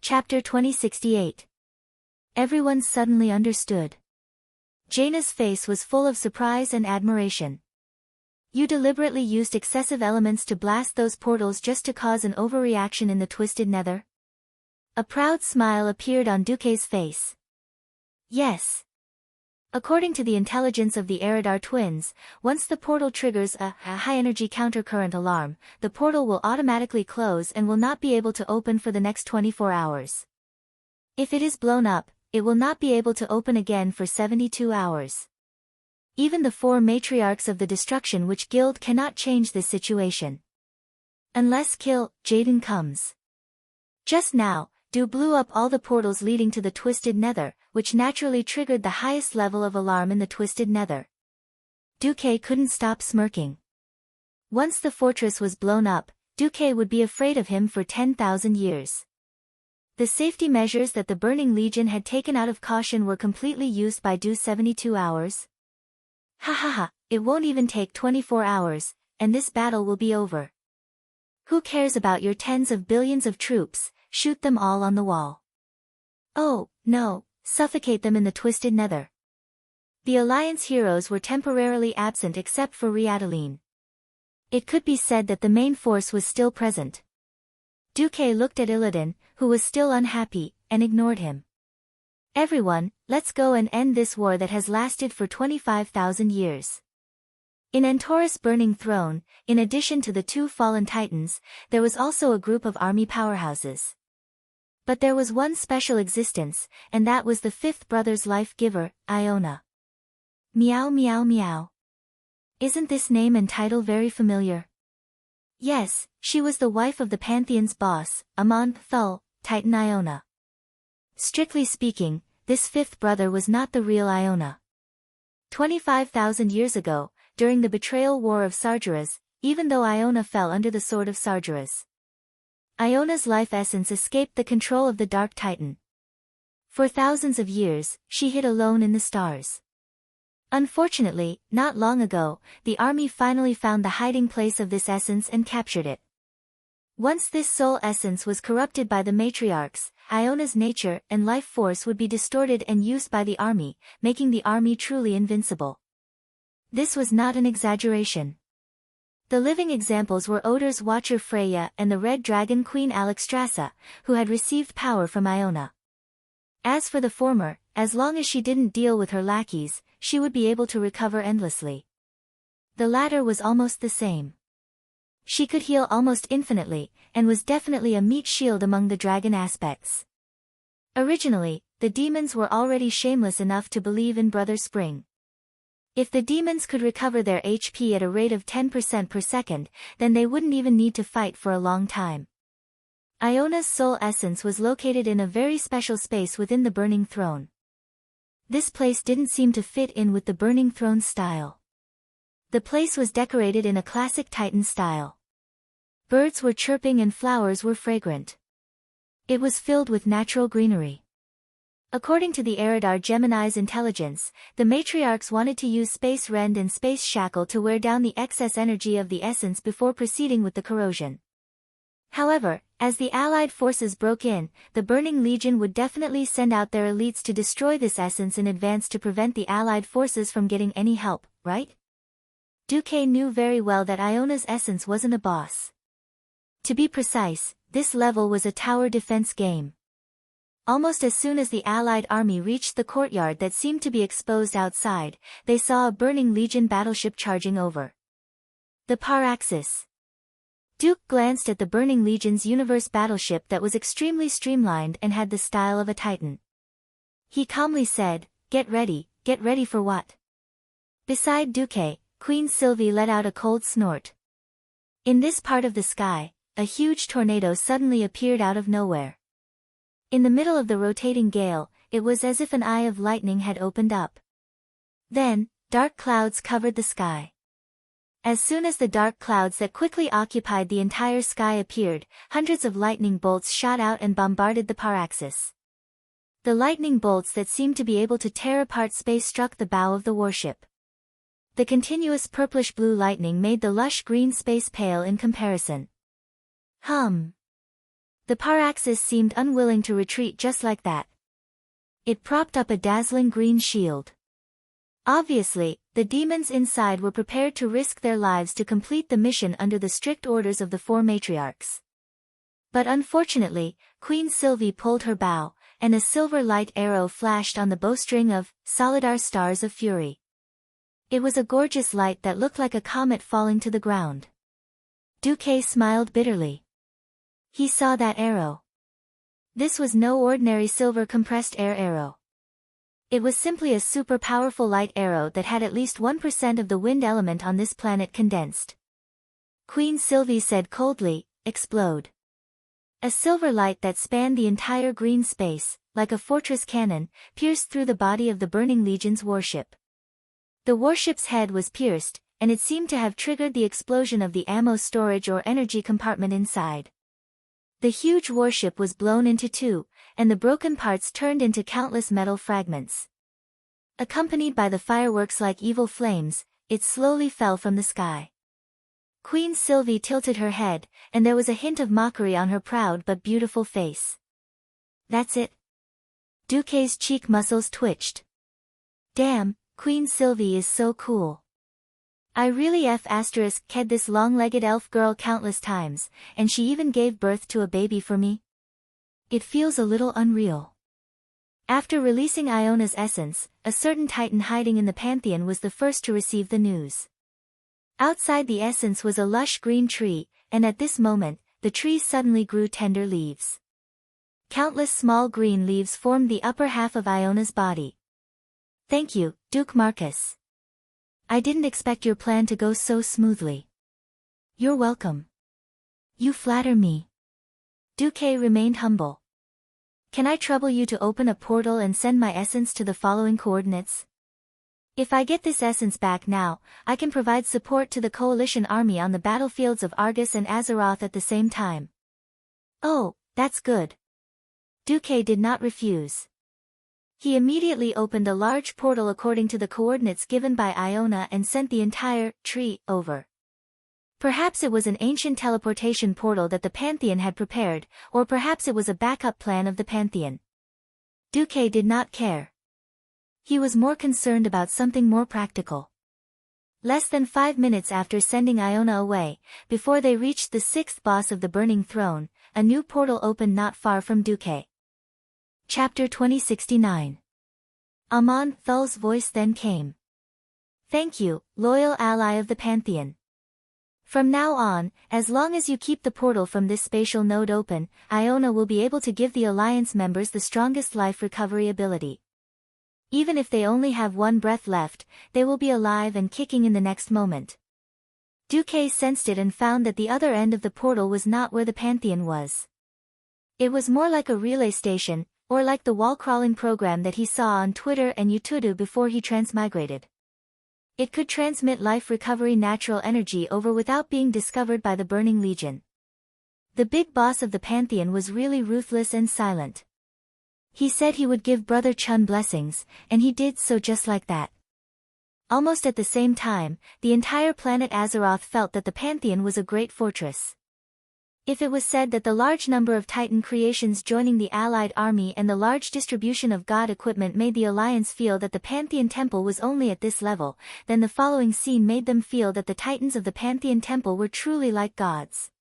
Chapter 2068. Everyone suddenly understood. Jaina's face was full of surprise and admiration. You deliberately used excessive elements to blast those portals just to cause an overreaction in the twisted nether? A proud smile appeared on Duque's face. Yes. According to the intelligence of the Eridar twins, once the portal triggers a high-energy countercurrent alarm, the portal will automatically close and will not be able to open for the next 24 hours. If it is blown up, it will not be able to open again for 72 hours. Even the 4 matriarchs of the Destruction Witch Guild cannot change this situation. Unless Jaden comes. Just now, Du blew up all the portals leading to the Twisted Nether, which naturally triggered the highest level of alarm in the Twisted Nether. Duque couldn't stop smirking. Once the fortress was blown up, Duque would be afraid of him for 10,000 years. The safety measures that the Burning Legion had taken out of caution were completely used by Du 72 hours. Ha ha ha, it won't even take 24 hours, and this battle will be over. Who cares about your tens of billions of troops? Shoot them all on the wall. Oh, no, suffocate them in the Twisted Nether. The Alliance heroes were temporarily absent except for Riadeline. It could be said that the main force was still present. Duque looked at Illidan, who was still unhappy, and ignored him. Everyone, let's go and end this war that has lasted for 25,000 years. In Antorus' Burning Throne, in addition to the 2 fallen titans, there was also a group of army powerhouses. But there was one special existence, and that was the 5th brother's life-giver, Iona. Meow meow meow. Isn't this name and title very familiar? Yes, she was the wife of the Pantheon's boss, Amon Thul, Titan Iona. Strictly speaking, this 5th brother was not the real Iona. 25,000 years ago, during the betrayal war of Sargeras, even though Iona fell under the sword of Sargeras, Iona's life essence escaped the control of the Dark Titan. For thousands of years, she hid alone in the stars. Unfortunately, not long ago, the army finally found the hiding place of this essence and captured it. Once this soul essence was corrupted by the matriarchs, Iona's nature and life force would be distorted and used by the army, making the army truly invincible. This was not an exaggeration. The living examples were Odur's Watcher Freya and the Red Dragon Queen Alexstrasza, who had received power from Iona. As for the former, as long as she didn't deal with her lackeys, she would be able to recover endlessly. The latter was almost the same. She could heal almost infinitely, and was definitely a meat shield among the dragon aspects. Originally, the demons were already shameless enough to believe in Brother Spring. If the demons could recover their HP at a rate of 10% per second, then they wouldn't even need to fight for a long time. Iona's soul essence was located in a very special space within the Burning Throne. This place didn't seem to fit in with the Burning Throne style. The place was decorated in a classic Titan style. Birds were chirping and flowers were fragrant. It was filled with natural greenery. According to the Eridar Gemini's intelligence, the matriarchs wanted to use Space Rend and Space Shackle to wear down the excess energy of the essence before proceeding with the corrosion. However, as the Allied forces broke in, the Burning Legion would definitely send out their elites to destroy this essence in advance to prevent the Allied forces from getting any help, right? Duque knew very well that Iona's essence wasn't a boss. To be precise, this level was a tower defense game. Almost as soon as the Allied army reached the courtyard that seemed to be exposed outside, they saw a Burning Legion battleship charging over. The Paraxis. Duke glanced at the Burning Legion's universe battleship that was extremely streamlined and had the style of a Titan. He calmly said, get ready for what? Beside Duque, Queen Sylvie let out a cold snort. In this part of the sky, a huge tornado suddenly appeared out of nowhere. In the middle of the rotating gale, it was as if an eye of lightning had opened up. Then, dark clouds covered the sky. As soon as the dark clouds that quickly occupied the entire sky appeared, hundreds of lightning bolts shot out and bombarded the Paraxis. The lightning bolts that seemed to be able to tear apart space struck the bow of the warship. The continuous purplish-blue lightning made the lush green space pale in comparison. The Paraxis seemed unwilling to retreat just like that. It propped up a dazzling green shield. Obviously, the demons inside were prepared to risk their lives to complete the mission under the strict orders of the four matriarchs. But unfortunately, Queen Sylvie pulled her bow, and a silver light arrow flashed on the bowstring of Solidar Stars of Fury. It was a gorgeous light that looked like a comet falling to the ground. Duque smiled bitterly. He saw that arrow. This was no ordinary silver compressed air arrow. It was simply a super powerful light arrow that had at least 1% of the wind element on this planet condensed. Queen Sylvie said coldly, "Explode." A silver light that spanned the entire green space, like a fortress cannon, pierced through the body of the Burning Legion's warship. The warship's head was pierced, and it seemed to have triggered the explosion of the ammo storage or energy compartment inside. The huge warship was blown into two, and the broken parts turned into countless metal fragments. Accompanied by the fireworks like evil flames, it slowly fell from the sky. Queen Sylvie tilted her head, and there was a hint of mockery on her proud but beautiful face. "That's it?" Duque's cheek muscles twitched. "Damn, Queen Sylvie is so cool. I really ked this long-legged elf girl countless times, and she even gave birth to a baby for me. It feels a little unreal." After releasing Iona's essence, a certain titan hiding in the Pantheon was the first to receive the news. Outside the essence was a lush green tree, and at this moment, the tree suddenly grew tender leaves. Countless small green leaves formed the upper half of Iona's body. "Thank you, Duke Marcus. I didn't expect your plan to go so smoothly." "You're welcome. You flatter me." Duque remained humble. "Can I trouble you to open a portal and send my essence to the following coordinates? If I get this essence back now, I can provide support to the coalition army on the battlefields of Argus and Azeroth at the same time." "Oh, that's good." Duque did not refuse. He immediately opened a large portal according to the coordinates given by Iona and sent the entire tree over. Perhaps it was an ancient teleportation portal that the Pantheon had prepared, or perhaps it was a backup plan of the Pantheon. Duque did not care. He was more concerned about something more practical. Less than 5 minutes after sending Iona away, before they reached the 6th boss of the Burning Throne, a new portal opened not far from Duque. Chapter 2069. Amon Thul's voice then came. "Thank you, loyal ally of the Pantheon. From now on, as long as you keep the portal from this spatial node open, Iona will be able to give the Alliance members the strongest life recovery ability. Even if they only have one breath left, they will be alive and kicking in the next moment." Duque sensed it and found that the other end of the portal was not where the Pantheon was. It was more like a relay station, or like the wall-crawling program that he saw on Twitter and YouTube before he transmigrated. It could transmit life recovery natural energy over without being discovered by the Burning Legion. The big boss of the Pantheon was really ruthless and silent. He said he would give Brother Chun blessings, and he did so just like that. Almost at the same time, the entire planet Azeroth felt that the Pantheon was a great fortress. If it was said that the large number of Titan creations joining the Allied army and the large distribution of god equipment made the Alliance feel that the Pantheon Temple was only at this level, then the following scene made them feel that the Titans of the Pantheon Temple were truly like gods.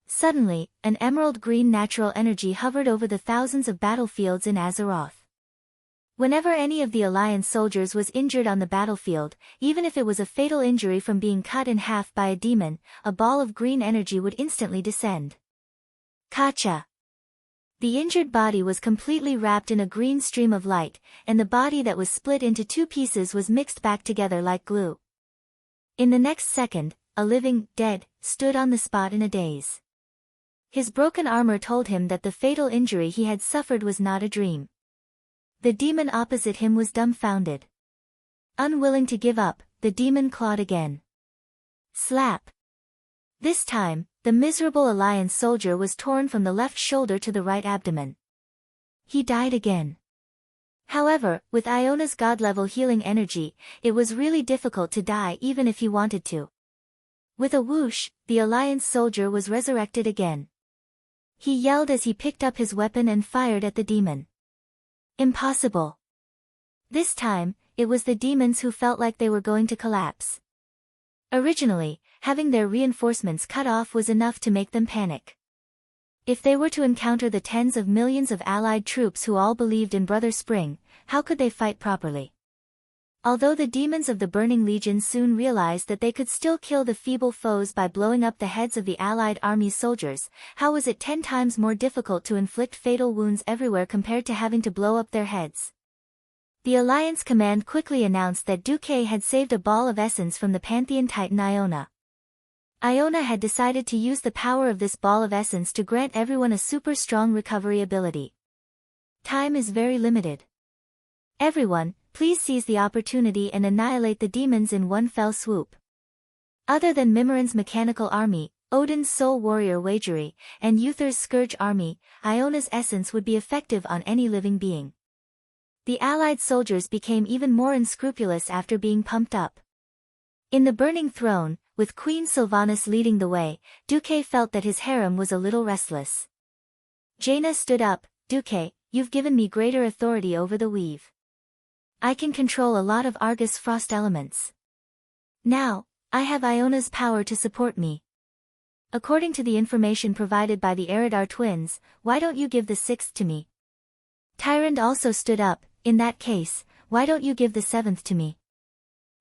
Suddenly, an emerald green natural energy hovered over the thousands of battlefields in Azeroth. Whenever any of the Alliance soldiers was injured on the battlefield, even if it was a fatal injury from being cut in half by a demon, a ball of green energy would instantly descend. Kacha! The injured body was completely wrapped in a green stream of light, and the body that was split into 2 pieces was mixed back together like glue. In the next second, a living dead stood on the spot in a daze. His broken armor told him that the fatal injury he had suffered was not a dream. The demon opposite him was dumbfounded. Unwilling to give up, the demon clawed again. Slap! This time, the miserable Alliance soldier was torn from the left shoulder to the right abdomen. He died again. However, with Iona's god-level healing energy, it was really difficult to die even if he wanted to. With a whoosh, the Alliance soldier was resurrected again. He yelled as he picked up his weapon and fired at the demon. Impossible. This time, it was the demons who felt like they were going to collapse. Originally, having their reinforcements cut off was enough to make them panic. If they were to encounter the tens of millions of allied troops who all believed in Brother Spring, how could they fight properly? Although the demons of the Burning Legion soon realized that they could still kill the feeble foes by blowing up the heads of the Allied army's soldiers, how was it 10 times more difficult to inflict fatal wounds everywhere compared to having to blow up their heads? The Alliance command quickly announced that Duque had saved a ball of essence from the Pantheon Titan Iona. Iona had decided to use the power of this ball of essence to grant everyone a super strong recovery ability. Time is very limited. Everyone, please seize the opportunity and annihilate the demons in one fell swoop. Other than Mimiran's mechanical army, Odin's soul warrior Wageri, and Uther's scourge army, Iona's essence would be effective on any living being. The allied soldiers became even more unscrupulous after being pumped up. In the Burning Throne, with Queen Sylvanas leading the way, Duque felt that his harem was a little restless. Jaina stood up. Duque, you've given me greater authority over the weave. I can control a lot of Argus frost elements. Now, I have Iona's power to support me. According to the information provided by the Eridar twins, why don't you give the sixth to me? Tyrande also stood up. In that case, why don't you give the seventh to me?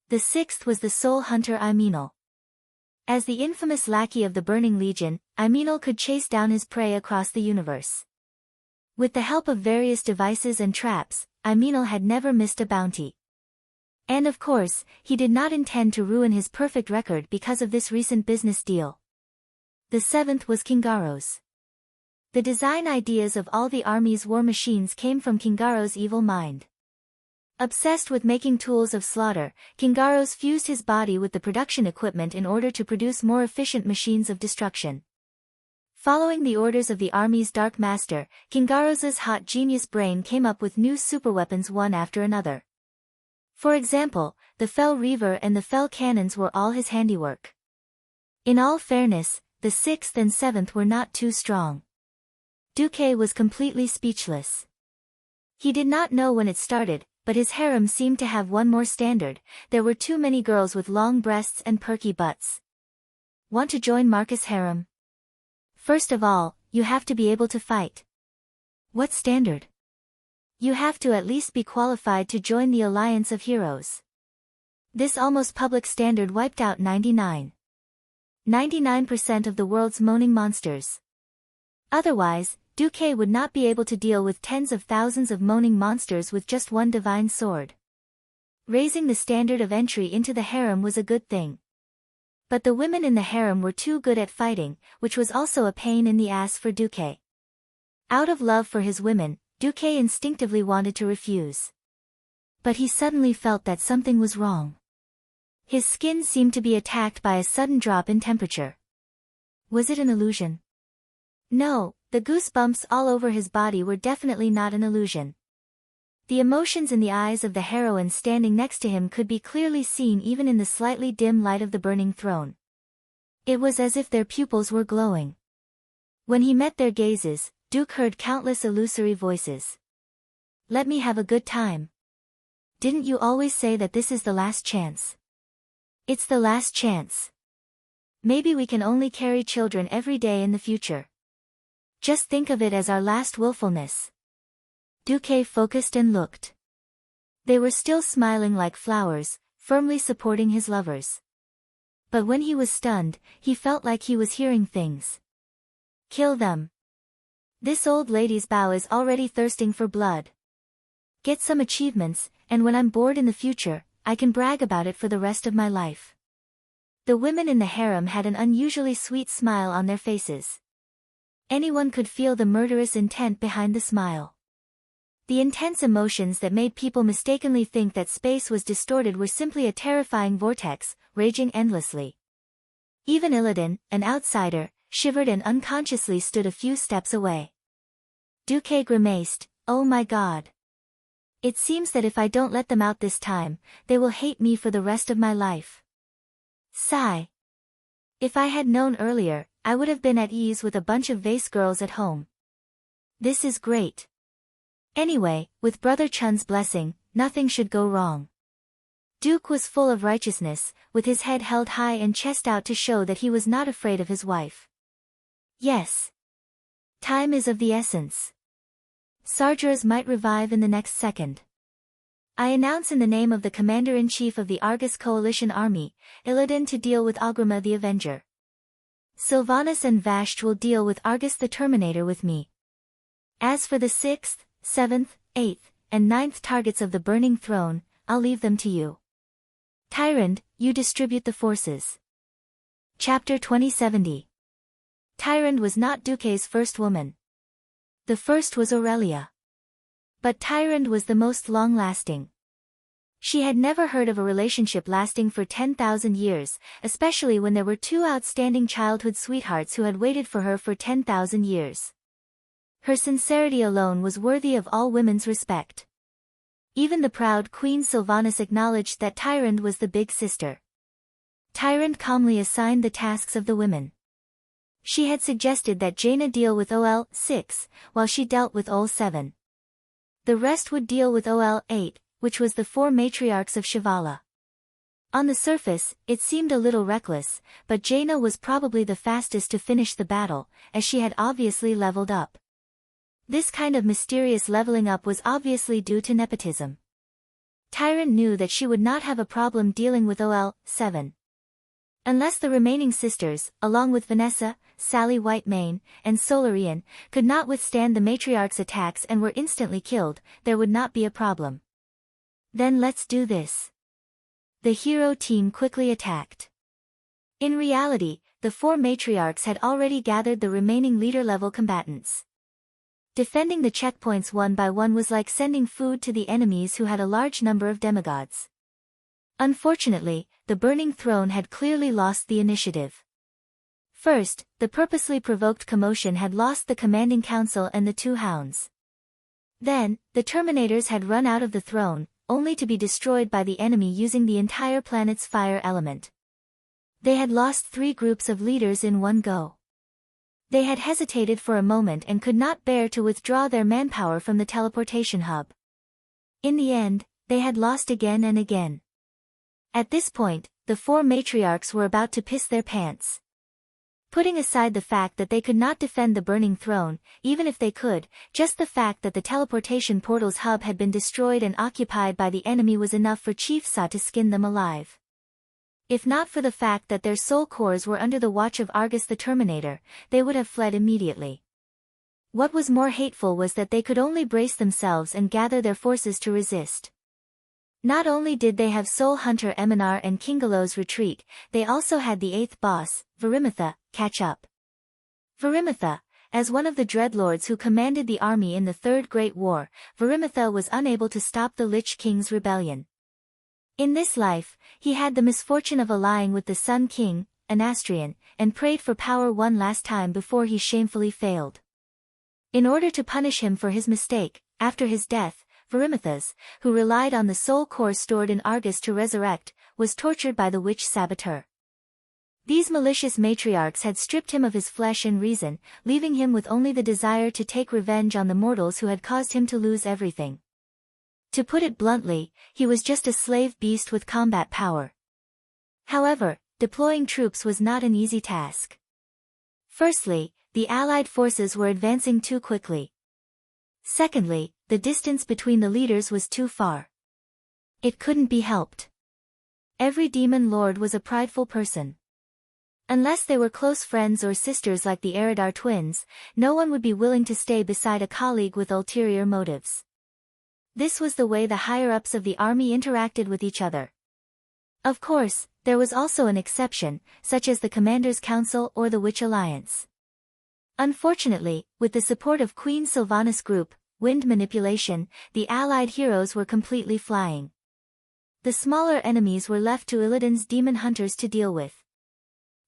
The sixth was the soul hunter Imenel. As the infamous lackey of the Burning Legion, Imenel could chase down his prey across the universe. With the help of various devices and traps, Imenel had never missed a bounty. And of course, he did not intend to ruin his perfect record because of this recent business deal. The seventh was Kingaro's. The design ideas of all the army's war machines came from Kingaro's evil mind. Obsessed with making tools of slaughter, Kingaro's fused his body with the production equipment in order to produce more efficient machines of destruction. Following the orders of the army's Dark Master, Kingaro's hot genius brain came up with new superweapons one after another. For example, the Fell Reaver and the Fell Cannons were all his handiwork. In all fairness, the sixth and seventh were not too strong. Duque was completely speechless. He did not know when it started, but his harem seemed to have one more standard. There were too many girls with long breasts and perky butts. Want to join Marcus' harem? First of all, you have to be able to fight. What standard? You have to at least be qualified to join the Alliance of Heroes. This almost public standard wiped out 99% of the world's moaning monsters. Otherwise, Duque would not be able to deal with tens of thousands of moaning monsters with just one divine sword. Raising the standard of entry into the harem was a good thing. But the women in the harem were too good at fighting, which was also a pain in the ass for Duque. Out of love for his women, Duque instinctively wanted to refuse. But he suddenly felt that something was wrong. His skin seemed to be attacked by a sudden drop in temperature. Was it an illusion? No, the goosebumps all over his body were definitely not an illusion. The emotions in the eyes of the heroine standing next to him could be clearly seen even in the slightly dim light of the Burning Throne. It was as if their pupils were glowing. When he met their gazes, Duque heard countless illusory voices. Let me have a good time. Didn't you always say that this is the last chance? It's the last chance. Maybe we can only carry children every day in the future. Just think of it as our last willfulness. Duque focused and looked. They were still smiling like flowers, firmly supporting his lovers. But when he was stunned, he felt like he was hearing things. Kill them. This old lady's bow is already thirsting for blood. Get some achievements, and when I'm bored in the future, I can brag about it for the rest of my life. The women in the harem had an unusually sweet smile on their faces. Anyone could feel the murderous intent behind the smile. The intense emotions that made people mistakenly think that space was distorted were simply a terrifying vortex, raging endlessly. Even Illidan, an outsider, shivered and unconsciously stood a few steps away. Duque grimaced, "Oh my God. It seems that if I don't let them out this time, they will hate me for the rest of my life." Sigh. If I had known earlier, I would have been at ease with a bunch of vase girls at home. This is great. Anyway, with Brother Chun's blessing, nothing should go wrong. Duke was full of righteousness, with his head held high and chest out to show that he was not afraid of his wife. Yes. Time is of the essence. Sargeras might revive in the next second. I announce in the name of the Commander-in-Chief of the Argus Coalition Army, Illidan to deal with Algrima the Avenger. Sylvanas and Vashti will deal with Argus the Terminator with me. As for the 6th, 7th, 8th, and 9th targets of the Burning Throne, I'll leave them to you. Tyrande, you distribute the forces. Chapter 2070. Tyrande was not Duque's first woman. The first was Aurelia. But Tyrande was the most long-lasting. She had never heard of a relationship lasting for 10,000 years, especially when there were two outstanding childhood sweethearts who had waited for her for 10,000 years. Her sincerity alone was worthy of all women's respect. Even the proud Queen Sylvanas acknowledged that Tyrande was the big sister. Tyrande calmly assigned the tasks of the women. She had suggested that Jaina deal with OL-6, while she dealt with OL-7. The rest would deal with OL-8, which was the 4 matriarchs of Shivala. On the surface, it seemed a little reckless, but Jaina was probably the fastest to finish the battle, as she had obviously leveled up. This kind of mysterious leveling up was obviously due to nepotism. Tyrande knew that she would not have a problem dealing with OL-7. Unless the remaining sisters, along with Vanessa, Sally Whitemane, and Solarian, could not withstand the matriarch's attacks and were instantly killed, there would not be a problem. Then let's do this. The hero team quickly attacked. In reality, the 4 matriarchs had already gathered the remaining leader-level combatants. Defending the checkpoints one by one was like sending food to the enemies who had a large number of demigods. Unfortunately, the Burning Throne had clearly lost the initiative. First, the purposely provoked commotion had lost the commanding council and the 2 hounds. Then, the Terminators had run out of the throne, only to be destroyed by the enemy using the entire planet's fire element. They had lost 3 groups of leaders in one go. They had hesitated for a moment and could not bear to withdraw their manpower from the teleportation hub. In the end, they had lost again and again. At this point, the 4 matriarchs were about to piss their pants. Putting aside the fact that they could not defend the Burning Throne, even if they could, just the fact that the teleportation portal's hub had been destroyed and occupied by the enemy was enough for Chief Sa to skin them alive. If not for the fact that their soul cores were under the watch of Argus the Terminator, they would have fled immediately. What was more hateful was that they could only brace themselves and gather their forces to resist. Not only did they have Soul Hunter Eminar and Kingalo's retreat, they also had the 8th boss, Varimitha, catch up. Varimitha, as one of the Dreadlords who commanded the army in the Third Great War, Varimitha was unable to stop the Lich King's rebellion. In this life, he had the misfortune of allying with the Sun King, Anastrian, and prayed for power one last time before he shamefully failed. In order to punish him for his mistake, after his death, Varimitha's, who relied on the soul core stored in Argus to resurrect, was tortured by the witch Saboteur. These malicious matriarchs had stripped him of his flesh and reason, leaving him with only the desire to take revenge on the mortals who had caused him to lose everything. To put it bluntly, he was just a slave beast with combat power. However, deploying troops was not an easy task. Firstly, the Allied forces were advancing too quickly. Secondly, the distance between the leaders was too far. It couldn't be helped. Every demon lord was a prideful person. Unless they were close friends or sisters like the Eridar twins, no one would be willing to stay beside a colleague with ulterior motives. This was the way the higher-ups of the army interacted with each other. Of course, there was also an exception, such as the Commander's Council or the Witch Alliance. Unfortunately, with the support of Queen Sylvanas' group, Wind Manipulation, the allied heroes were completely flying. The smaller enemies were left to Illidan's demon hunters to deal with.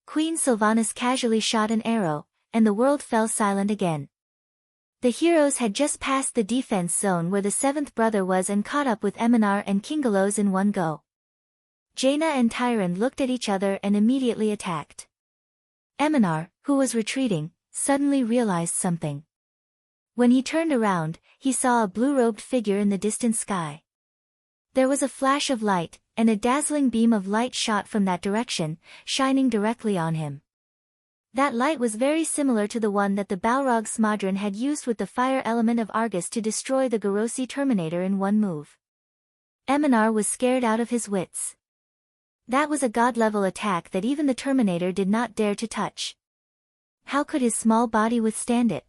Queen Sylvanas casually shot an arrow, and the world fell silent again. The heroes had just passed the defense zone where the 7th brother was and caught up with Eminar and Kingalos in one go. Jaina and Tyrande looked at each other and immediately attacked. Eminar, who was retreating, suddenly realized something. When he turned around, he saw a blue-robed figure in the distant sky. There was a flash of light, and a dazzling beam of light shot from that direction, shining directly on him. That light was very similar to the one that the Balrog Smadron had used with the fire element of Argus to destroy the Garossi Terminator in one move. Eminar was scared out of his wits. That was a god-level attack that even the Terminator did not dare to touch. How could his small body withstand it?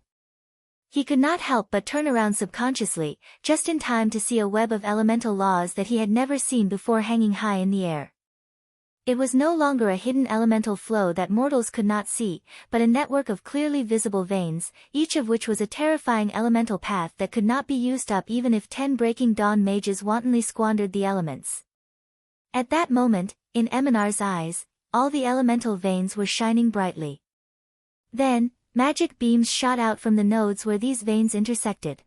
He could not help but turn around subconsciously, just in time to see a web of elemental laws that he had never seen before hanging high in the air. It was no longer a hidden elemental flow that mortals could not see, but a network of clearly visible veins, each of which was a terrifying elemental path that could not be used up even if 10 Breaking Dawn mages wantonly squandered the elements. At that moment, in Eminar's eyes, all the elemental veins were shining brightly. Then, magic beams shot out from the nodes where these veins intersected.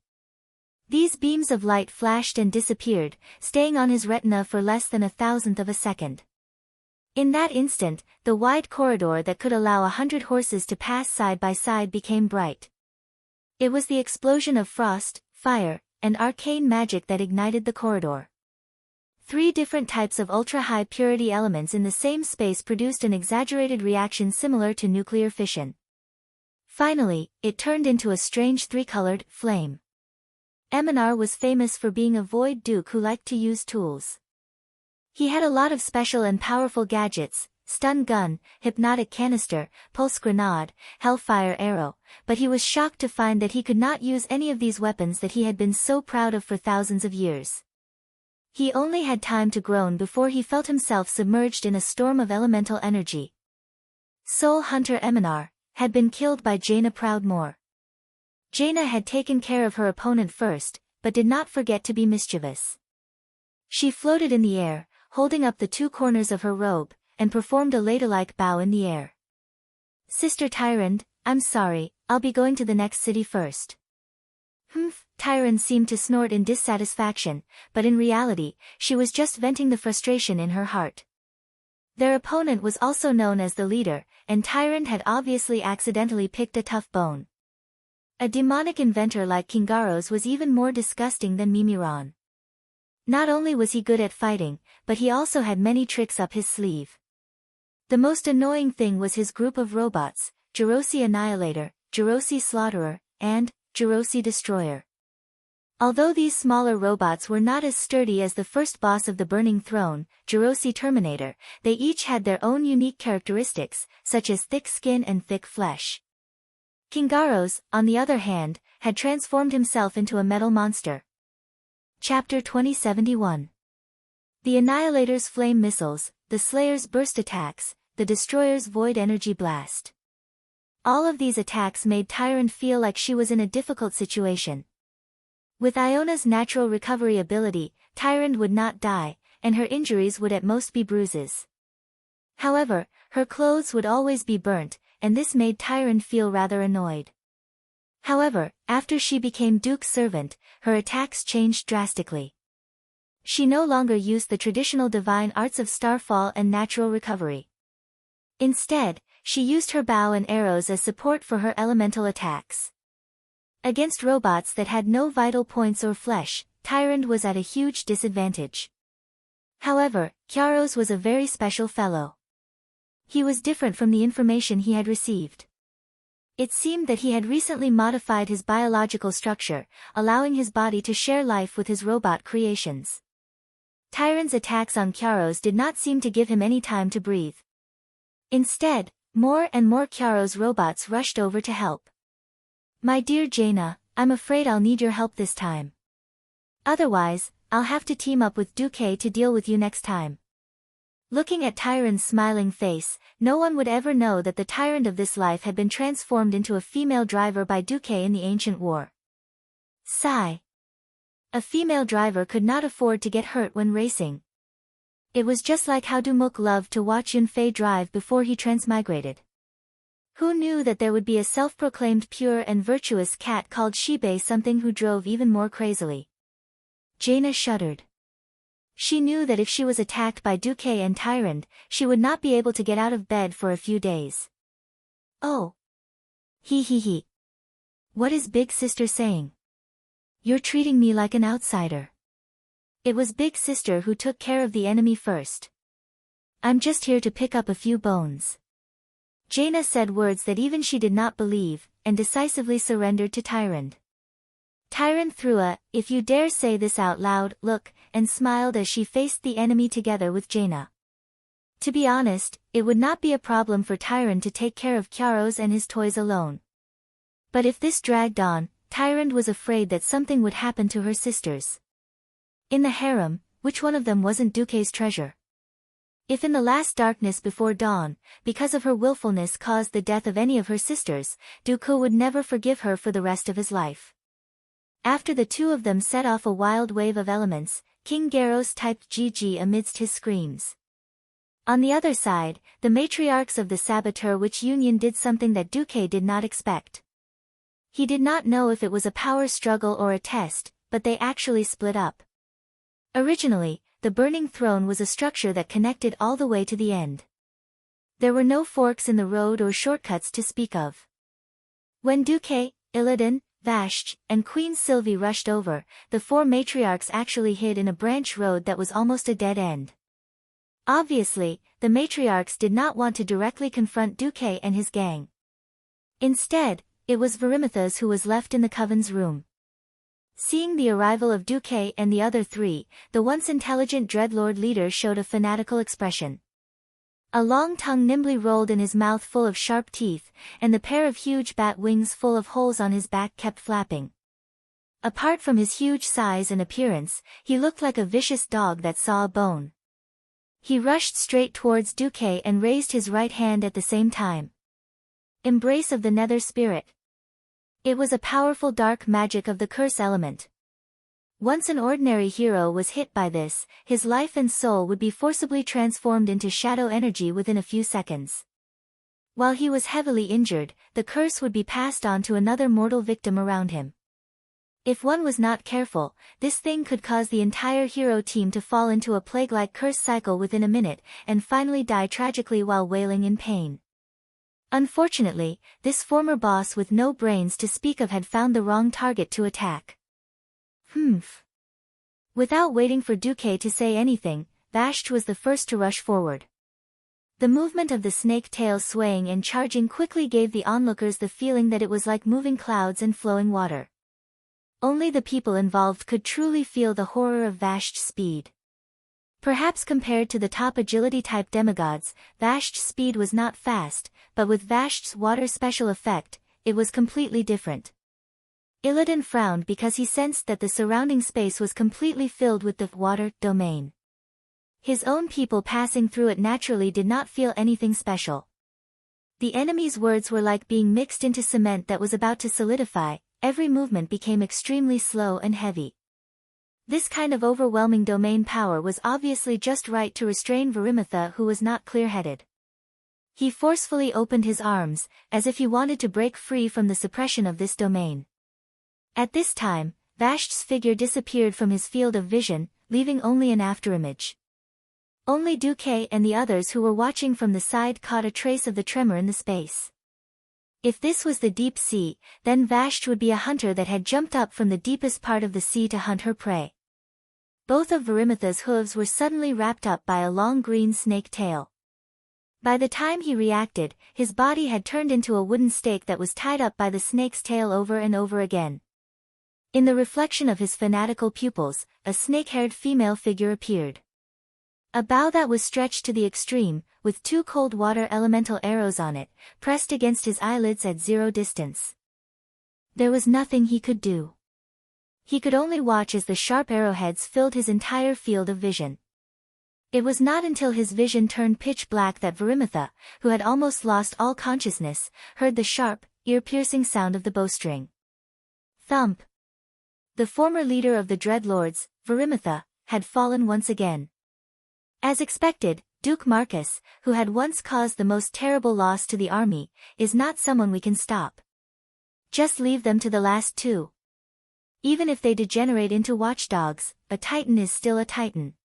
These beams of light flashed and disappeared, staying on his retina for less than 1,000th of a second. In that instant, the wide corridor that could allow 100 horses to pass side by side became bright. It was the explosion of frost, fire, and arcane magic that ignited the corridor. 3 different types of ultra-high purity elements in the same space produced an exaggerated reaction similar to nuclear fission. Finally, it turned into a strange 3-colored flame. Eminar was famous for being a void duke who liked to use tools. He had a lot of special and powerful gadgets, stun gun, hypnotic canister, pulse grenade, hellfire arrow, but he was shocked to find that he could not use any of these weapons that he had been so proud of for thousands of years. He only had time to groan before he felt himself submerged in a storm of elemental energy. Soul Hunter Eminar had been killed by Jaina Proudmoore. Jaina had taken care of her opponent first, but did not forget to be mischievous. She floated in the air, holding up the 2 corners of her robe, and performed a ladylike bow in the air. Sister Tyrande, I'm sorry, I'll be going to the next city first. Humph, Tyrande seemed to snort in dissatisfaction, but in reality, she was just venting the frustration in her heart. Their opponent was also known as the leader, and Tyrande had obviously accidentally picked a tough bone. A demonic inventor like Kingaros was even more disgusting than Mimiron. Not only was he good at fighting, but he also had many tricks up his sleeve. The most annoying thing was his group of robots, Garossi Annihilator, Garossi Slaughterer, and Garossi Destroyer. Although these smaller robots were not as sturdy as the first boss of the Burning Throne, Garossi Terminator, they each had their own unique characteristics, such as thick skin and thick flesh. Kingaros, on the other hand, had transformed himself into a metal monster. Chapter 2071. The Annihilator's flame missiles, the Slayer's burst attacks, the Destroyer's void energy blast. All of these attacks made Tyrande feel like she was in a difficult situation. With Iona's natural recovery ability, Tyrande would not die, and her injuries would at most be bruises. However, her clothes would always be burnt, and this made Tyrande feel rather annoyed. However, after she became Duke's servant, her attacks changed drastically. She no longer used the traditional divine arts of starfall and natural recovery. Instead, she used her bow and arrows as support for her elemental attacks. Against robots that had no vital points or flesh, Tyrande was at a huge disadvantage. However, Kyaros was a very special fellow. He was different from the information he had received. It seemed that he had recently modified his biological structure, allowing his body to share life with his robot creations. Tyrande's attacks on Kyaros did not seem to give him any time to breathe. Instead, more and more Kyaros robots rushed over to help. My dear Jaina, I'm afraid I'll need your help this time. Otherwise, I'll have to team up with Duke to deal with you next time. Looking at Tyrande's smiling face, no one would ever know that the Tyrande of this life had been transformed into a female driver by Duke in the ancient war. Sigh. A female driver could not afford to get hurt when racing. It was just like how Dumuk loved to watch Yunfei drive before he transmigrated. Who knew that there would be a self-proclaimed pure and virtuous cat called Shibe something who drove even more crazily? Jaina shuddered. She knew that if she was attacked by Duque and Tyrande, she would not be able to get out of bed for a few days. Oh. He he he. What is Big Sister saying? You're treating me like an outsider. It was Big Sister who took care of the enemy first. I'm just here to pick up a few bones. Jaina said words that even she did not believe, and decisively surrendered to Tyrande. Tyrande threw a, "If you dare say this out loud," look, and smiled as she faced the enemy together with Jaina. To be honest, it would not be a problem for Tyrande to take care of Kyaros and his toys alone. But if this dragged on, Tyrande was afraid that something would happen to her sisters. In the harem, which one of them wasn't Duke's treasure? If in the last darkness before dawn, because of her willfulness caused the death of any of her sisters, Duke would never forgive her for the rest of his life. After the two of them set off a wild wave of elements, King Garros typed GG amidst his screams. On the other side, the matriarchs of the Saboteur Witch Union did something that Duke did not expect. He did not know if it was a power struggle or a test, but they actually split up. Originally, the Burning Throne was a structure that connected all the way to the end. There were no forks in the road or shortcuts to speak of. When Duke, Illidan, Vashj, and Queen Sylvie rushed over, the four matriarchs actually hid in a branch road that was almost a dead end. Obviously, the matriarchs did not want to directly confront Duke and his gang. Instead, it was Varimitha's who was left in the Coven's room. Seeing the arrival of Duke and the other three, the once intelligent Dreadlord leader showed a fanatical expression. A long tongue nimbly rolled in his mouth full of sharp teeth, and the pair of huge bat wings full of holes on his back kept flapping. Apart from his huge size and appearance, he looked like a vicious dog that saw a bone. He rushed straight towards Duque and raised his right hand at the same time. Embrace of the Nether Spirit. It was a powerful dark magic of the curse element. Once an ordinary hero was hit by this, his life and soul would be forcibly transformed into shadow energy within a few seconds. While he was heavily injured, the curse would be passed on to another mortal victim around him. If one was not careful, this thing could cause the entire hero team to fall into a plague-like curse cycle within a minute, and finally die tragically while wailing in pain. Unfortunately, this former boss with no brains to speak of had found the wrong target to attack. Humph. Without waiting for Duque to say anything, Vashj was the first to rush forward. The movement of the snake tail swaying and charging quickly gave the onlookers the feeling that it was like moving clouds and flowing water. Only the people involved could truly feel the horror of Vashj's speed. Perhaps compared to the top agility-type demigods, Vashj's speed was not fast, but with Vashj's water special effect, it was completely different. Illidan frowned because he sensed that the surrounding space was completely filled with the water domain. His own people passing through it naturally did not feel anything special. The enemy's words were like being mixed into cement that was about to solidify. Every movement became extremely slow and heavy. This kind of overwhelming domain power was obviously just right to restrain Varimitha, who was not clear-headed. He forcefully opened his arms, as if he wanted to break free from the suppression of this domain. At this time, Vashj's figure disappeared from his field of vision, leaving only an afterimage. Only Duque and the others who were watching from the side caught a trace of the tremor in the space. If this was the deep sea, then Vashj would be a hunter that had jumped up from the deepest part of the sea to hunt her prey. Both of Varimitha's hooves were suddenly wrapped up by a long green snake tail. By the time he reacted, his body had turned into a wooden stake that was tied up by the snake's tail over and over again. In the reflection of his fanatical pupils, a snake-haired female figure appeared. A bow that was stretched to the extreme, with two cold water elemental arrows on it, pressed against his eyelids at 0 distance. There was nothing he could do. He could only watch as the sharp arrowheads filled his entire field of vision. It was not until his vision turned pitch black that Varimitha, who had almost lost all consciousness, heard the sharp, ear-piercing sound of the bowstring. Thump! The former leader of the Dreadlords, Varimitha, had fallen once again. As expected, Duke Marcus, who had once caused the most terrible loss to the army, is not someone we can stop. Just leave them to the last two. Even if they degenerate into watchdogs, a titan is still a titan.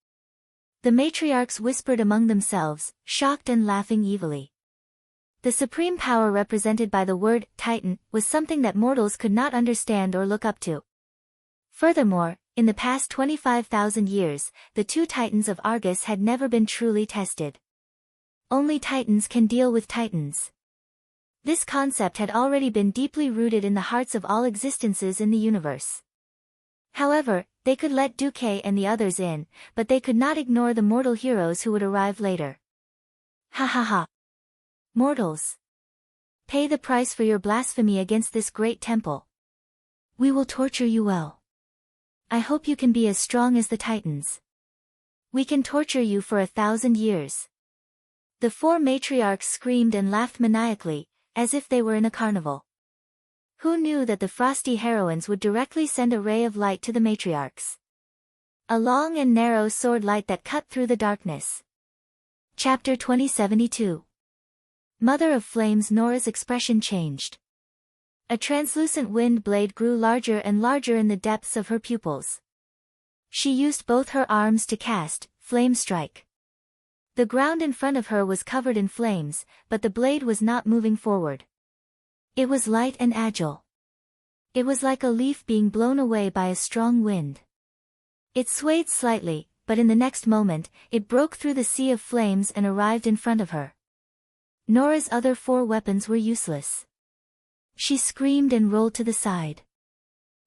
The matriarchs whispered among themselves, shocked and laughing evilly. The supreme power represented by the word Titan was something that mortals could not understand or look up to. Furthermore, in the past 25,000 years, the two Titans of Argus had never been truly tested. Only Titans can deal with Titans. This concept had already been deeply rooted in the hearts of all existences in the universe. However, they could let Duque and the others in, but they could not ignore the mortal heroes who would arrive later. Ha ha ha. Mortals. Pay the price for your blasphemy against this great temple. We will torture you well. I hope you can be as strong as the Titans. We can torture you for 1,000 years. The four matriarchs screamed and laughed maniacally, as if they were in a carnival. Who knew that the frosty heroines would directly send a ray of light to the matriarchs? A long and narrow sword light that cut through the darkness. Chapter 2072. Mother of Flames. Nora's expression changed. A translucent wind blade grew larger and larger in the depths of her pupils. She used both her arms to cast Flame Strike. The ground in front of her was covered in flames, but the blade was not moving forward. It was light and agile. It was like a leaf being blown away by a strong wind. It swayed slightly, but in the next moment, it broke through the sea of flames and arrived in front of her. Nora's other four weapons were useless. She screamed and rolled to the side.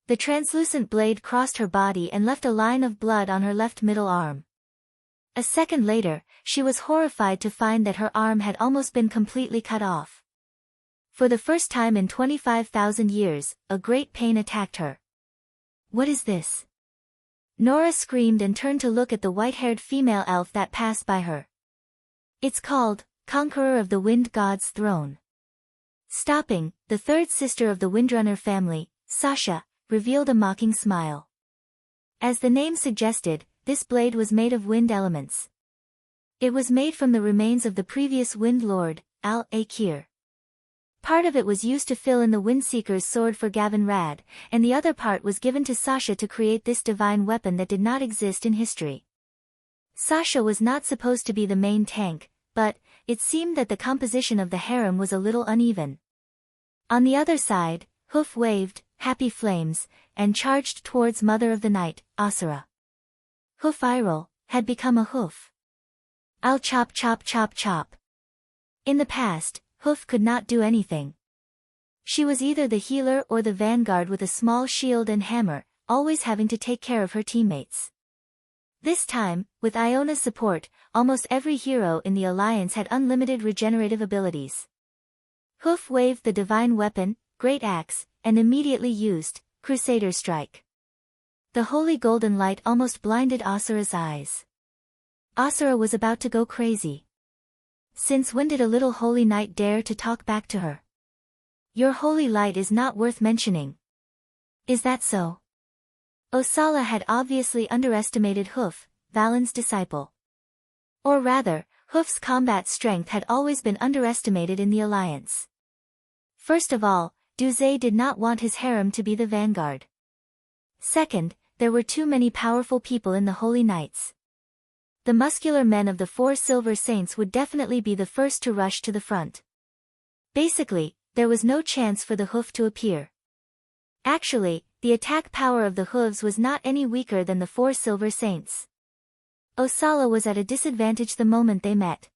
The translucent blade crossed her body and left a line of blood on her left middle arm. A second later, she was horrified to find that her arm had almost been completely cut off. For the first time in 25,000 years, a great pain attacked her. What is this? Nora screamed and turned to look at the white-haired female elf that passed by her. It's called, Conqueror of the Wind God's Throne. Stopping, the third sister of the Windrunner family, Sasha, revealed a mocking smile. As the name suggested, this blade was made of wind elements. It was made from the remains of the previous Wind Lord, Al-Akir. Part of it was used to fill in the Windseeker's sword for Gavin Rad, and the other part was given to Sasha to create this divine weapon that did not exist in history. Sasha was not supposed to be the main tank, but it seemed that the composition of the harem was a little uneven. On the other side, Hoof waved, happy flames, and charged towards Mother of the Night, Asura. Hoof Iral had become a hoof. I'll chop chop chop chop. In the past, Hoof could not do anything. She was either the healer or the vanguard with a small shield and hammer, always having to take care of her teammates. This time, with Iona's support, almost every hero in the Alliance had unlimited regenerative abilities. Hoof waved the divine weapon, Great Axe, and immediately used Crusader Strike. The holy golden light almost blinded Asura's eyes. Asura was about to go crazy. Since when did a little holy knight dare to talk back to her? Your holy light is not worth mentioning. Is that so? Osala had obviously underestimated Hoof, Valen's disciple. Or rather, Hoof's combat strength had always been underestimated in the Alliance. First of all, Duze did not want his harem to be the vanguard. Second, there were too many powerful people in the Holy Knights. The muscular men of the four Silver Saints would definitely be the first to rush to the front. Basically, there was no chance for the Hoof to appear. Actually, the attack power of the Hooves was not any weaker than the four Silver Saints. Osala was at a disadvantage the moment they met.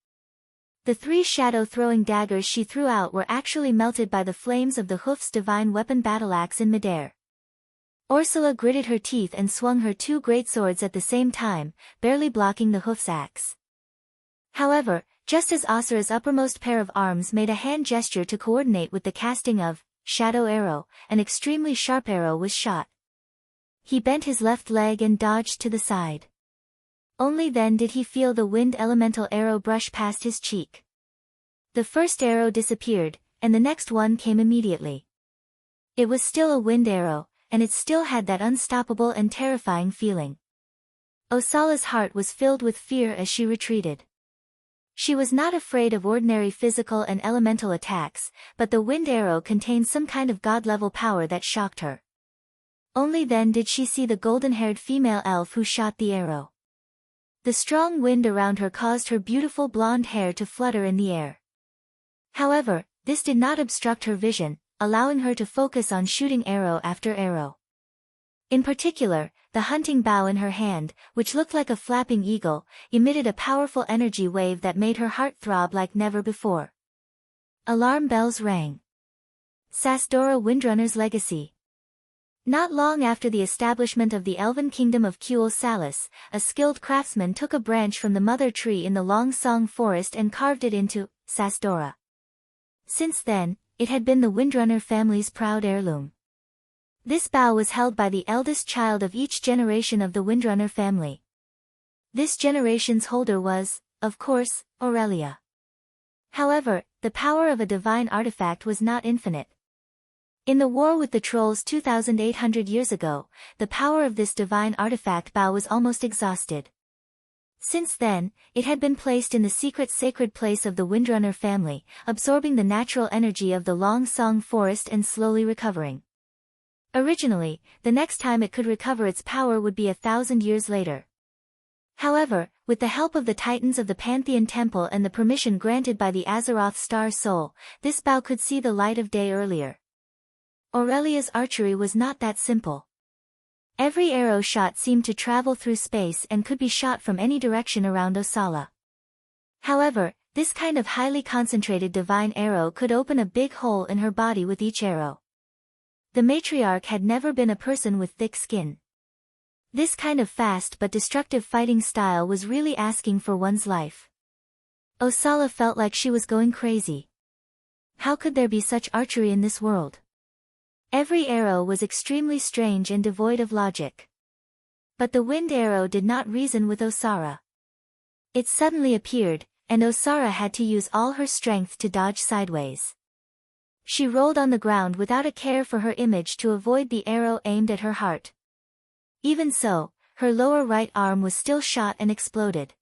The three shadow-throwing daggers she threw out were actually melted by the flames of the Hoof's divine weapon battle axe in midair. Ursula gritted her teeth and swung her two great swords at the same time, barely blocking the Hoof's axe. However, just as Asura's uppermost pair of arms made a hand gesture to coordinate with the casting of Shadow Arrow, an extremely sharp arrow was shot. He bent his left leg and dodged to the side. Only then did he feel the wind elemental arrow brush past his cheek. The first arrow disappeared, and the next one came immediately. It was still a wind arrow, and it still had that unstoppable and terrifying feeling. Osala's heart was filled with fear as she retreated. She was not afraid of ordinary physical and elemental attacks, but the wind arrow contained some kind of god-level power that shocked her. Only then did she see the golden-haired female elf who shot the arrow. The strong wind around her caused her beautiful blonde hair to flutter in the air. However, this did not obstruct her vision, allowing her to focus on shooting arrow after arrow. In particular, the hunting bow in her hand, which looked like a flapping eagle, emitted a powerful energy wave that made her heart throb like never before. Alarm bells rang. Sasdora Windrunner's legacy. Not long after the establishment of the elven kingdom of Kuel Salis, a skilled craftsman took a branch from the mother tree in the Long Song forest and carved it into Sasdora. Since then, it had been the Windrunner family's proud heirloom. This bow was held by the eldest child of each generation of the Windrunner family. This generation's holder was, of course, Aurelia. However, the power of a divine artifact was not infinite. In the war with the trolls 2,800 years ago, the power of this divine artifact bow was almost exhausted. Since then, it had been placed in the secret sacred place of the Windrunner family, absorbing the natural energy of the Long Song forest and slowly recovering. Originally, the next time it could recover its power would be 1,000 years later. However, with the help of the Titans of the Pantheon Temple and the permission granted by the Azeroth Star Soul, this bow could see the light of day earlier. Aurelia's archery was not that simple. Every arrow shot seemed to travel through space and could be shot from any direction around Osala. However, this kind of highly concentrated divine arrow could open a big hole in her body with each arrow. The matriarch had never been a person with thick skin. This kind of fast but destructive fighting style was really asking for one's life. Osala felt like she was going crazy. How could there be such archery in this world? Every arrow was extremely strange and devoid of logic. But the wind arrow did not reason with Osara. It suddenly appeared, and Osara had to use all her strength to dodge sideways. She rolled on the ground without a care for her image to avoid the arrow aimed at her heart. Even so, her lower right arm was still shot and exploded.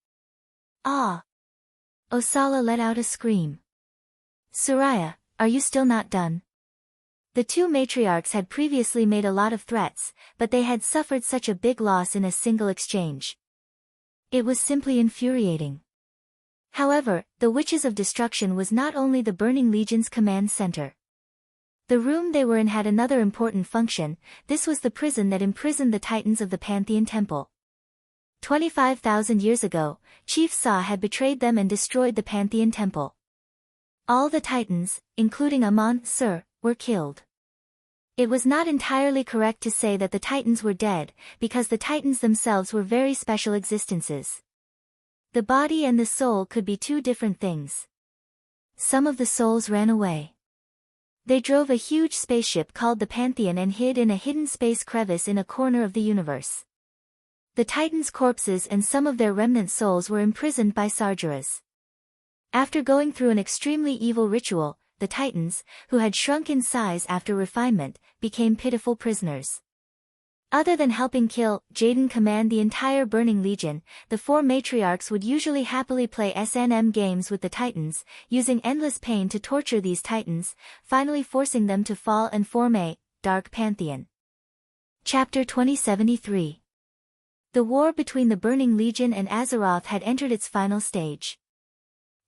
Ah! Osala let out a scream. Soraya, are you still not done? The two matriarchs had previously made a lot of threats, but they had suffered such a big loss in a single exchange. It was simply infuriating. However, the Witches of Destruction was not only the Burning Legion's command center. The room they were in had another important function. This was the prison that imprisoned the Titans of the Pantheon Temple. 25,000 years ago, Chief Sa had betrayed them and destroyed the Pantheon Temple. All the Titans, including Amon-Sur, were killed. It was not entirely correct to say that the Titans were dead, because the Titans themselves were very special existences. The body and the soul could be two different things. Some of the souls ran away. They drove a huge spaceship called the Pantheon and hid in a hidden space crevice in a corner of the universe. The Titans' corpses and some of their remnant souls were imprisoned by Sargeras. After going through an extremely evil ritual, the Titans, who had shrunk in size after refinement, became pitiful prisoners. Other than helping kill, Jaden command the entire Burning Legion, the four matriarchs would usually happily play SNM games with the Titans, using endless pain to torture these Titans, finally forcing them to fall and form a Dark Pantheon. Chapter 2073. The war between the Burning Legion and Azeroth had entered its final stage.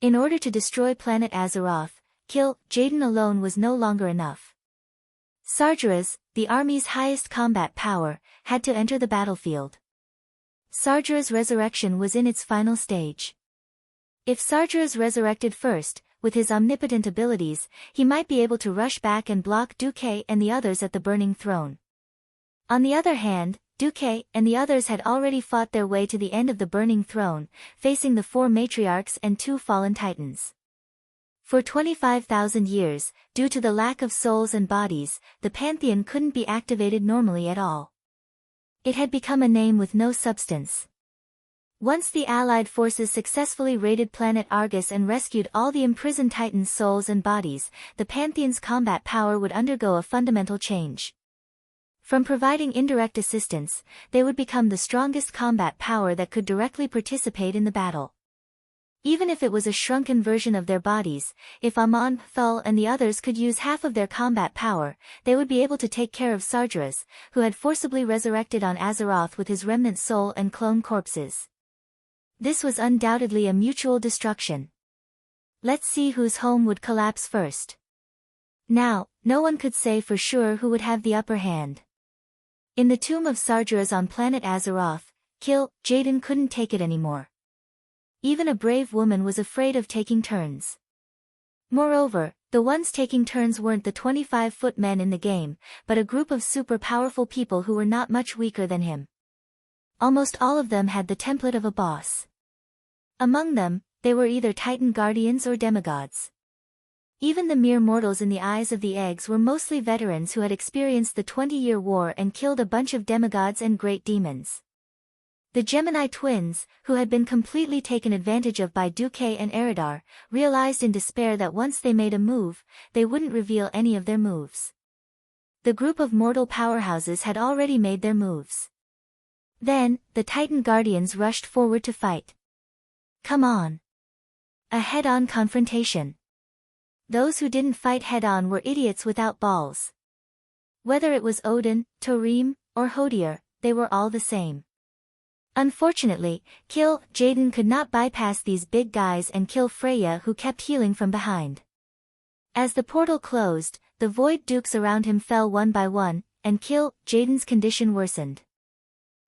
In order to destroy planet Azeroth, kill Jaden alone was no longer enough. Sargeras, the army's highest combat power, had to enter the battlefield. Sargeras' resurrection was in its final stage. If Sargeras resurrected first, with his omnipotent abilities, he might be able to rush back and block Duque and the others at the Burning Throne. On the other hand, Duque and the others had already fought their way to the end of the Burning Throne, facing the four matriarchs and two fallen titans. For 25,000 years, due to the lack of souls and bodies, the Pantheon couldn't be activated normally at all. It had become a name with no substance. Once the Allied forces successfully raided planet Argus and rescued all the imprisoned Titans' souls and bodies, the Pantheon's combat power would undergo a fundamental change. From providing indirect assistance, they would become the strongest combat power that could directly participate in the battle. Even if it was a shrunken version of their bodies, if Amon, Thul and the others could use half of their combat power, they would be able to take care of Sargeras, who had forcibly resurrected on Azeroth with his remnant soul and clone corpses. This was undoubtedly a mutual destruction. Let's see whose home would collapse first. Now, no one could say for sure who would have the upper hand. In the tomb of Sargeras on planet Azeroth, Jaden couldn't take it anymore. Even a brave woman was afraid of taking turns. Moreover, the ones taking turns weren't the 25-foot men in the game, but a group of super powerful people who were not much weaker than him. Almost all of them had the template of a boss. Among them, they were either Titan guardians or demigods. Even the mere mortals in the eyes of the eggs were mostly veterans who had experienced the 20-year war and killed a bunch of demigods and great demons. The Gemini twins, who had been completely taken advantage of by Duque and Eridar, realized in despair that once they made a move, they wouldn't reveal any of their moves. The group of mortal powerhouses had already made their moves. Then, the Titan Guardians rushed forward to fight. Come on. A head-on confrontation. Those who didn't fight head-on were idiots without balls. Whether it was Odin, Torim, or Hodier, they were all the same. Unfortunately, Jaden could not bypass these big guys and kill Freya, who kept healing from behind. As the portal closed, the Void Dukes around him fell one by one, and Jaden's condition worsened.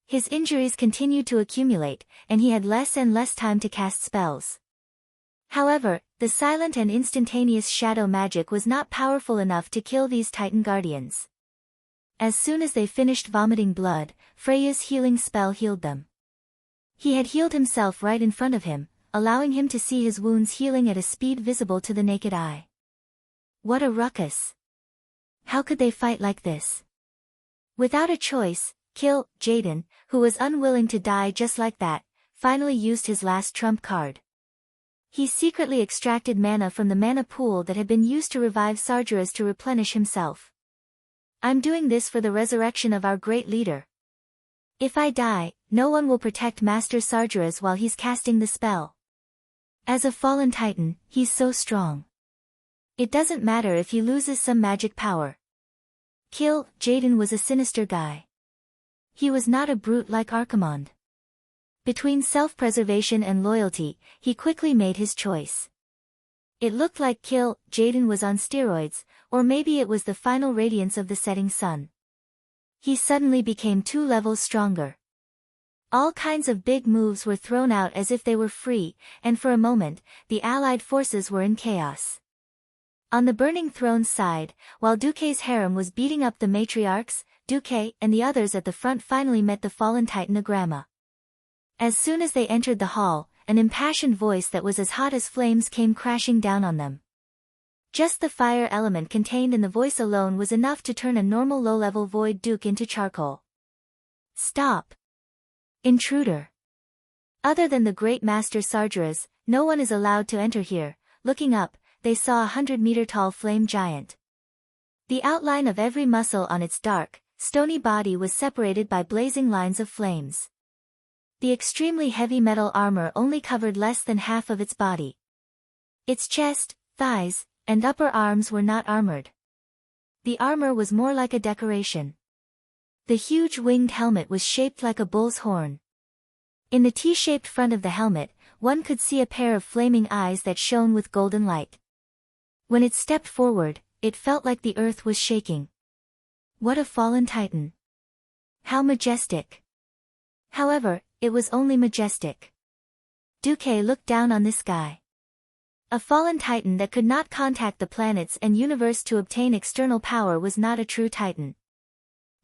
His injuries continued to accumulate, and he had less and less time to cast spells. However, the silent and instantaneous shadow magic was not powerful enough to kill these Titan Guardians. As soon as they finished vomiting blood, Freya's healing spell healed them. He had healed himself right in front of him, allowing him to see his wounds healing at a speed visible to the naked eye. What a ruckus! How could they fight like this? Without a choice, Jaden, who was unwilling to die just like that, finally used his last trump card. He secretly extracted mana from the mana pool that had been used to revive Sargeras to replenish himself. I'm doing this for the resurrection of our great leader. If I die, no one will protect Master Sargeras while he's casting the spell. As a fallen titan, he's so strong. It doesn't matter if he loses some magic power. Jaden was a sinister guy. He was not a brute like Archimonde. Between self-preservation and loyalty, he quickly made his choice. It looked like Jaden was on steroids, or maybe it was the final radiance of the setting sun. He suddenly became 2 levels stronger. All kinds of big moves were thrown out as if they were free, and for a moment, the allied forces were in chaos. On the Burning Throne's side, while Duque's harem was beating up the matriarchs, Duque and the others at the front finally met the fallen Titanogramma. As soon as they entered the hall, an impassioned voice that was as hot as flames came crashing down on them. Just the fire element contained in the voice alone was enough to turn a normal low-level Void Duke into charcoal. Stop! Intruder! Other than the great Master Sargeras, no one is allowed to enter here. Looking up, they saw a 100-meter-tall flame giant. The outline of every muscle on its dark, stony body was separated by blazing lines of flames. The extremely heavy metal armor only covered less than half of its body. Its chest, thighs, and upper arms were not armored. The armor was more like a decoration. The huge winged helmet was shaped like a bull's horn. In the T-shaped front of the helmet, one could see a pair of flaming eyes that shone with golden light. When it stepped forward, it felt like the earth was shaking. What a fallen titan! How majestic! However, it was only majestic. Duque looked down on this guy. A fallen titan that could not contact the planets and universe to obtain external power was not a true titan.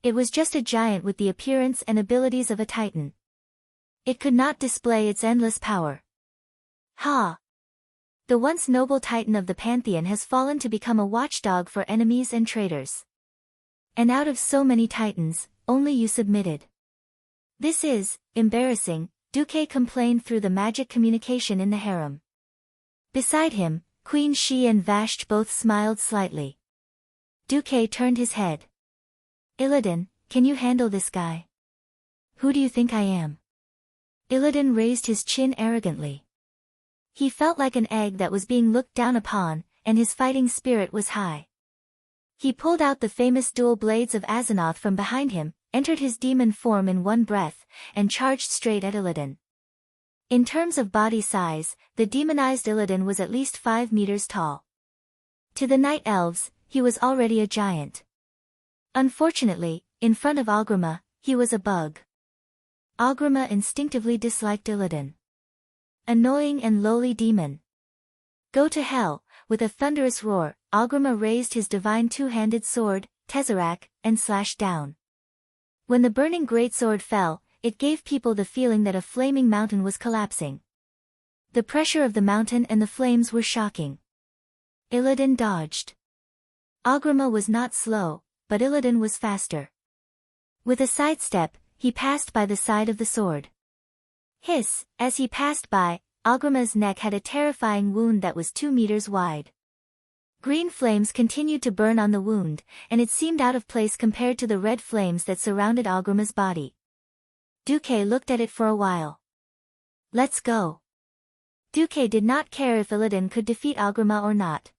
It was just a giant with the appearance and abilities of a titan. It could not display its endless power. Ha! The once noble titan of the pantheon has fallen to become a watchdog for enemies and traitors. And out of so many titans, only you submitted. This is embarrassing, Duque complained through the magic communication in the harem. Beside him, Queen Shi and Vashti both smiled slightly. Duque turned his head. Illidan, can you handle this guy? Who do you think I am? Illidan raised his chin arrogantly. He felt like an egg that was being looked down upon, and his fighting spirit was high. He pulled out the famous dual blades of Azeroth from behind him, entered his demon form in one breath, and charged straight at Illidan. In terms of body size, the demonized Illidan was at least 5 meters tall. To the night elves, he was already a giant. Unfortunately, in front of Algrima, he was a bug. Algrima instinctively disliked Illidan. Annoying and lowly demon. Go to hell. With a thunderous roar, Algrima raised his divine two-handed sword, Tesseract, and slashed down. When the burning greatsword fell, it gave people the feeling that a flaming mountain was collapsing. The pressure of the mountain and the flames were shocking. Illidan dodged. Algrima was not slow, but Illidan was faster. With a sidestep, he passed by the side of the sword. Hiss, as he passed by, Algrima's neck had a terrifying wound that was 2 meters wide. Green flames continued to burn on the wound, and it seemed out of place compared to the red flames that surrounded Algrima's body. Duque looked at it for a while. Let's go. Duque did not care if Illidan could defeat Algrima or not.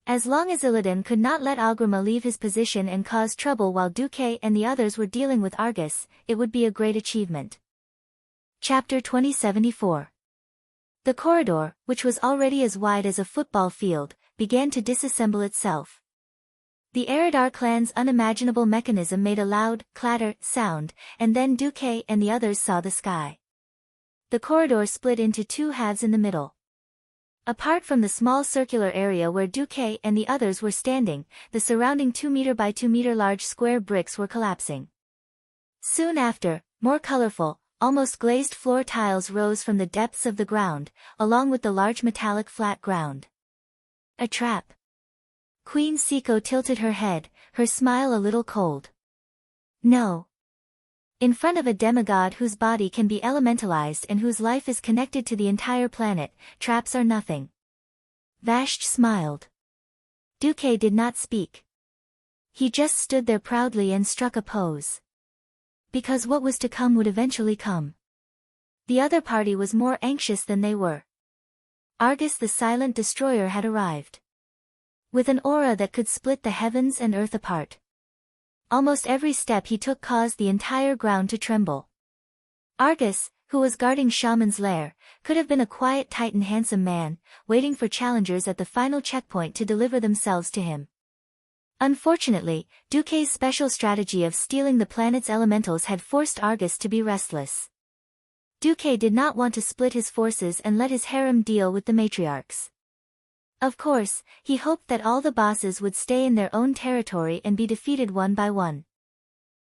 As long as Illidan could not let Algrima leave his position and cause trouble while Duque and the others were dealing with Argus, it would be a great achievement. Chapter 2074. The corridor, which was already as wide as a football field, began to disassemble itself. The Eridar clan's unimaginable mechanism made a loud, clatter, sound, and then Duque and the others saw the sky. The corridor split into 2 halves in the middle. Apart from the small circular area where Duque and the others were standing, the surrounding 2 meter by 2 meter large square bricks were collapsing. Soon after, more colorful, almost glazed floor tiles rose from the depths of the ground, along with the large metallic flat ground. A trap. Queen Siko tilted her head, her smile a little cold. No. In front of a demigod whose body can be elementalized and whose life is connected to the entire planet, traps are nothing. Vashj smiled. Duque did not speak. He just stood there proudly and struck a pose. Because what was to come would eventually come. The other party was more anxious than they were. Argus the silent destroyer had arrived. With an aura that could split the heavens and earth apart. Almost every step he took caused the entire ground to tremble. Argus, who was guarding Shaman's lair, could have been a quiet titan handsome man, waiting for challengers at the final checkpoint to deliver themselves to him. Unfortunately, Duque's special strategy of stealing the planet's elementals had forced Argus to be restless. Duque did not want to split his forces and let his harem deal with the matriarchs. Of course, he hoped that all the bosses would stay in their own territory and be defeated one by one.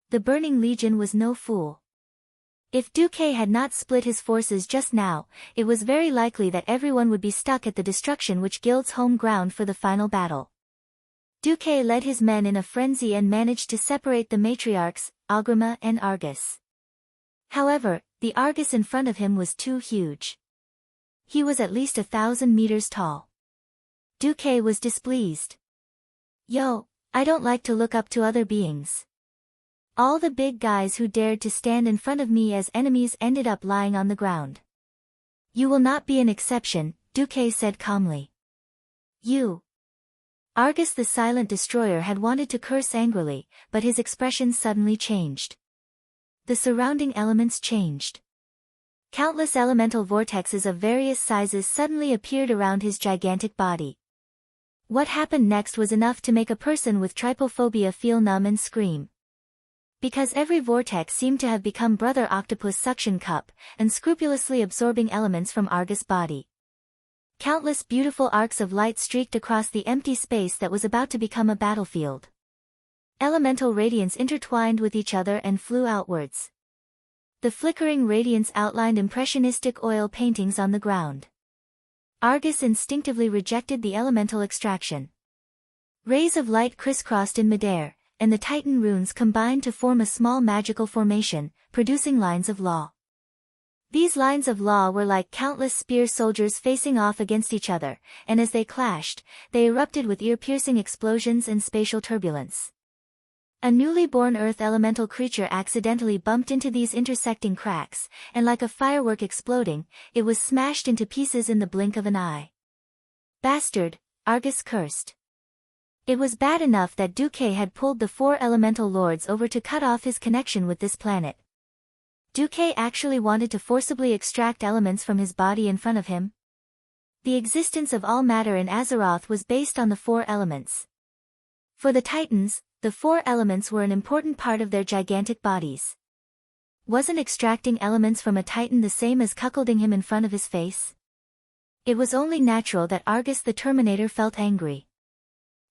The Burning Legion was no fool. If Duque had not split his forces just now, it was very likely that everyone would be stuck at the destruction which Guild's home ground for the final battle. Duque led his men in a frenzy and managed to separate the matriarchs, Algrima and Argus. However, the Argus in front of him was too huge. He was at least 1,000 meters tall. Duque was displeased. Yo, I don't like to look up to other beings. All the big guys who dared to stand in front of me as enemies ended up lying on the ground. You will not be an exception, Duque said calmly. You. Argus the silent destroyer had wanted to curse angrily, but his expression suddenly changed. The surrounding elements changed. Countless elemental vortexes of various sizes suddenly appeared around his gigantic body. What happened next was enough to make a person with trypophobia feel numb and scream. Because every vortex seemed to have become Brother Octopus' suction cup, unscrupulously absorbing elements from Argus' body. Countless beautiful arcs of light streaked across the empty space that was about to become a battlefield. Elemental radiance intertwined with each other and flew outwards. The flickering radiance outlined impressionistic oil paintings on the ground. Argus instinctively rejected the elemental extraction. Rays of light crisscrossed in midair, and the Titan runes combined to form a small magical formation, producing lines of law. These lines of law were like countless spear soldiers facing off against each other, and as they clashed, they erupted with ear-piercing explosions and spatial turbulence. A newly born earth elemental creature accidentally bumped into these intersecting cracks, and like a firework exploding, it was smashed into pieces in the blink of an eye. Bastard, Argus cursed. It was bad enough that Duque had pulled the 4 elemental lords over to cut off his connection with this planet. Duque actually wanted to forcibly extract elements from his body in front of him? The existence of all matter in Azeroth was based on the four elements. For the Titans, the four elements were an important part of their gigantic bodies. Wasn't extracting elements from a Titan the same as cuckolding him in front of his face? It was only natural that Argus the Terminator felt angry.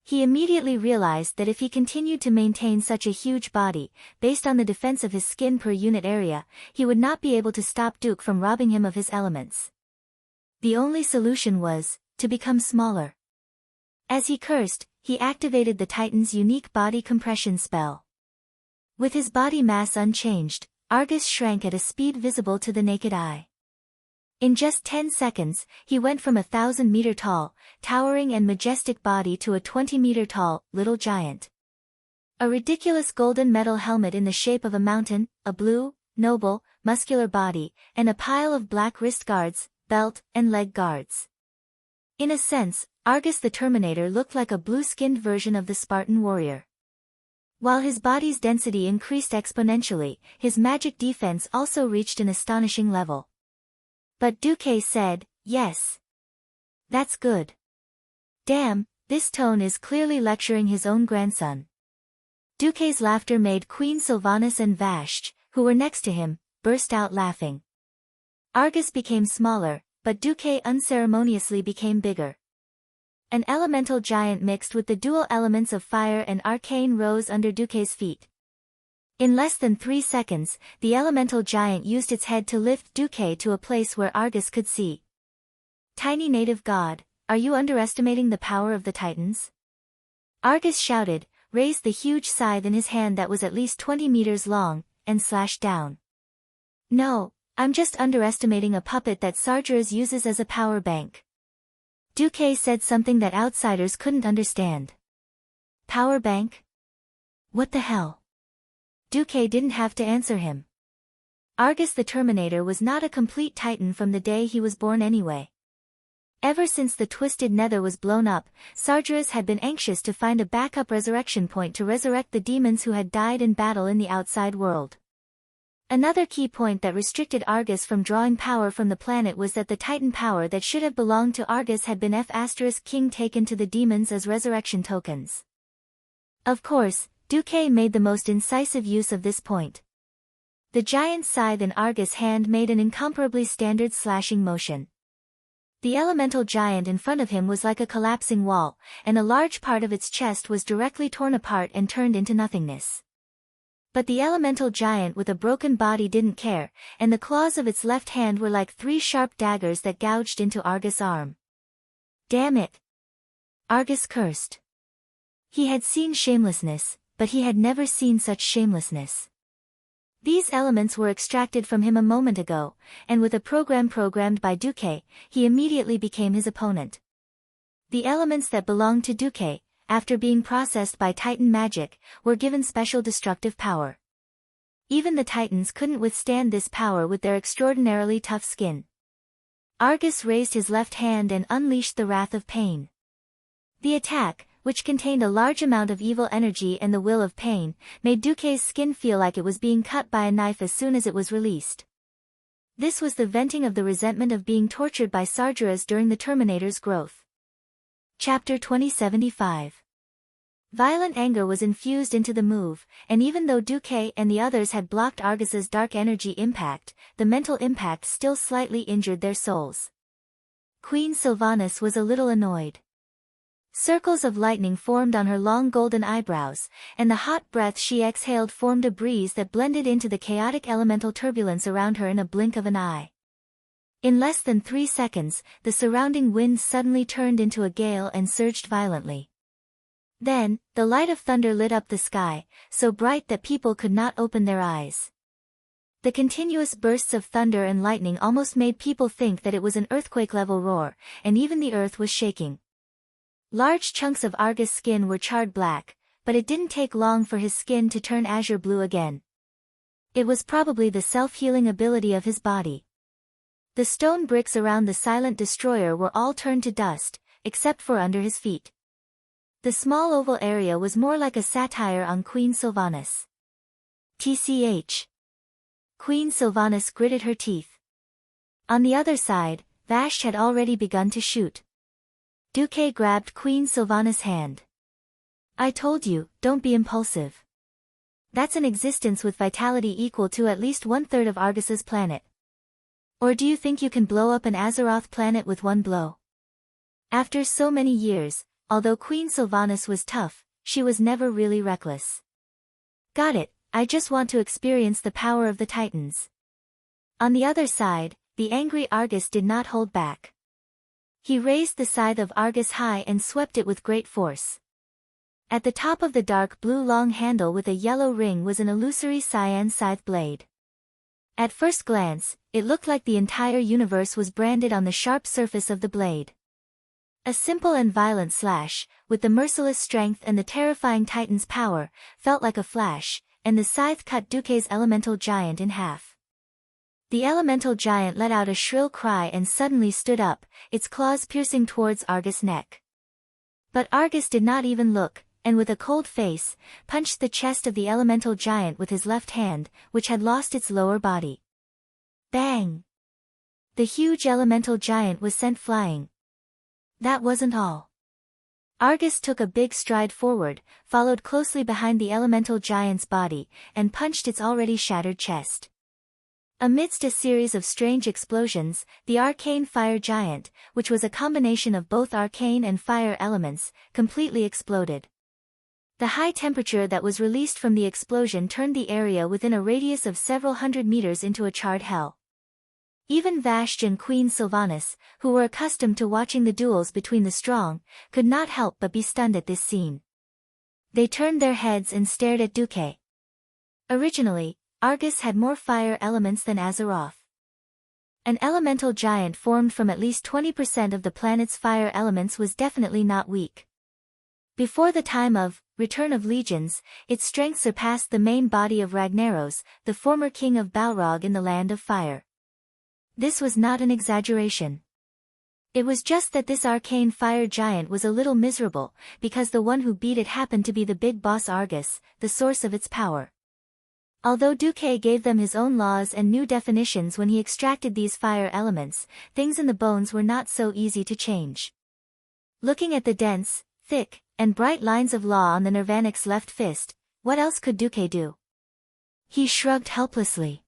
He immediately realized that if he continued to maintain such a huge body, based on the defense of his skin per unit area, he would not be able to stop Duke from robbing him of his elements. The only solution was, to become smaller. As he cursed, he activated the Titan's unique body compression spell. With his body mass unchanged, Argus shrank at a speed visible to the naked eye. In just 10 seconds, he went from a 1,000-meter-tall, towering and majestic body to a 20-meter-tall, little giant. A ridiculous golden metal helmet in the shape of a mountain, a blue, noble, muscular body, and a pile of black wrist guards, belt, and leg guards. In a sense, Argus the Terminator looked like a blue-skinned version of the Spartan warrior. While his body's density increased exponentially, his magic defense also reached an astonishing level. But Duque said, "Yes. That's good. Damn, this tone is clearly lecturing his own grandson." Duque's laughter made Queen Sylvanas and Vashj, who were next to him, burst out laughing. Argus became smaller, but Duque unceremoniously became bigger. An elemental giant mixed with the dual elements of fire and arcane rose under Duque's feet. In less than 3 seconds, the elemental giant used its head to lift Duque to a place where Argus could see. "Tiny native god, are you underestimating the power of the Titans?" Argus shouted, raised the huge scythe in his hand that was at least 20 meters long, and slashed down. "No, I'm just underestimating a puppet that Sargeras uses as a power bank." Duque said something that outsiders couldn't understand. "Power bank? What the hell?" Duque didn't have to answer him. Argus the Terminator was not a complete Titan from the day he was born anyway. Ever since the Twisted Nether was blown up, Sargeras had been anxious to find a backup resurrection point to resurrect the demons who had died in battle in the outside world. Another key point that restricted Argus from drawing power from the planet was that the Titan power that should have belonged to Argus had been F*King taken to the demons as resurrection tokens. Of course, Duque made the most incisive use of this point. The giant scythe in Argus' hand made an incomparably standard slashing motion. The elemental giant in front of him was like a collapsing wall, and a large part of its chest was directly torn apart and turned into nothingness. But the elemental giant with a broken body didn't care, and the claws of its left hand were like 3 sharp daggers that gouged into Argus' arm. "Damn it!" Argus cursed. He had seen shamelessness, but he had never seen such shamelessness. These elements were extracted from him a moment ago, and with a program programmed by Duque, he immediately became his opponent. The elements that belonged to Duque, after being processed by Titan magic, were given special destructive power. Even the Titans couldn't withstand this power with their extraordinarily tough skin. Argus raised his left hand and unleashed the Wrath of Pain. The attack, which contained a large amount of evil energy and the will of pain, made Duque's skin feel like it was being cut by a knife as soon as it was released. This was the venting of the resentment of being tortured by Sargeras during the Terminator's growth. Chapter 2075. Violent anger was infused into the move, and even though Duque and the others had blocked Argus's dark energy impact, the mental impact still slightly injured their souls. Queen Sylvanas was a little annoyed. Circles of lightning formed on her long golden eyebrows, and the hot breath she exhaled formed a breeze that blended into the chaotic elemental turbulence around her in a blink of an eye. In less than 3 seconds, the surrounding wind suddenly turned into a gale and surged violently. Then, the light of thunder lit up the sky, so bright that people could not open their eyes. The continuous bursts of thunder and lightning almost made people think that it was an earthquake-level roar, and even the earth was shaking. Large chunks of Argus' skin were charred black, but it didn't take long for his skin to turn azure blue again. It was probably the self-healing ability of his body. The stone bricks around the silent destroyer were all turned to dust, except for under his feet. The small oval area was more like a satire on Queen Sylvanas. TCH. Queen Sylvanas gritted her teeth. On the other side, Vashti had already begun to shoot. Duque grabbed Queen Sylvanas' hand. I told you, don't be impulsive. That's an existence with vitality equal to at least 1/3 of Argus's planet. Or do you think you can blow up an Azeroth planet with one blow? After so many years, although Queen Sylvanas was tough, she was never really reckless. Got it, I just want to experience the power of the Titans. On the other side, the angry Argus did not hold back. He raised the scythe of Argus high and swept it with great force. At the top of the dark blue long handle with a yellow ring was an illusory cyan scythe blade. At first glance, it looked like the entire universe was branded on the sharp surface of the blade. A simple and violent slash, with the merciless strength and the terrifying Titan's power, felt like a flash, and the scythe cut Duque's elemental giant in half. The elemental giant let out a shrill cry and suddenly stood up, its claws piercing towards Argus' neck. But Argus did not even look, and with a cold face, punched the chest of the elemental giant with his left hand, which had lost its lower body. Bang! The huge elemental giant was sent flying. That wasn't all. Argus took a big stride forward, followed closely behind the elemental giant's body, and punched its already shattered chest. Amidst a series of strange explosions, the arcane fire giant, which was a combination of both arcane and fire elements, completely exploded. The high temperature that was released from the explosion turned the area within a radius of several hundred meters into a charred hell. Even Vashti and Queen Sylvanas, who were accustomed to watching the duels between the strong, could not help but be stunned at this scene. They turned their heads and stared at Duque. Originally, Argus had more fire elements than Azeroth. An elemental giant formed from at least 20% of the planet's fire elements was definitely not weak. Before the time of Return of Legions, its strength surpassed the main body of Ragnaros, the former king of Balrog in the Land of Fire. This was not an exaggeration. It was just that this arcane fire giant was a little miserable, because the one who beat it happened to be the big boss Argus, the source of its power. Although Duque gave them his own laws and new definitions when he extracted these fire elements, things in the bones were not so easy to change. Looking at the dense, thick, and bright lines of law on the Nirvanic's left fist, what else could Duque do? He shrugged helplessly.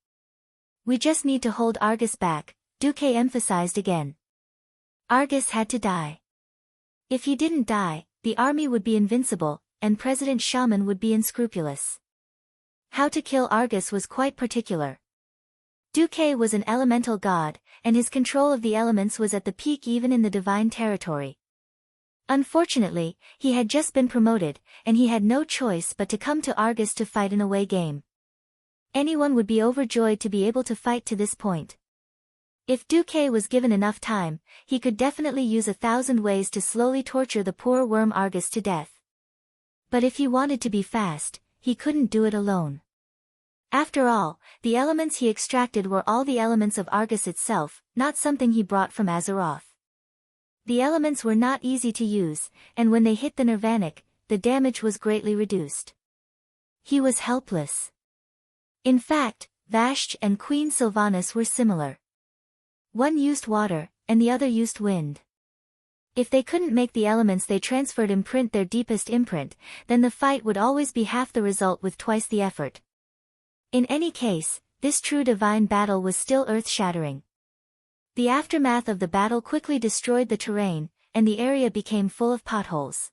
We just need to hold Argus back, Duque emphasized again. Argus had to die. If he didn't die, the army would be invincible, and President Shaman would be unscrupulous. How to kill Argus was quite particular. Duque was an elemental god, and his control of the elements was at the peak even in the divine territory. Unfortunately, he had just been promoted, and he had no choice but to come to Argus to fight an away game. Anyone would be overjoyed to be able to fight to this point. If Duque was given enough time, he could definitely use 1,000 ways to slowly torture the poor worm Argus to death. But if he wanted to be fast, he couldn't do it alone. After all, the elements he extracted were all the elements of Argus itself, not something he brought from Azeroth. The elements were not easy to use, and when they hit the Nirvanic, the damage was greatly reduced. He was helpless. In fact, Vashti and Queen Sylvanas were similar. One used water, and the other used wind. If they couldn't make the elements they transferred imprint their deepest imprint, then the fight would always be half the result with twice the effort. In any case, this true divine battle was still earth-shattering. The aftermath of the battle quickly destroyed the terrain, and the area became full of potholes.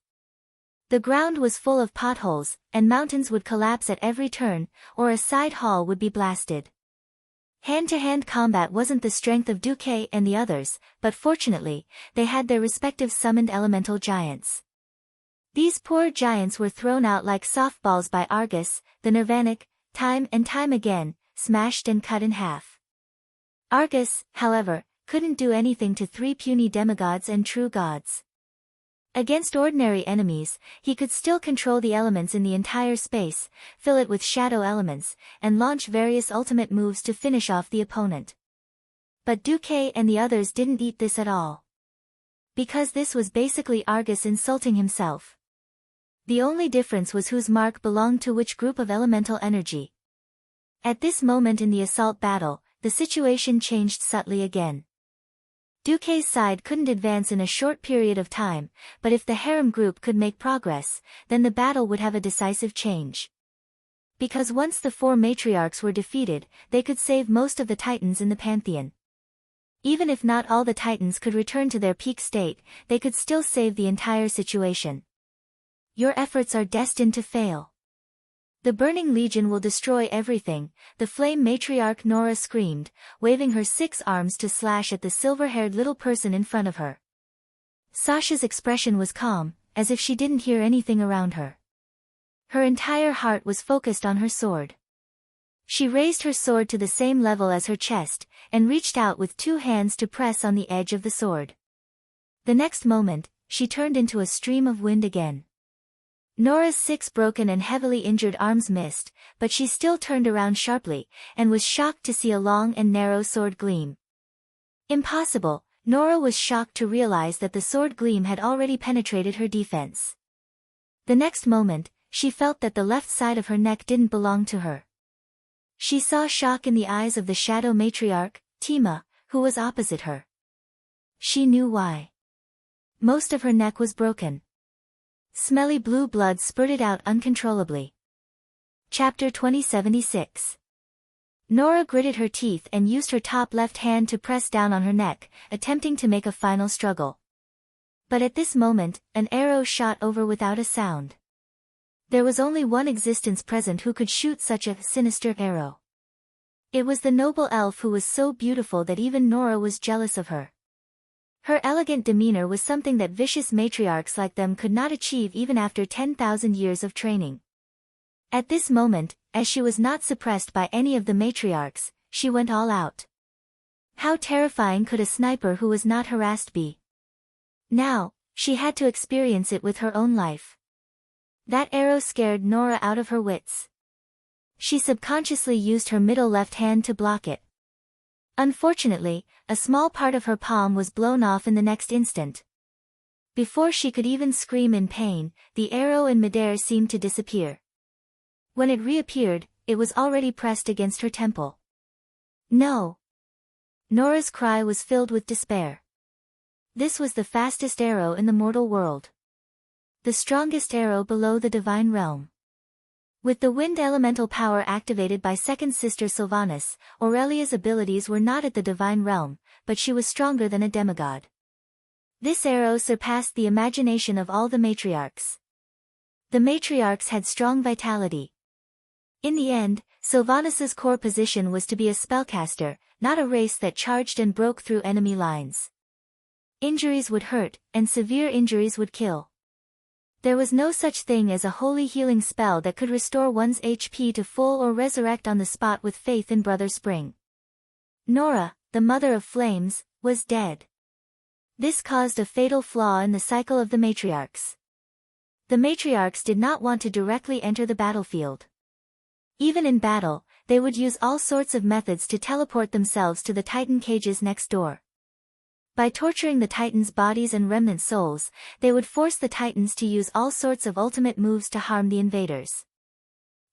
The ground was full of potholes, and mountains would collapse at every turn, or a side hall would be blasted. Hand-to-hand combat wasn't the strength of Duque and the others, but fortunately, they had their respective summoned elemental giants. These poor giants were thrown out like softballs by Argus, the Nirvanic, time and time again, smashed and cut in half. Argus, however, couldn't do anything to 3 puny demigods and true gods. Against ordinary enemies, he could still control the elements in the entire space, fill it with shadow elements, and launch various ultimate moves to finish off the opponent. But Duque and the others didn't eat this at all. Because this was basically Argus insulting himself. The only difference was whose mark belonged to which group of elemental energy. At this moment in the assault battle, the situation changed subtly again. Duque's side couldn't advance in a short period of time, but if the harem group could make progress, then the battle would have a decisive change. Because once the 4 matriarchs were defeated, they could save most of the titans in the pantheon. Even if not all the titans could return to their peak state, they could still save the entire situation. Your efforts are destined to fail. The Burning Legion will destroy everything, the flame matriarch Nora screamed, waving her 6 arms to slash at the silver-haired little person in front of her. Sasha's expression was calm, as if she didn't hear anything around her. Her entire heart was focused on her sword. She raised her sword to the same level as her chest, and reached out with 2 hands to press on the edge of the sword. The next moment, she turned into a stream of wind again. Nora's 6 broken and heavily injured arms missed, but she still turned around sharply, and was shocked to see a long and narrow sword gleam. Impossible, Nora was shocked to realize that the sword gleam had already penetrated her defense. The next moment, she felt that the left side of her neck didn't belong to her. She saw shock in the eyes of the shadow matriarch, Tima, who was opposite her. She knew why. Most of her neck was broken. Smelly blue blood spurted out uncontrollably. Chapter 2076. Nora gritted her teeth and used her top left hand to press down on her neck, attempting to make a final struggle. But at this moment, an arrow shot over without a sound. There was only one existence present who could shoot such a sinister arrow. It was the noble elf who was so beautiful that even Nora was jealous of her. Her elegant demeanor was something that vicious matriarchs like them could not achieve even after 10,000 years of training. At this moment, as she was not suppressed by any of the matriarchs, she went all out. How terrifying could a sniper who was not harassed be? Now, she had to experience it with her own life. That arrow scared Nora out of her wits. She subconsciously used her middle left hand to block it. Unfortunately, a small part of her palm was blown off in the next instant. Before she could even scream in pain, the arrow in midair seemed to disappear. When it reappeared, it was already pressed against her temple. No! Nora's cry was filled with despair. This was the fastest arrow in the mortal world. The strongest arrow below the divine realm. With the wind elemental power activated by second sister Sylvanas, Aurelia's abilities were not at the divine realm, but she was stronger than a demigod. This arrow surpassed the imagination of all the matriarchs. The matriarchs had strong vitality. In the end, Sylvanas's core position was to be a spellcaster, not a race that charged and broke through enemy lines. Injuries would hurt, and severe injuries would kill. There was no such thing as a holy healing spell that could restore one's HP to full or resurrect on the spot with faith in Brother Spring. Nora, the mother of flames, was dead. This caused a fatal flaw in the cycle of the matriarchs. The matriarchs did not want to directly enter the battlefield. Even in battle, they would use all sorts of methods to teleport themselves to the Titan cages next door. By torturing the Titans' bodies and remnant souls, they would force the Titans to use all sorts of ultimate moves to harm the invaders.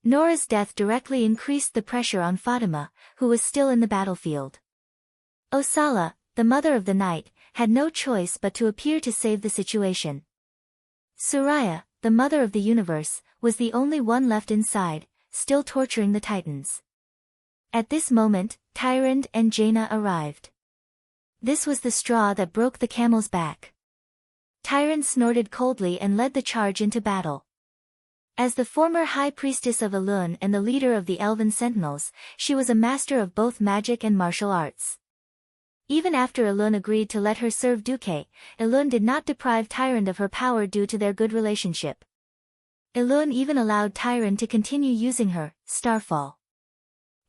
Nora's death directly increased the pressure on Fatima, who was still in the battlefield. Osala, the mother of the night, had no choice but to appear to save the situation. Soraya, the mother of the universe, was the only one left inside, still torturing the Titans. At this moment, Tyrande and Jaina arrived. This was the straw that broke the camel's back. Tyrande snorted coldly and led the charge into battle. As the former high priestess of Elun and the leader of the Elven Sentinels, she was a master of both magic and martial arts. Even after Elun agreed to let her serve Duque, Elun did not deprive Tyrande of her power due to their good relationship. Elun even allowed Tyrande to continue using her, Starfall.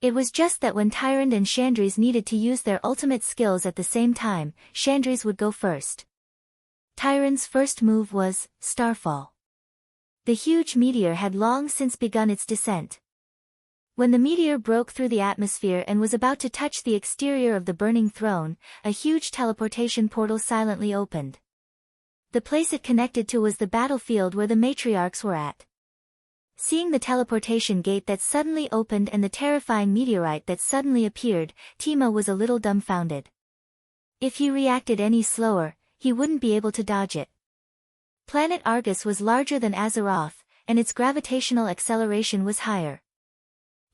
It was just that when Tyrande and Chandris needed to use their ultimate skills at the same time, Chandris would go first. Tyrande's first move was Starfall. The huge meteor had long since begun its descent. When the meteor broke through the atmosphere and was about to touch the exterior of the burning throne, a huge teleportation portal silently opened. The place it connected to was the battlefield where the matriarchs were at. Seeing the teleportation gate that suddenly opened and the terrifying meteorite that suddenly appeared, Tima was a little dumbfounded. If he reacted any slower, he wouldn't be able to dodge it. Planet Argus was larger than Azeroth, and its gravitational acceleration was higher.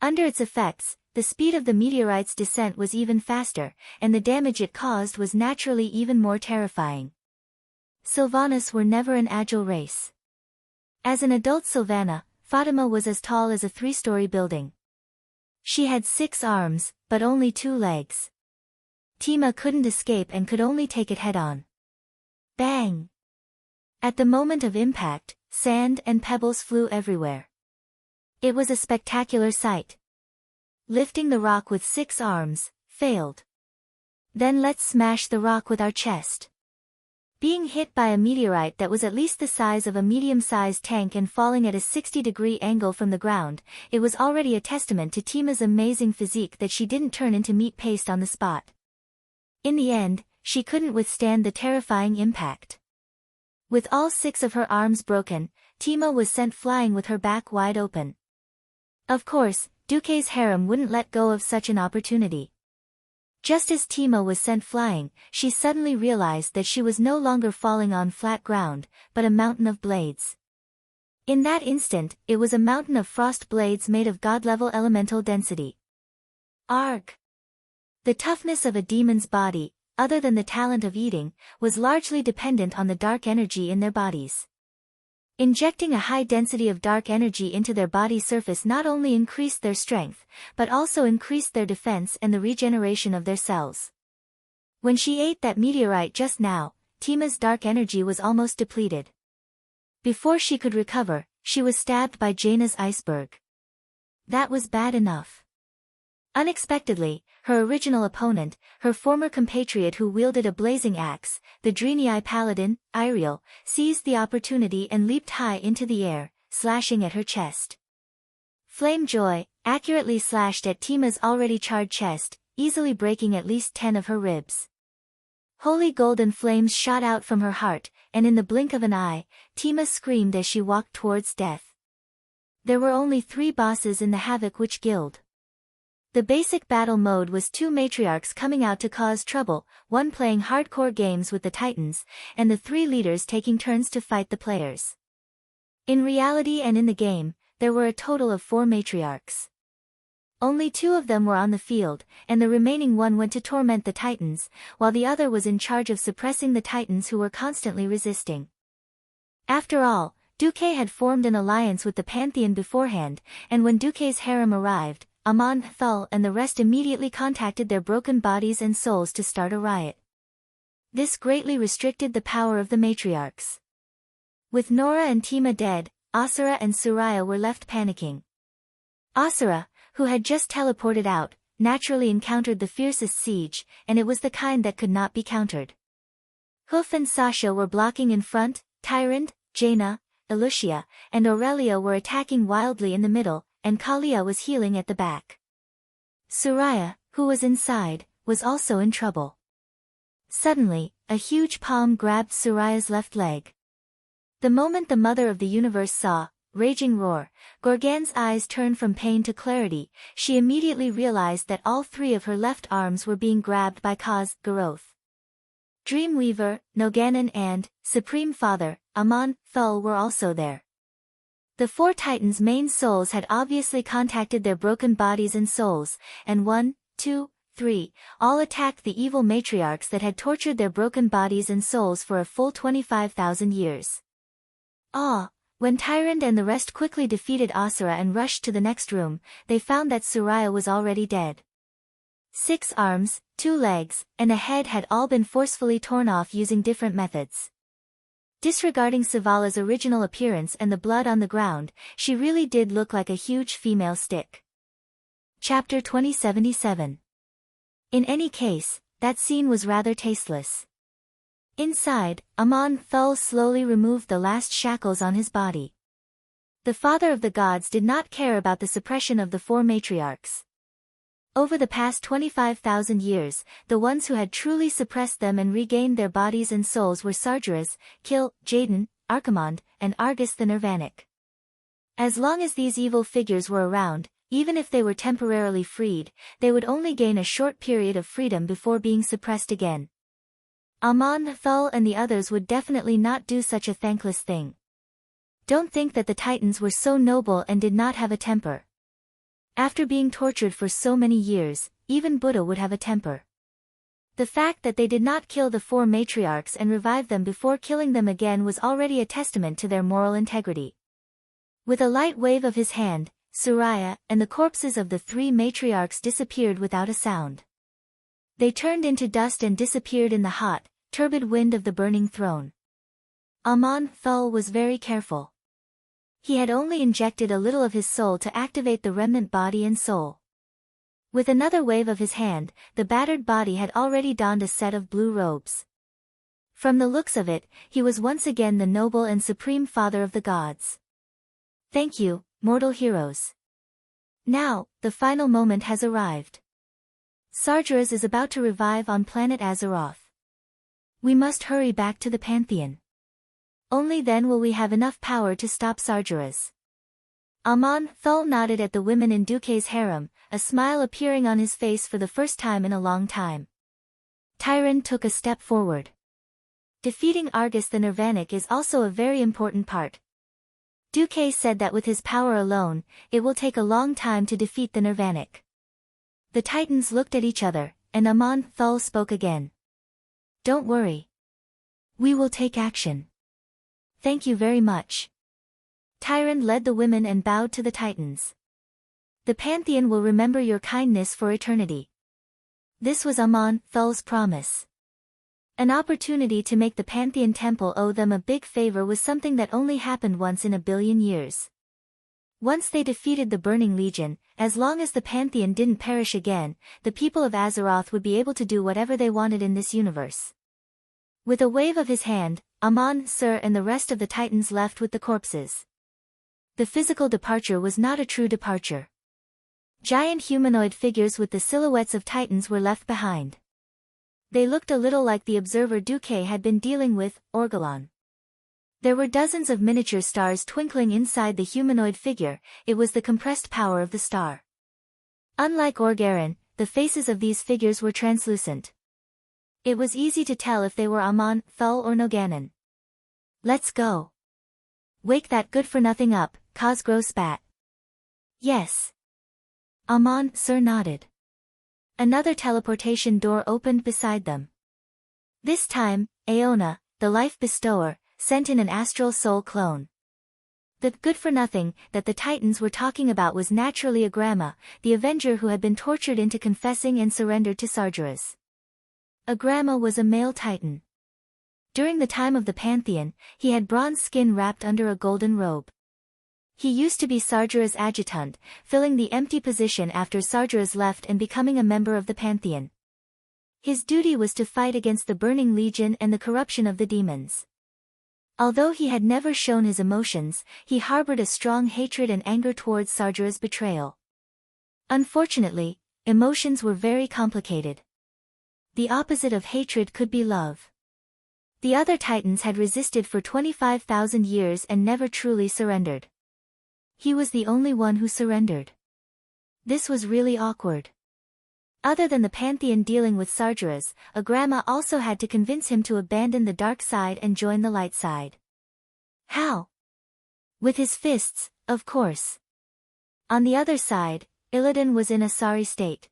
Under its effects, the speed of the meteorite's descent was even faster, and the damage it caused was naturally even more terrifying. Sylvanas were never an agile race. As an adult Sylvana, Fatima was as tall as a 3-story building. She had 6 arms, but only 2 legs. Tima couldn't escape and could only take it head-on. Bang! At the moment of impact, sand and pebbles flew everywhere. It was a spectacular sight. Lifting the rock with 6 arms, failed. Then let's smash the rock with our chest. Being hit by a meteorite that was at least the size of a medium-sized tank and falling at a 60-degree angle from the ground, it was already a testament to Tima's amazing physique that she didn't turn into meat paste on the spot. In the end, she couldn't withstand the terrifying impact. With all 6 of her arms broken, Tima was sent flying with her back wide open. Of course, Duque's harem wouldn't let go of such an opportunity. Just as Tima was sent flying, she suddenly realized that she was no longer falling on flat ground, but a mountain of blades. In that instant, it was a mountain of frost blades made of god-level elemental density. Arg! The toughness of a demon's body, other than the talent of eating, was largely dependent on the dark energy in their bodies. Injecting a high density of dark energy into their body surface not only increased their strength, but also increased their defense and the regeneration of their cells. When she ate that meteorite just now, Tima's dark energy was almost depleted. Before she could recover, she was stabbed by Jaina's iceberg. That was bad enough. Unexpectedly, her original opponent, her former compatriot who wielded a blazing axe, the Draenei paladin, Iriel, seized the opportunity and leaped high into the air, slashing at her chest. Flame Joy accurately slashed at Tima's already charred chest, easily breaking at least 10 of her ribs. Holy golden flames shot out from her heart, and in the blink of an eye, Tima screamed as she walked towards death. There were only 3 bosses in the Havoc Witch Guild. The basic battle mode was 2 matriarchs coming out to cause trouble, one playing hardcore games with the Titans, and the 3 leaders taking turns to fight the players. In reality and in the game, there were a total of 4 matriarchs. Only 2 of them were on the field, and the remaining one went to torment the Titans, while the other was in charge of suppressing the Titans who were constantly resisting. After all, Duque had formed an alliance with the Pantheon beforehand, and when Duque's harem arrived, Amon, Thul and the rest immediately contacted their broken bodies and souls to start a riot. This greatly restricted the power of the matriarchs. With Nora and Tima dead, Asura and Suraya were left panicking. Asura, who had just teleported out, naturally encountered the fiercest siege, and it was the kind that could not be countered. Hoof and Sasha were blocking in front, Tyrant, Jaina, Elucia, and Aurelia were attacking wildly in the middle, and Kalia was healing at the back. Suraya, who was inside, was also in trouble. Suddenly, a huge palm grabbed Suraya's left leg. The moment the Mother of the Universe saw, raging roar, Gorgan's eyes turned from pain to clarity, she immediately realized that all 3 of her left arms were being grabbed by Kaz, Garoth. Dreamweaver, Noganon and, Supreme Father, Amon, Thul were also there. The 4 Titans' main souls had obviously contacted their broken bodies and souls, and 1, 2, 3, all attacked the evil matriarchs that had tortured their broken bodies and souls for a full 25,000 years. When Tyrant and the rest quickly defeated Asura and rushed to the next room, they found that Suraya was already dead. 6 arms, 2 legs, and a head had all been forcefully torn off using different methods. Disregarding Savala's original appearance and the blood on the ground, she really did look like a huge female stick. Chapter 2077. In any case, that scene was rather tasteless. Inside, Amon Thul slowly removed the last shackles on his body. The Father of the Gods did not care about the suppression of the 4 matriarchs. Over the past 25,000 years, the ones who had truly suppressed them and regained their bodies and souls were Sargeras, Kil, Jaden, Archimonde, and Argus the Nirvanic. As long as these evil figures were around, even if they were temporarily freed, they would only gain a short period of freedom before being suppressed again. Amon, Thul and the others would definitely not do such a thankless thing. Don't think that the Titans were so noble and did not have a temper. After being tortured for so many years, even Buddha would have a temper. The fact that they did not kill the 4 matriarchs and revive them before killing them again was already a testament to their moral integrity. With a light wave of his hand, Suraya and the corpses of the 3 matriarchs disappeared without a sound. They turned into dust and disappeared in the hot, turbid wind of the burning throne. Amon, Thul was very careful. He had only injected a little of his soul to activate the remnant body and soul. With another wave of his hand, the battered body had already donned a set of blue robes. From the looks of it, he was once again the noble and supreme father of the gods. Thank you, mortal heroes. Now, the final moment has arrived. Sargeras is about to revive on planet Azeroth. We must hurry back to the Pantheon. Only then will we have enough power to stop Sargeras. Amon, Thul nodded at the women in Duke's harem, a smile appearing on his face for the first time in a long time. Tyron took a step forward. Defeating Argus the Nirvanic is also a very important part. Duke said that with his power alone, it will take a long time to defeat the Nirvanic. The Titans looked at each other, and Amon, Thul spoke again. Don't worry. We will take action. Thank you very much. Tyron led the women and bowed to the Titans. The Pantheon will remember your kindness for eternity. This was Amon, Thul's promise. An opportunity to make the Pantheon Temple owe them a big favor was something that only happened once in a billion years. Once they defeated the Burning Legion, as long as the Pantheon didn't perish again, the people of Azeroth would be able to do whatever they wanted in this universe. With a wave of his hand, Amon, Sir and the rest of the Titans left with the corpses. The physical departure was not a true departure. Giant humanoid figures with the silhouettes of Titans were left behind. They looked a little like the observer Duke had been dealing with, Orgolan. There were dozens of miniature stars twinkling inside the humanoid figure. It was the compressed power of the star. Unlike Orgaren, the faces of these figures were translucent. It was easy to tell if they were Amon, Thul or Noganon. Let's go. Wake that good-for-nothing up, Cosgro spat. Yes. Amon, Sir nodded. Another teleportation door opened beside them. This time, Aona, the life bestower, sent in an astral soul clone. The good-for-nothing that the Titans were talking about was naturally Agrama, the Avenger who had been tortured into confessing and surrendered to Sargeras. Agrama was a male Titan. During the time of the Pantheon, he had bronze skin wrapped under a golden robe. He used to be Sargeras' adjutant, filling the empty position after Sargeras left and becoming a member of the Pantheon. His duty was to fight against the Burning Legion and the corruption of the demons. Although he had never shown his emotions, he harbored a strong hatred and anger towards Sargeras' betrayal. Unfortunately, emotions were very complicated. The opposite of hatred could be love. The other Titans had resisted for 25,000 years and never truly surrendered. He was the only one who surrendered. This was really awkward. Other than the Pantheon dealing with Sargeras, Agrama also had to convince him to abandon the dark side and join the light side. How? With his fists, of course. On the other side, Illidan was in a sorry state.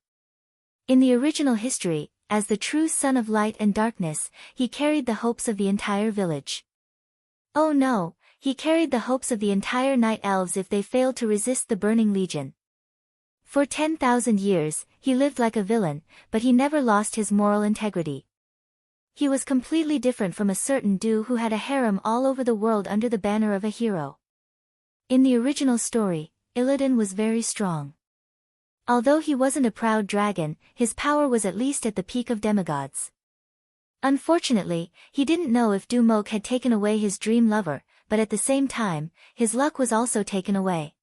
In the original history, as the true son of light and darkness, he carried the hopes of the entire village. Oh no, he carried the hopes of the entire Night Elves if they failed to resist the Burning Legion. For 10,000 years, he lived like a villain, but he never lost his moral integrity. He was completely different from a certain Du who had a harem all over the world under the banner of a hero. In the original story, Illidan was very strong. Although he wasn't a proud dragon, his power was at least at the peak of demigods. Unfortunately, he didn't know if Du-Mok had taken away his dream lover, but at the same time, his luck was also taken away.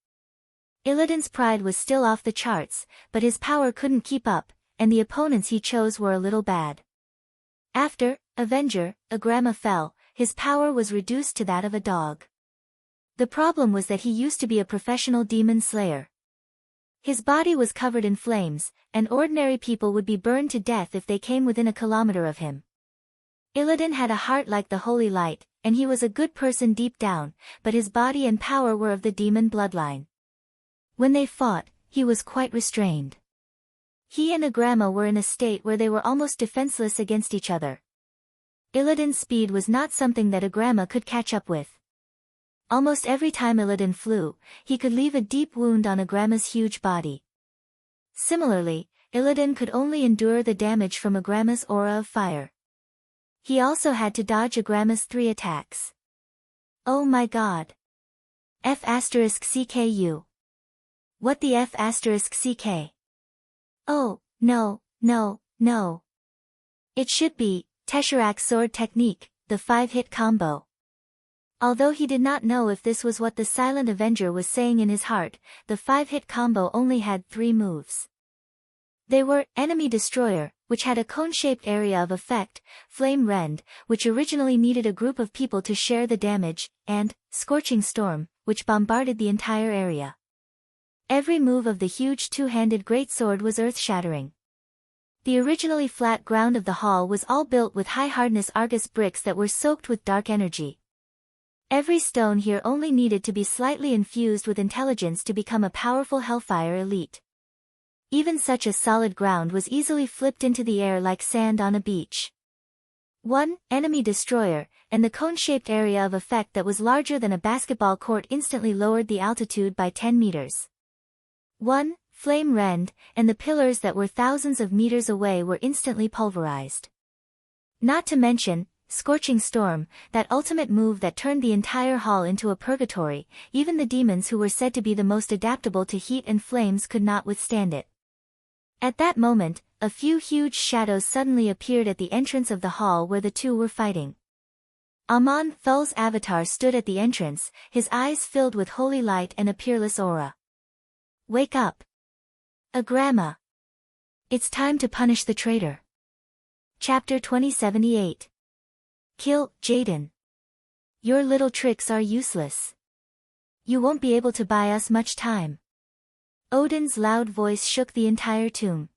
Illidan's pride was still off the charts, but his power couldn't keep up, and the opponents he chose were a little bad. After Avenger, Agrama fell, his power was reduced to that of a dog. The problem was that he used to be a professional demon slayer. His body was covered in flames, and ordinary people would be burned to death if they came within a kilometer of him. Illidan had a heart like the holy light, and he was a good person deep down, but his body and power were of the demon bloodline. When they fought, he was quite restrained. He and Agrama were in a state where they were almost defenseless against each other. Illidan's speed was not something that Agrama could catch up with. Almost every time Illidan flew, he could leave a deep wound on Agrama's huge body. Similarly, Illidan could only endure the damage from Agrama's aura of fire. He also had to dodge Agrama's 3 attacks. Oh my god. F***CKU. What the F***CK? Oh, no, no, no. It should be, Tesseract Sword Technique, the 5-hit combo. Although he did not know if this was what the Silent Avenger was saying in his heart, the 5-hit combo only had 3 moves. They were, Enemy Destroyer, which had a cone-shaped area of effect, Flame Rend, which originally needed a group of people to share the damage, and Scorching Storm, which bombarded the entire area. Every move of the huge 2-handed greatsword was earth-shattering. The originally flat ground of the hall was all built with high-hardness Argus bricks that were soaked with dark energy. Every stone here only needed to be slightly infused with intelligence to become a powerful Hellfire elite. Even such a solid ground was easily flipped into the air like sand on a beach. 1. Enemy Destroyer, and the cone-shaped area of effect that was larger than a basketball court instantly lowered the altitude by 10 meters. 1. Flame Rend, and the pillars that were thousands of meters away were instantly pulverized. Not to mention, Scorching Storm, that ultimate move that turned the entire hall into a purgatory. Even the demons who were said to be the most adaptable to heat and flames could not withstand it. At that moment, a few huge shadows suddenly appeared at the entrance of the hall where the two were fighting. Amon Thul's avatar stood at the entrance, his eyes filled with holy light and a peerless aura. Wake up! Agrama! It's time to punish the traitor. Chapter 2078. Kill Jaden. Your little tricks are useless. You won't be able to buy us much time. Odin's loud voice shook the entire tomb.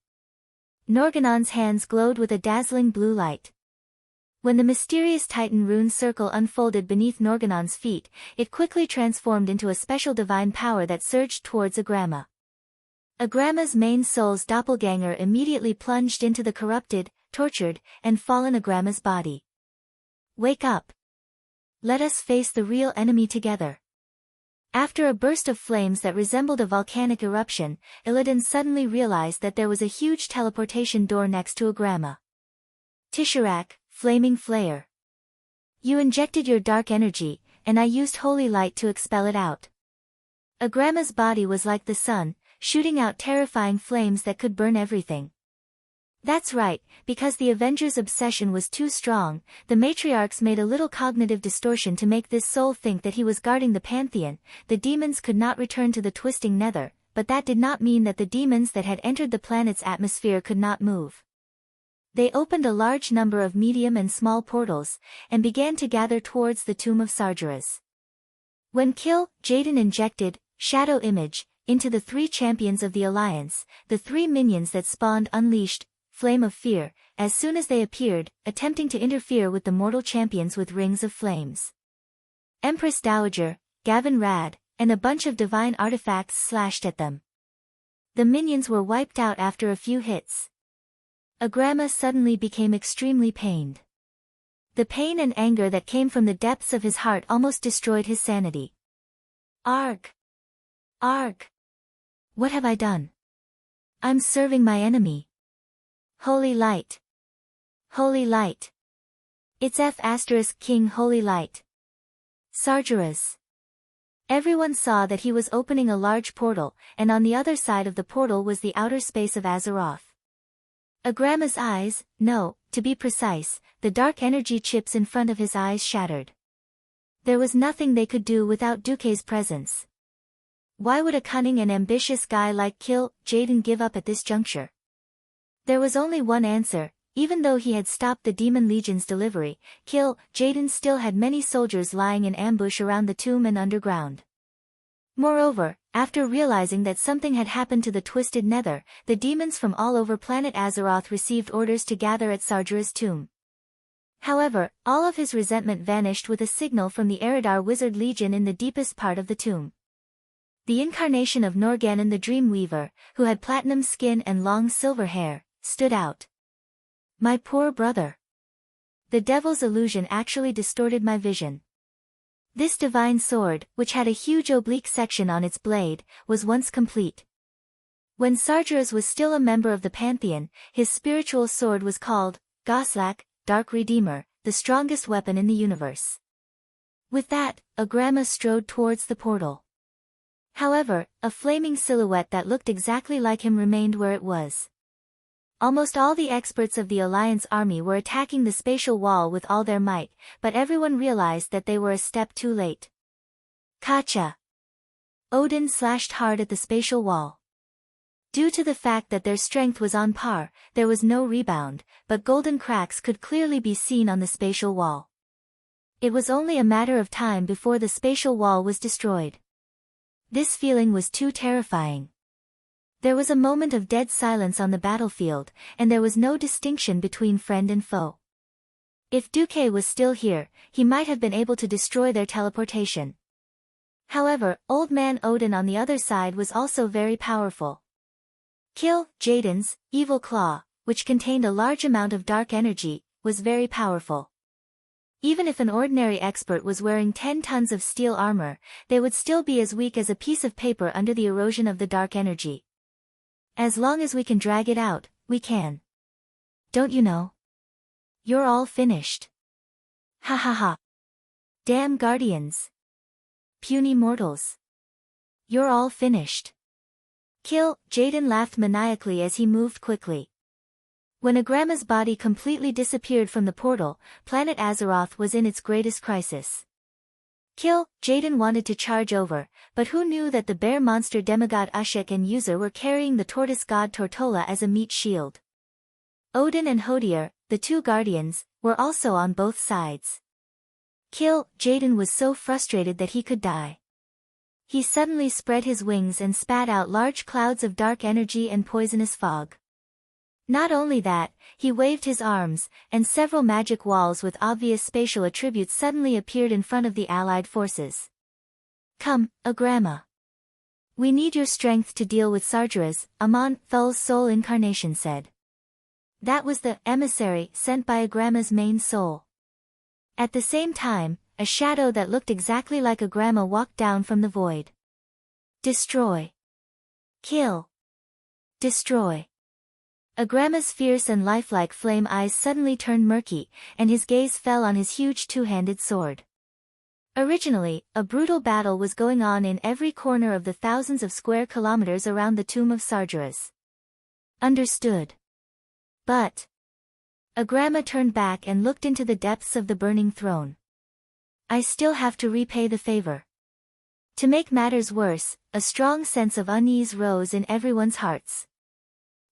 Norgannon's hands glowed with a dazzling blue light. When the mysterious Titan rune circle unfolded beneath Norgannon's feet, it quickly transformed into a special divine power that surged towards Agrama. Agrama's main soul's doppelganger immediately plunged into the corrupted, tortured, and fallen Agrama's body. Wake up! Let us face the real enemy together. After a burst of flames that resembled a volcanic eruption, Illidan suddenly realized that there was a huge teleportation door next to Agrama. Tesseract, Flaming Flare. You injected your dark energy, and I used holy light to expel it out. Agrama's body was like the sun, shooting out terrifying flames that could burn everything. That's right, because the Avengers' obsession was too strong, the matriarchs made a little cognitive distortion to make this soul think that he was guarding the Pantheon. The demons could not return to the twisting nether, but that did not mean that the demons that had entered the planet's atmosphere could not move. They opened a large number of medium and small portals, and began to gather towards the tomb of Sargeras. When Kill Jaden injected Shadow Image into the 3 champions of the Alliance, the 3 minions that spawned unleashed Flame of Fear, as soon as they appeared, attempting to interfere with the mortal champions with rings of flames. Empress Dowager, Gavin Rad, and a bunch of divine artifacts slashed at them. The minions were wiped out after a few hits. Agrama suddenly became extremely pained. The pain and anger that came from the depths of his heart almost destroyed his sanity. Arg! Arg! What have I done? I'm serving my enemy. Holy light. Holy light. It's F***King Holy Light. Sargeras. Everyone saw that he was opening a large portal, and on the other side of the portal was the outer space of Azeroth. Agrama's eyes, no, to be precise, the dark energy chips in front of his eyes shattered. There was nothing they could do without Duke's presence. Why would a cunning and ambitious guy like Kill Jaden give up at this juncture? There was only one answer, even though he had stopped the Demon Legion's delivery, Jaden still had many soldiers lying in ambush around the tomb and underground. Moreover, after realizing that something had happened to the Twisted Nether, the demons from all over planet Azeroth received orders to gather at Sargera's tomb. However, all of his resentment vanished with a signal from the Eridar Wizard Legion in the deepest part of the tomb. The incarnation of Norgannon the Dreamweaver, who had platinum skin and long silver hair, stood out. My poor brother. The devil's illusion actually distorted my vision. This divine sword, which had a huge oblique section on its blade, was once complete. When Sargeras was still a member of the Pantheon, his spiritual sword was called Goslak, Dark Redeemer, the strongest weapon in the universe. With that, Agrama strode towards the portal. However, a flaming silhouette that looked exactly like him remained where it was. Almost all the experts of the Alliance army were attacking the spatial wall with all their might, but everyone realized that they were a step too late. Kacha! Odin slashed hard at the spatial wall. Due to the fact that their strength was on par, there was no rebound, but golden cracks could clearly be seen on the spatial wall. It was only a matter of time before the spatial wall was destroyed. This feeling was too terrifying. There was a moment of dead silence on the battlefield, and there was no distinction between friend and foe. If Duque was still here, he might have been able to destroy their teleportation. However, Old Man Odin on the other side was also very powerful. Jaden's evil claw, which contained a large amount of dark energy, was very powerful. Even if an ordinary expert was wearing 10 tons of steel armor, they would still be as weak as a piece of paper under the erosion of the dark energy. As long as we can drag it out, we can. Don't you know? You're all finished. Ha ha ha. Damn guardians. Puny mortals. You're all finished. Jaden laughed maniacally as he moved quickly. When Agrama's body completely disappeared from the portal, planet Azeroth was in its greatest crisis. Jaden wanted to charge over, but who knew that the bear monster demigod Ushek and Yuza were carrying the tortoise god Tortola as a meat shield. Odin and Hodier, the two guardians, were also on both sides. Jaden was so frustrated that he could die. He suddenly spread his wings and spat out large clouds of dark energy and poisonous fog. Not only that, he waved his arms, and several magic walls with obvious spatial attributes suddenly appeared in front of the allied forces. Come, Agrama. We need your strength to deal with Sargeras, Amon Thul's soul incarnation said. That was the emissary sent by Agrama's main soul. At the same time, a shadow that looked exactly like Agrama walked down from the void. Destroy. Kill. Destroy. Agrama's fierce and lifelike flame eyes suddenly turned murky, and his gaze fell on his huge two-handed sword. Originally, a brutal battle was going on in every corner of the thousands of square kilometers around the tomb of Sargeras. Understood. But Agrama turned back and looked into the depths of the burning throne. I still have to repay the favor. To make matters worse, a strong sense of unease rose in everyone's hearts.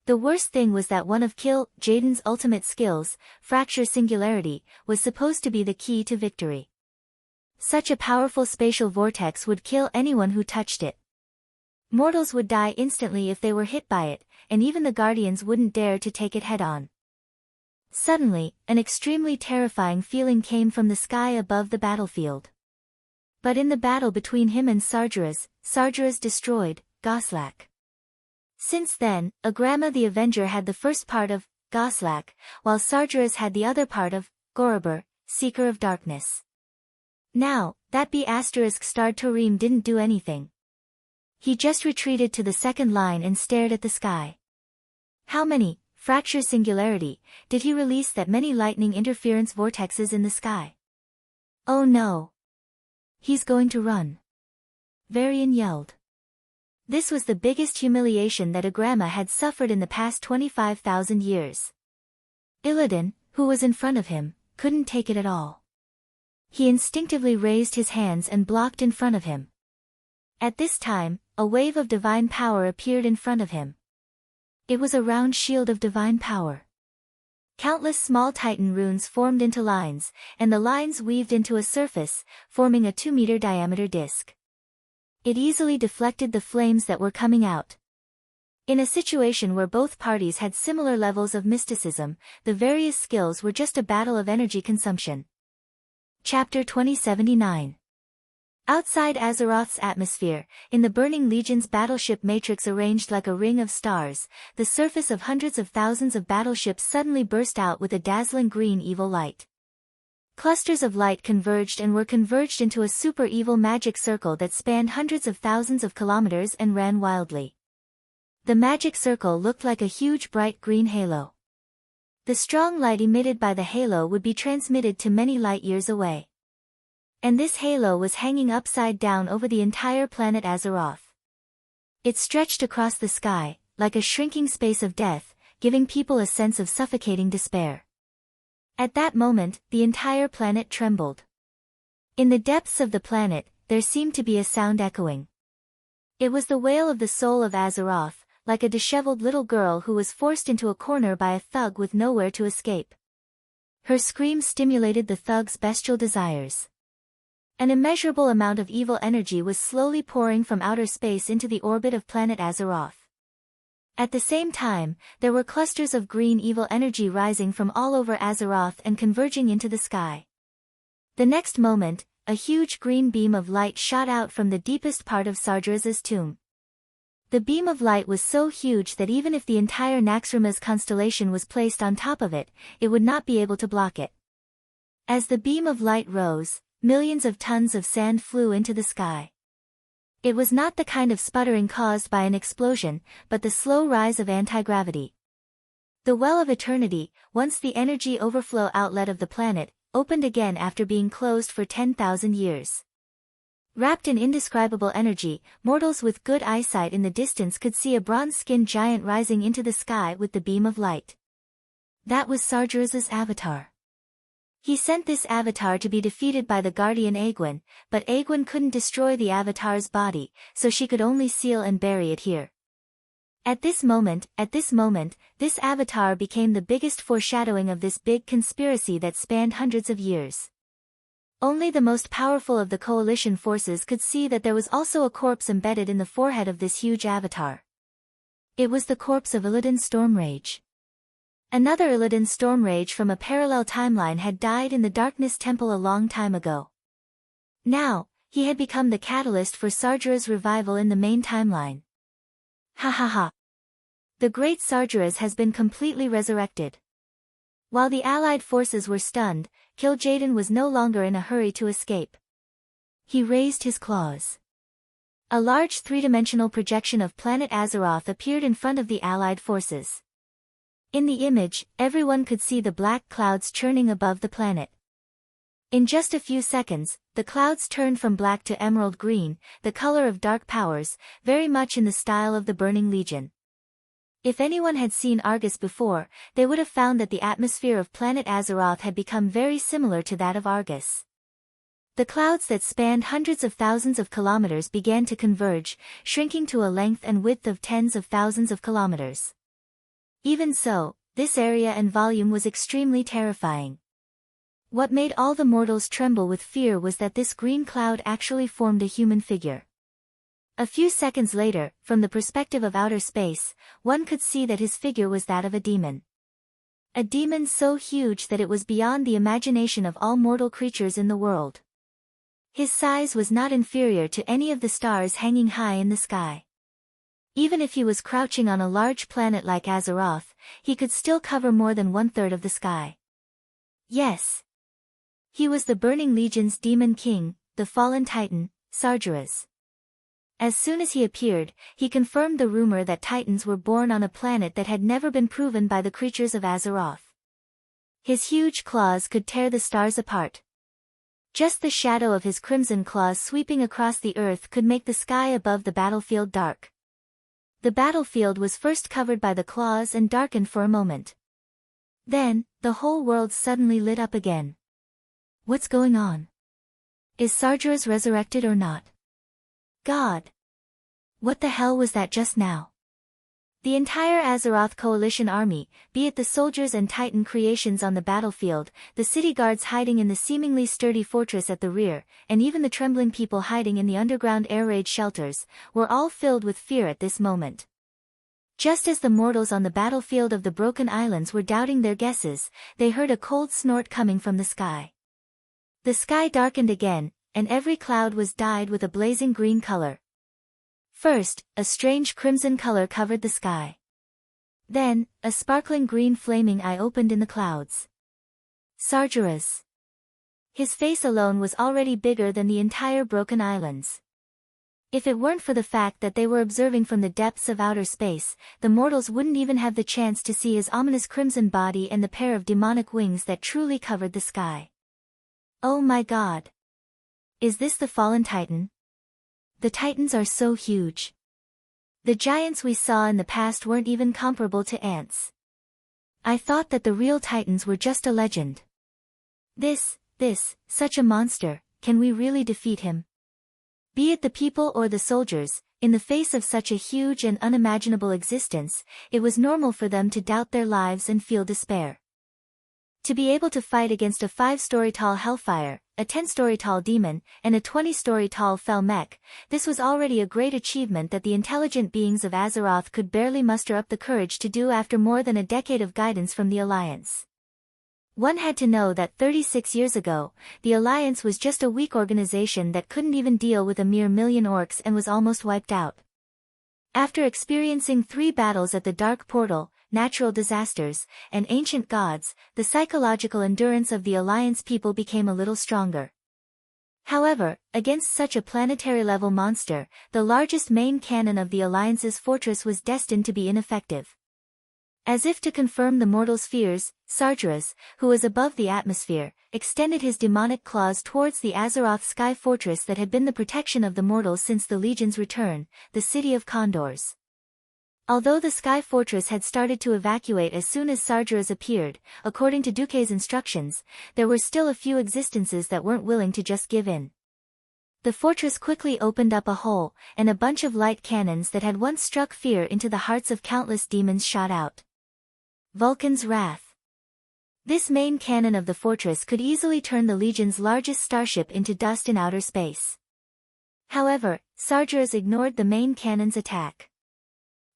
The worst thing was that one of Jaden's ultimate skills, Fracture Singularity, was supposed to be the key to victory. Such a powerful spatial vortex would kill anyone who touched it. Mortals would die instantly if they were hit by it, and even the Guardians wouldn't dare to take it head-on. Suddenly, an extremely terrifying feeling came from the sky above the battlefield. But in the battle between him and Sargeras destroyed Goslak. Since then, Agrama the Avenger had the first part of Goslak, while Sargeras had the other part of Gorobur, Seeker of Darkness. Now, that B***** Tarim didn't do anything. He just retreated to the second line and stared at the sky. How many Fracture Singularity did he release that many lightning interference vortexes in the sky? Oh no! He's going to run. Varian yelled. This was the biggest humiliation that Agrama had suffered in the past 25,000 years. Illidan, who was in front of him, couldn't take it at all. He instinctively raised his hands and blocked in front of him. At this time, a wave of divine power appeared in front of him. It was a round shield of divine power. Countless small Titan runes formed into lines, and the lines weaved into a surface, forming a 2-meter diameter disc. It easily deflected the flames that were coming out. In a situation where both parties had similar levels of mysticism, the various skills were just a battle of energy consumption. Chapter 2079. Outside Azeroth's atmosphere, in the Burning Legion's battleship matrix arranged like a ring of stars, the surface of hundreds of thousands of battleships suddenly burst out with a dazzling green evil light. Clusters of light converged into a super evil magic circle that spanned hundreds of thousands of kilometers and ran wildly. The magic circle looked like a huge bright green halo. The strong light emitted by the halo would be transmitted to many light years away. And this halo was hanging upside down over the entire planet Azeroth. It stretched across the sky, like a shrinking space of death, giving people a sense of suffocating despair. At that moment, the entire planet trembled. In the depths of the planet, there seemed to be a sound echoing. It was the wail of the soul of Azeroth, like a disheveled little girl who was forced into a corner by a thug with nowhere to escape. Her scream stimulated the thug's bestial desires. An immeasurable amount of evil energy was slowly pouring from outer space into the orbit of planet Azeroth. At the same time, there were clusters of green evil energy rising from all over Azeroth and converging into the sky. The next moment, a huge green beam of light shot out from the deepest part of Sargeras' tomb. The beam of light was so huge that even if the entire Naxxramas constellation was placed on top of it, it would not be able to block it. As the beam of light rose, millions of tons of sand flew into the sky. It was not the kind of sputtering caused by an explosion, but the slow rise of anti-gravity. The Well of Eternity, once the energy overflow outlet of the planet, opened again after being closed for 10,000 years. Wrapped in indescribable energy, mortals with good eyesight in the distance could see a bronze-skinned giant rising into the sky with the beam of light. That was Sargeras' avatar. He sent this avatar to be defeated by the guardian Aegwynn, but Aegwynn couldn't destroy the avatar's body, so she could only seal and bury it here. At this moment, this avatar became the biggest foreshadowing of this big conspiracy that spanned hundreds of years. Only the most powerful of the coalition forces could see that there was also a corpse embedded in the forehead of this huge avatar. It was the corpse of Illidan Stormrage. Another Illidan Stormrage from a parallel timeline had died in the Darkness Temple a long time ago. Now, he had become the catalyst for Sargeras' revival in the main timeline. Ha ha ha. The great Sargeras has been completely resurrected. While the allied forces were stunned, Kil'jaeden was no longer in a hurry to escape. He raised his claws. A large three-dimensional projection of planet Azeroth appeared in front of the allied forces. In the image, everyone could see the black clouds churning above the planet. In just a few seconds, the clouds turned from black to emerald green, the color of dark powers, very much in the style of the Burning Legion. If anyone had seen Argus before, they would have found that the atmosphere of planet Azeroth had become very similar to that of Argus. The clouds that spanned hundreds of thousands of kilometers began to converge, shrinking to a length and width of tens of thousands of kilometers. Even so, this area and volume was extremely terrifying. What made all the mortals tremble with fear was that this green cloud actually formed a human figure. A few seconds later, from the perspective of outer space, one could see that his figure was that of a demon. A demon so huge that it was beyond the imagination of all mortal creatures in the world. His size was not inferior to any of the stars hanging high in the sky. Even if he was crouching on a large planet like Azeroth, he could still cover more than 1/3 of the sky. Yes. He was the Burning Legion's demon king, the fallen titan, Sargeras. As soon as he appeared, he confirmed the rumor that titans were born on a planet that had never been proven by the creatures of Azeroth. His huge claws could tear the stars apart. Just the shadow of his crimson claws sweeping across the earth could make the sky above the battlefield dark. The battlefield was first covered by the claws and darkened for a moment. Then, the whole world suddenly lit up again. What's going on? Is Sargeras resurrected or not? God! What the hell was that just now? The entire Azeroth coalition army, be it the soldiers and Titan creations on the battlefield, the city guards hiding in the seemingly sturdy fortress at the rear, and even the trembling people hiding in the underground air raid shelters, were all filled with fear at this moment. Just as the mortals on the battlefield of the Broken Islands were doubting their guesses, they heard a cold snort coming from the sky. The sky darkened again, and every cloud was dyed with a blazing green color. First, a strange crimson color covered the sky. Then, a sparkling green flaming eye opened in the clouds. Sargeras. His face alone was already bigger than the entire Broken Islands. If it weren't for the fact that they were observing from the depths of outer space, the mortals wouldn't even have the chance to see his ominous crimson body and the pair of demonic wings that truly covered the sky. Oh my god! Is this the fallen Titan? The Titans are so huge. The giants we saw in the past weren't even comparable to ants. I thought that the real Titans were just a legend. Such a monster, can we really defeat him? Be it the people or the soldiers, in the face of such a huge and unimaginable existence, it was normal for them to doubt their lives and feel despair. To be able to fight against a 5-story tall hellfire, a 10-story tall demon, and a 20-story tall fell mech, this was already a great achievement that the intelligent beings of Azeroth could barely muster up the courage to do after more than a decade of guidance from the Alliance. One had to know that 36 years ago, the Alliance was just a weak organization that couldn't even deal with a mere million orcs and was almost wiped out. After experiencing 3 battles at the Dark Portal, natural disasters, and ancient gods, the psychological endurance of the Alliance people became a little stronger. However, against such a planetary-level monster, the largest main cannon of the Alliance's fortress was destined to be ineffective. As if to confirm the mortals' fears, Sargeras, who was above the atmosphere, extended his demonic claws towards the Azeroth sky fortress that had been the protection of the mortals since the Legion's return, the city of Condors. Although the sky fortress had started to evacuate as soon as Sargeras appeared, according to Duque's instructions, there were still a few existences that weren't willing to just give in. The fortress quickly opened up a hole, and a bunch of light cannons that had once struck fear into the hearts of countless demons shot out. Vulcan's Wrath. This main cannon of the fortress could easily turn the Legion's largest starship into dust in outer space. However, Sargeras ignored the main cannon's attack.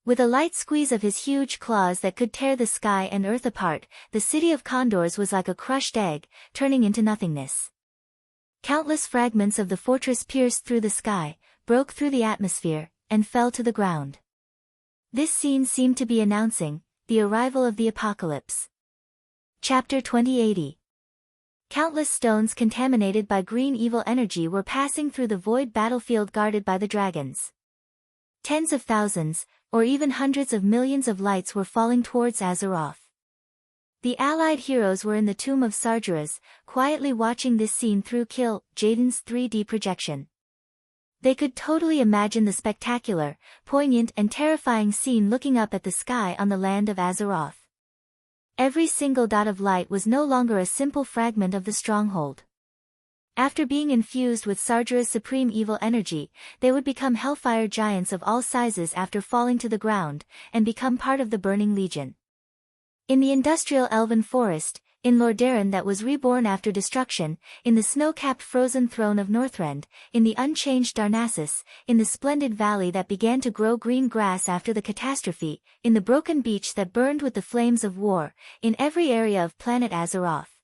With a light squeeze of his huge claws that could tear the sky and earth apart, the city of Condors was like a crushed egg, turning into nothingness. Countless fragments of the fortress pierced through the sky, broke through the atmosphere, and fell to the ground. This scene seemed to be announcing the arrival of the apocalypse. Chapter 2080. Countless stones contaminated by green evil energy were passing through the void battlefield guarded by the dragons. Tens of thousands, or even hundreds of millions of lights were falling towards Azeroth. The allied heroes were in the tomb of Sargeras, quietly watching this scene through Kill Jaden's 3D projection. They could totally imagine the spectacular, poignant and terrifying scene looking up at the sky on the land of Azeroth. Every single dot of light was no longer a simple fragment of the stronghold. After being infused with Sargeras' supreme evil energy, they would become hellfire giants of all sizes after falling to the ground, and become part of the Burning Legion. In the industrial elven forest, in Lordaeron that was reborn after destruction, in the snow-capped frozen throne of Northrend, in the unchanged Darnassus, in the splendid valley that began to grow green grass after the catastrophe, in the broken beach that burned with the flames of war, in every area of planet Azeroth.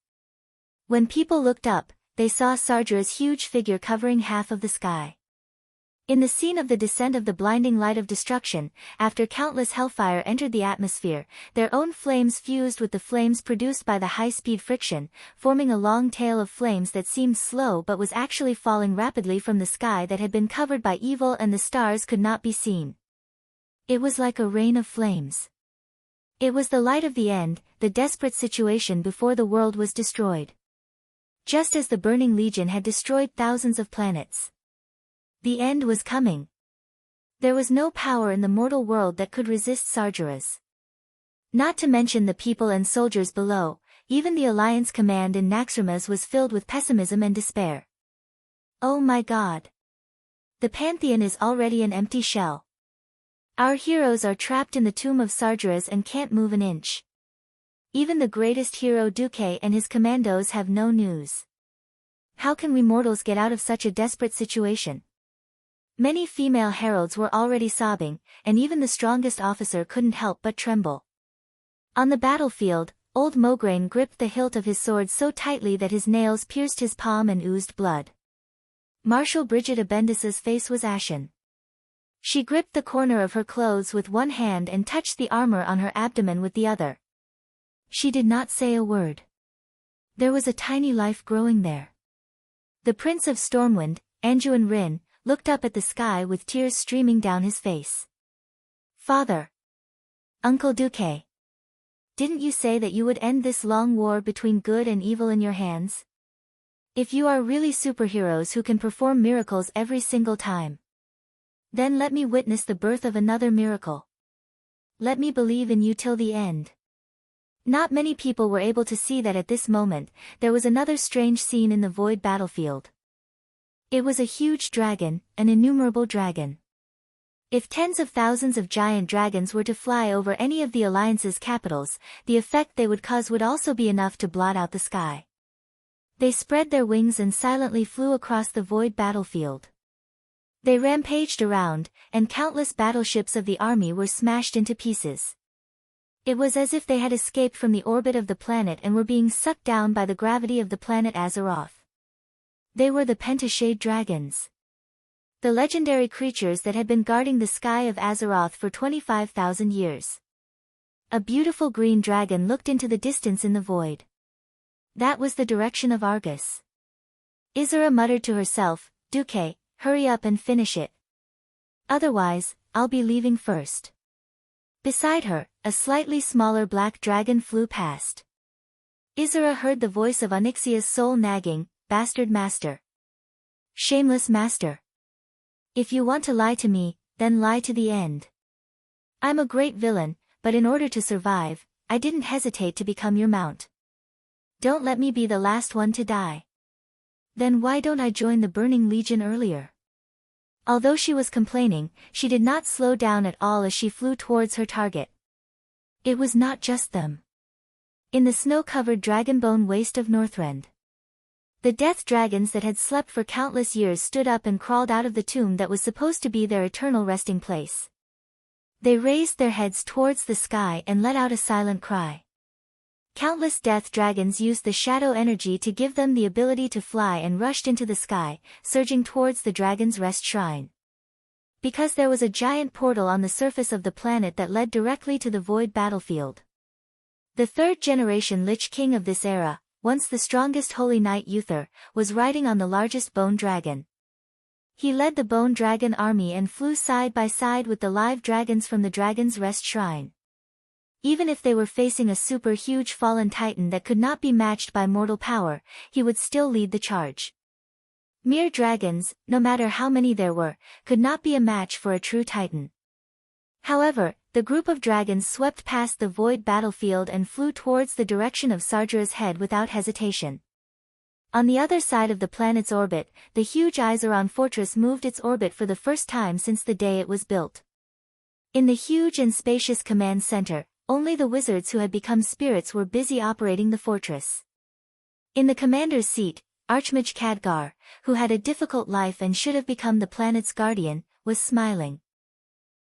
When people looked up, they saw Sargeras' huge figure covering half of the sky. In the scene of the descent of the blinding light of destruction, after countless hellfire entered the atmosphere, their own flames fused with the flames produced by the high-speed friction, forming a long tail of flames that seemed slow but was actually falling rapidly from the sky that had been covered by evil and the stars could not be seen. It was like a rain of flames. It was the light of the end, the desperate situation before the world was destroyed. Just as the Burning Legion had destroyed thousands of planets. The end was coming. There was no power in the mortal world that could resist Sargeras. Not to mention the people and soldiers below, even the Alliance command in Naxxramas was filled with pessimism and despair. Oh my god! The Pantheon is already an empty shell. Our heroes are trapped in the tomb of Sargeras and can't move an inch. Even the greatest hero Duque and his commandos have no news. How can we mortals get out of such a desperate situation? Many female heralds were already sobbing, and even the strongest officer couldn't help but tremble. On the battlefield, old Mograine gripped the hilt of his sword so tightly that his nails pierced his palm and oozed blood. Marshal Bridget Abendis's face was ashen. She gripped the corner of her clothes with one hand and touched the armor on her abdomen with the other. She did not say a word. There was a tiny life growing there. The Prince of Stormwind, Anduin Rin, looked up at the sky with tears streaming down his face. Father! Uncle Duque! Didn't you say that you would end this long war between good and evil in your hands? If you are really superheroes who can perform miracles every single time, then let me witness the birth of another miracle. Let me believe in you till the end. Not many people were able to see that at this moment, there was another strange scene in the void battlefield. It was a huge dragon, an innumerable dragon. If tens of thousands of giant dragons were to fly over any of the Alliance's capitals, the effect they would cause would also be enough to blot out the sky. They spread their wings and silently flew across the void battlefield. They rampaged around, and countless battleships of the army were smashed into pieces. It was as if they had escaped from the orbit of the planet and were being sucked down by the gravity of the planet Azeroth. They were the Pentashade dragons. The legendary creatures that had been guarding the sky of Azeroth for 25,000 years. A beautiful green dragon looked into the distance in the void. That was the direction of Argus. Isra muttered to herself, Duque, hurry up and finish it. Otherwise, I'll be leaving first. Beside her, a slightly smaller black dragon flew past. Isra heard the voice of Onyxia's soul nagging, Bastard master. Shameless master. If you want to lie to me, then lie to the end. I'm a great villain, but in order to survive, I didn't hesitate to become your mount. Don't let me be the last one to die. Then why don't I join the Burning Legion earlier? Although she was complaining, she did not slow down at all as she flew towards her target. It was not just them. In the snow-covered dragonbone waste of Northrend, the death dragons that had slept for countless years stood up and crawled out of the tomb that was supposed to be their eternal resting place. They raised their heads towards the sky and let out a silent cry. Countless death dragons used the shadow energy to give them the ability to fly and rushed into the sky, surging towards the dragon's rest shrine. Because there was a giant portal on the surface of the planet that led directly to the void battlefield. The third-generation Lich King of this era, once the strongest Holy Knight Uther, was riding on the largest bone dragon. He led the bone dragon army and flew side by side with the live dragons from the dragon's rest shrine. Even if they were facing a super-huge fallen titan that could not be matched by mortal power, he would still lead the charge. Mere dragons, no matter how many there were, could not be a match for a true titan. However, the group of dragons swept past the void battlefield and flew towards the direction of Sargeras' head without hesitation. On the other side of the planet's orbit, the huge Izeron fortress moved its orbit for the first time since the day it was built. In the huge and spacious command center, only the wizards who had become spirits were busy operating the fortress. In the commander's seat, Archmage Khadgar, who had a difficult life and should have become the planet's guardian, was smiling.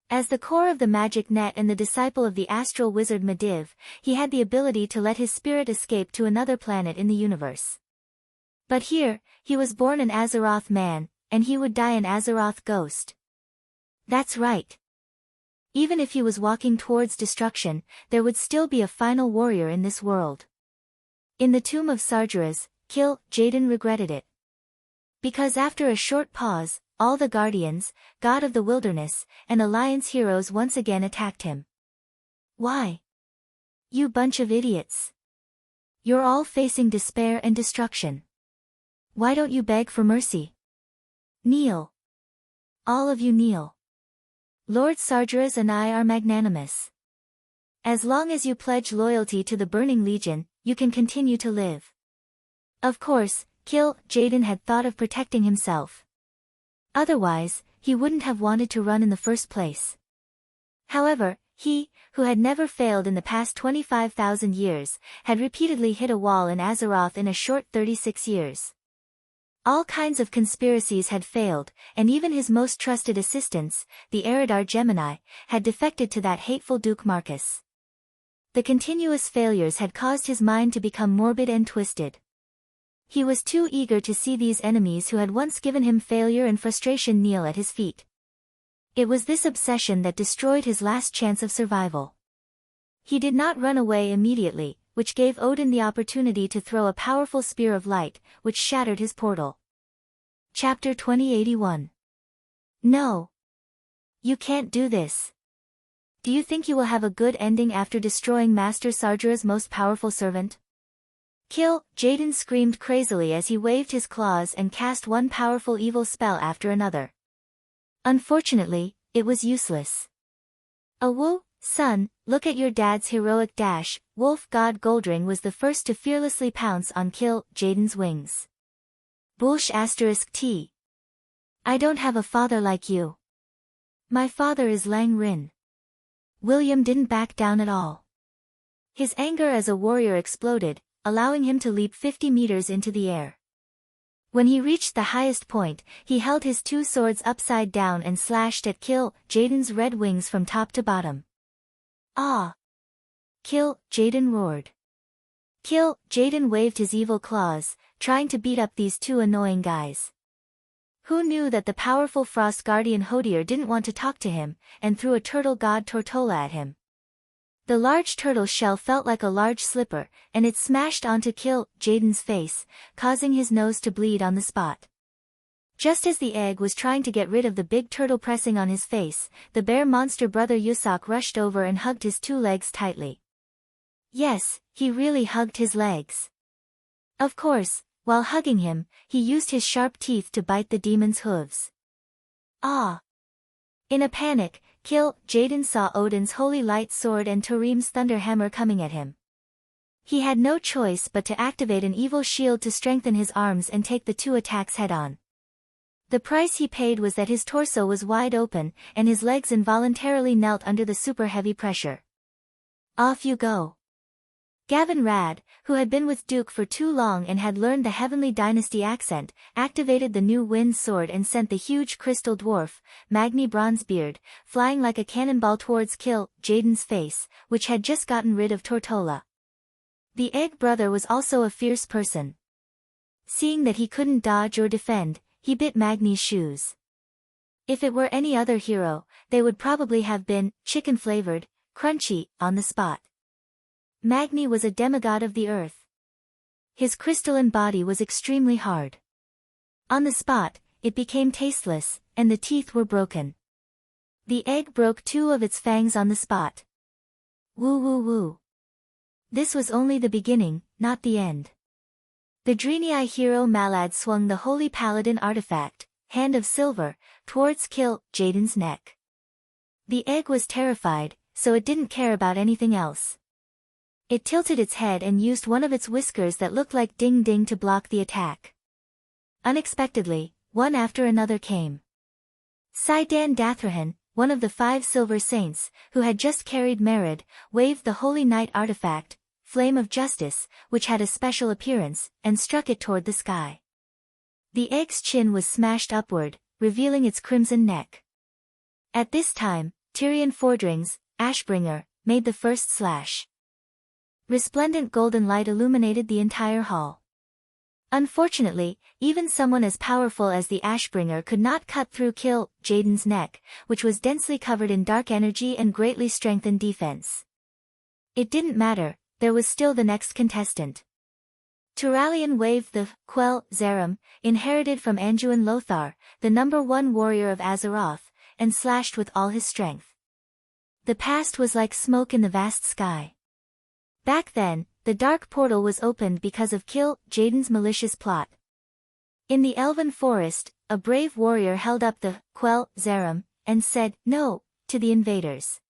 As the core of the magic net and the disciple of the astral wizard Medivh, he had the ability to let his spirit escape to another planet in the universe. But here, he was born an Azeroth man, and he would die an Azeroth ghost. That's right. Even if he was walking towards destruction, there would still be a final warrior in this world. In the tomb of Sargeras, Jaden regretted it. Because after a short pause, all the Guardians, God of the Wilderness, and Alliance heroes once again attacked him. Why? You bunch of idiots. You're all facing despair and destruction. Why don't you beg for mercy? Kneel. All of you kneel. Lord Sargeras and I are magnanimous. As long as you pledge loyalty to the Burning Legion, you can continue to live. Of course, Jaden had thought of protecting himself. Otherwise, he wouldn't have wanted to run in the first place. However, he, who had never failed in the past 25,000 years, had repeatedly hit a wall in Azeroth in a short 36 years. All kinds of conspiracies had failed, and even his most trusted assistants, the Eridar Gemini, had defected to that hateful Duke Marcus. The continuous failures had caused his mind to become morbid and twisted. He was too eager to see these enemies who had once given him failure and frustration kneel at his feet. It was this obsession that destroyed his last chance of survival. He did not run away immediately, which gave Odin the opportunity to throw a powerful spear of light, which shattered his portal. Chapter 2081. No. You can't do this. Do you think you will have a good ending after destroying Master Sargera's most powerful servant? Kill, Jaden screamed crazily as he waved his claws and cast one powerful evil spell after another. Unfortunately, it was useless. Woo, son, look at your dad's heroic dash. Wolf God Goldring was the first to fearlessly pounce on Kill, Jaden's wings. Bullsh *T. I don't have a father like you. My father is Lang Rin. William didn't back down at all. His anger as a warrior exploded, allowing him to leap 50 meters into the air. When he reached the highest point, he held his two swords upside down and slashed at Kill, Jaden's red wings from top to bottom. Ah! Kill, Jaden roared. Kill, Jaden waved his evil claws, trying to beat up these two annoying guys. Who knew that the powerful Frost Guardian Hodier didn't want to talk to him, and threw a turtle god Tortola at him. The large turtle's shell felt like a large slipper, and it smashed onto Kill, Jaden's face, causing his nose to bleed on the spot. Just as the egg was trying to get rid of the big turtle pressing on his face, the bear monster brother Yusak rushed over and hugged his two legs tightly. Yes, he really hugged his legs. Of course, while hugging him, he used his sharp teeth to bite the demon's hooves. Ah! In a panic, Kill, Jaden saw Odin's holy light sword and Turim's thunder hammer coming at him. He had no choice but to activate an evil shield to strengthen his arms and take the two attacks head-on. The price he paid was that his torso was wide open, and his legs involuntarily knelt under the super-heavy pressure. Off you go. Gavin Rad, who had been with Duke for too long and had learned the Heavenly Dynasty accent, activated the new wind sword and sent the huge crystal dwarf, Magni Bronzebeard, flying like a cannonball towards Kill, Jaden's face, which had just gotten rid of Tortola. The egg brother was also a fierce person. Seeing that he couldn't dodge or defend, he bit Magni's shoes. If it were any other hero, they would probably have been chicken-flavored, crunchy, on the spot. Magni was a demigod of the earth. His crystalline body was extremely hard. On the spot, it became tasteless, and the teeth were broken. The egg broke two of its fangs on the spot. Woo woo woo. This was only the beginning, not the end. The Draenei hero Malad swung the Holy Paladin artifact, Hand of Silver, towards Kill, Jaden's neck. The egg was terrified, so it didn't care about anything else. It tilted its head and used one of its whiskers that looked like Ding Ding to block the attack. Unexpectedly, one after another came. Saidan Dathrahan, one of the 5 silver saints, who had just carried Merid, waved the Holy Knight artifact, Flame of Justice, which had a special appearance, and struck it toward the sky. The egg's chin was smashed upward, revealing its crimson neck. At this time, Tyrion Fordring's, Ashbringer, made the first slash. Resplendent golden light illuminated the entire hall. Unfortunately, even someone as powerful as the Ashbringer could not cut through Kill, Jaden's neck, which was densely covered in dark energy and greatly strengthened defense. It didn't matter, there was still the next contestant. Turalian waved the Quell Zerum, inherited from Anduin Lothar, the #1 warrior of Azeroth, and slashed with all his strength. The past was like smoke in the vast sky. Back then, the dark portal was opened because of Kill, Jaden's malicious plot. In the Elven Forest, a brave warrior held up the Quell Zerum, and said, "No," to the invaders.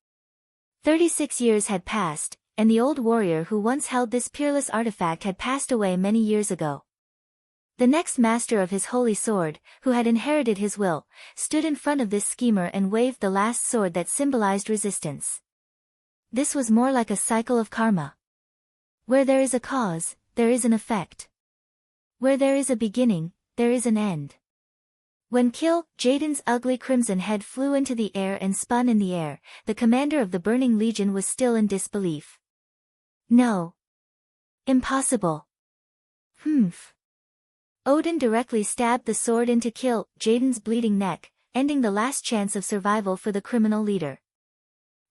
36 years had passed, and the old warrior who once held this peerless artifact had passed away many years ago. The next master of his holy sword, who had inherited his will, stood in front of this schemer and waved the last sword that symbolized resistance. This was more like a cycle of karma. Where there is a cause, there is an effect. Where there is a beginning, there is an end. When Jaden's ugly crimson head flew into the air and spun in the air, the commander of the Burning Legion was still in disbelief. No. Impossible. Humph. Odin directly stabbed the sword into Jaden's bleeding neck, ending the last chance of survival for the criminal leader.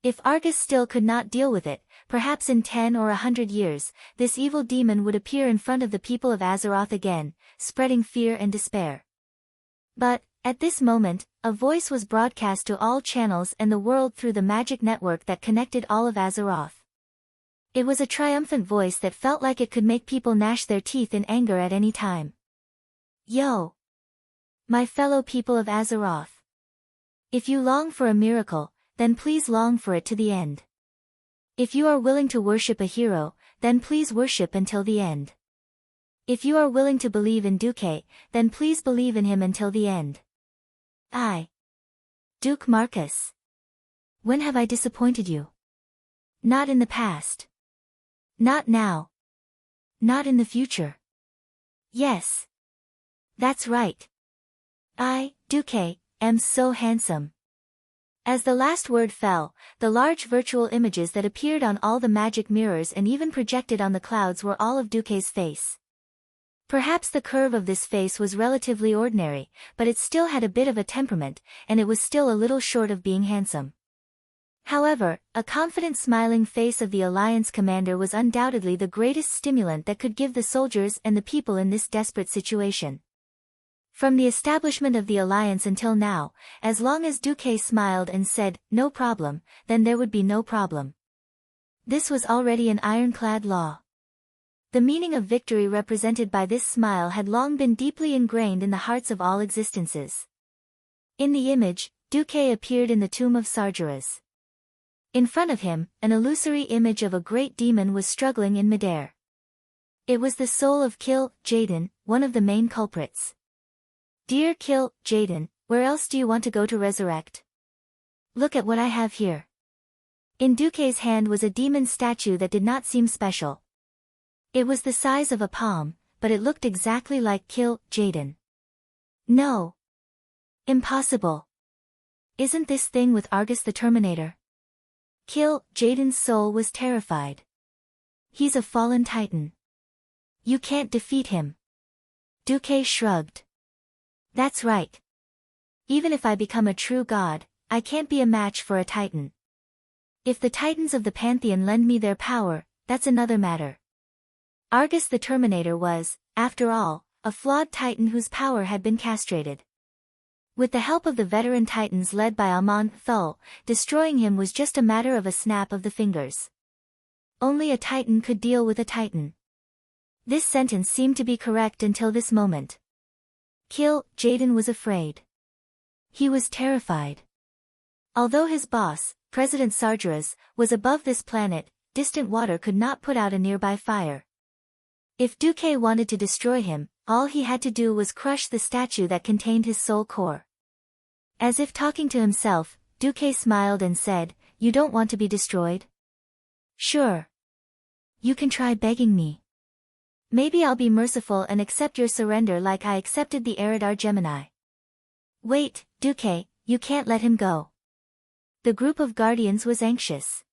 If Argus still could not deal with it, perhaps in 10 or 100 years, this evil demon would appear in front of the people of Azeroth again, spreading fear and despair. But, at this moment, a voice was broadcast to all channels and the world through the magic network that connected all of Azeroth. It was a triumphant voice that felt like it could make people gnash their teeth in anger at any time. Yo! My fellow people of Azeroth. If you long for a miracle, then please long for it to the end. If you are willing to worship a hero, then please worship until the end. If you are willing to believe in Duque, then please believe in him until the end. Duke Marcus. When have I disappointed you? Not in the past. Not now. Not in the future. Yes. That's right. I, Duque, am so handsome. As the last word fell, the large virtual images that appeared on all the magic mirrors and even projected on the clouds were all of Duque's face. Perhaps the curve of this face was relatively ordinary, but it still had a bit of a temperament, and it was still a little short of being handsome. However, a confident smiling face of the Alliance commander was undoubtedly the greatest stimulant that could give the soldiers and the people in this desperate situation. From the establishment of the Alliance until now, as long as Duque smiled and said, "No problem," then there would be no problem. This was already an ironclad law. The meaning of victory represented by this smile had long been deeply ingrained in the hearts of all existences. In the image, Duque appeared in the tomb of Sargeras. In front of him, an illusory image of a great demon was struggling in midair. It was the soul of Jaden, one of the main culprits. Dear Jaden, where else do you want to go to resurrect? Look at what I have here. In Duque's hand was a demon statue that did not seem special. It was the size of a palm, but it looked exactly like Jaden. No. Impossible. Isn't this thing with Argus the Terminator? Jaden's soul was terrified. He's a fallen titan. You can't defeat him. Duque shrugged. That's right. Even if I become a true god, I can't be a match for a titan. If the titans of the Pantheon lend me their power, that's another matter. Argus the Terminator was, after all, a flawed titan whose power had been castrated. With the help of the veteran titans led by Amon Thul, destroying him was just a matter of a snap of the fingers. Only a titan could deal with a titan. This sentence seemed to be correct until this moment. Jaden was afraid. He was terrified. Although his boss, President Sargeras, was above this planet, distant water could not put out a nearby fire. If Duque wanted to destroy him, all he had to do was crush the statue that contained his soul core. As if talking to himself, Duque smiled and said, "You don't want to be destroyed? Sure. You can try begging me. Maybe I'll be merciful and accept your surrender like I accepted the Eridar Gemini." Wait, Duque, you can't let him go. The group of guardians was anxious.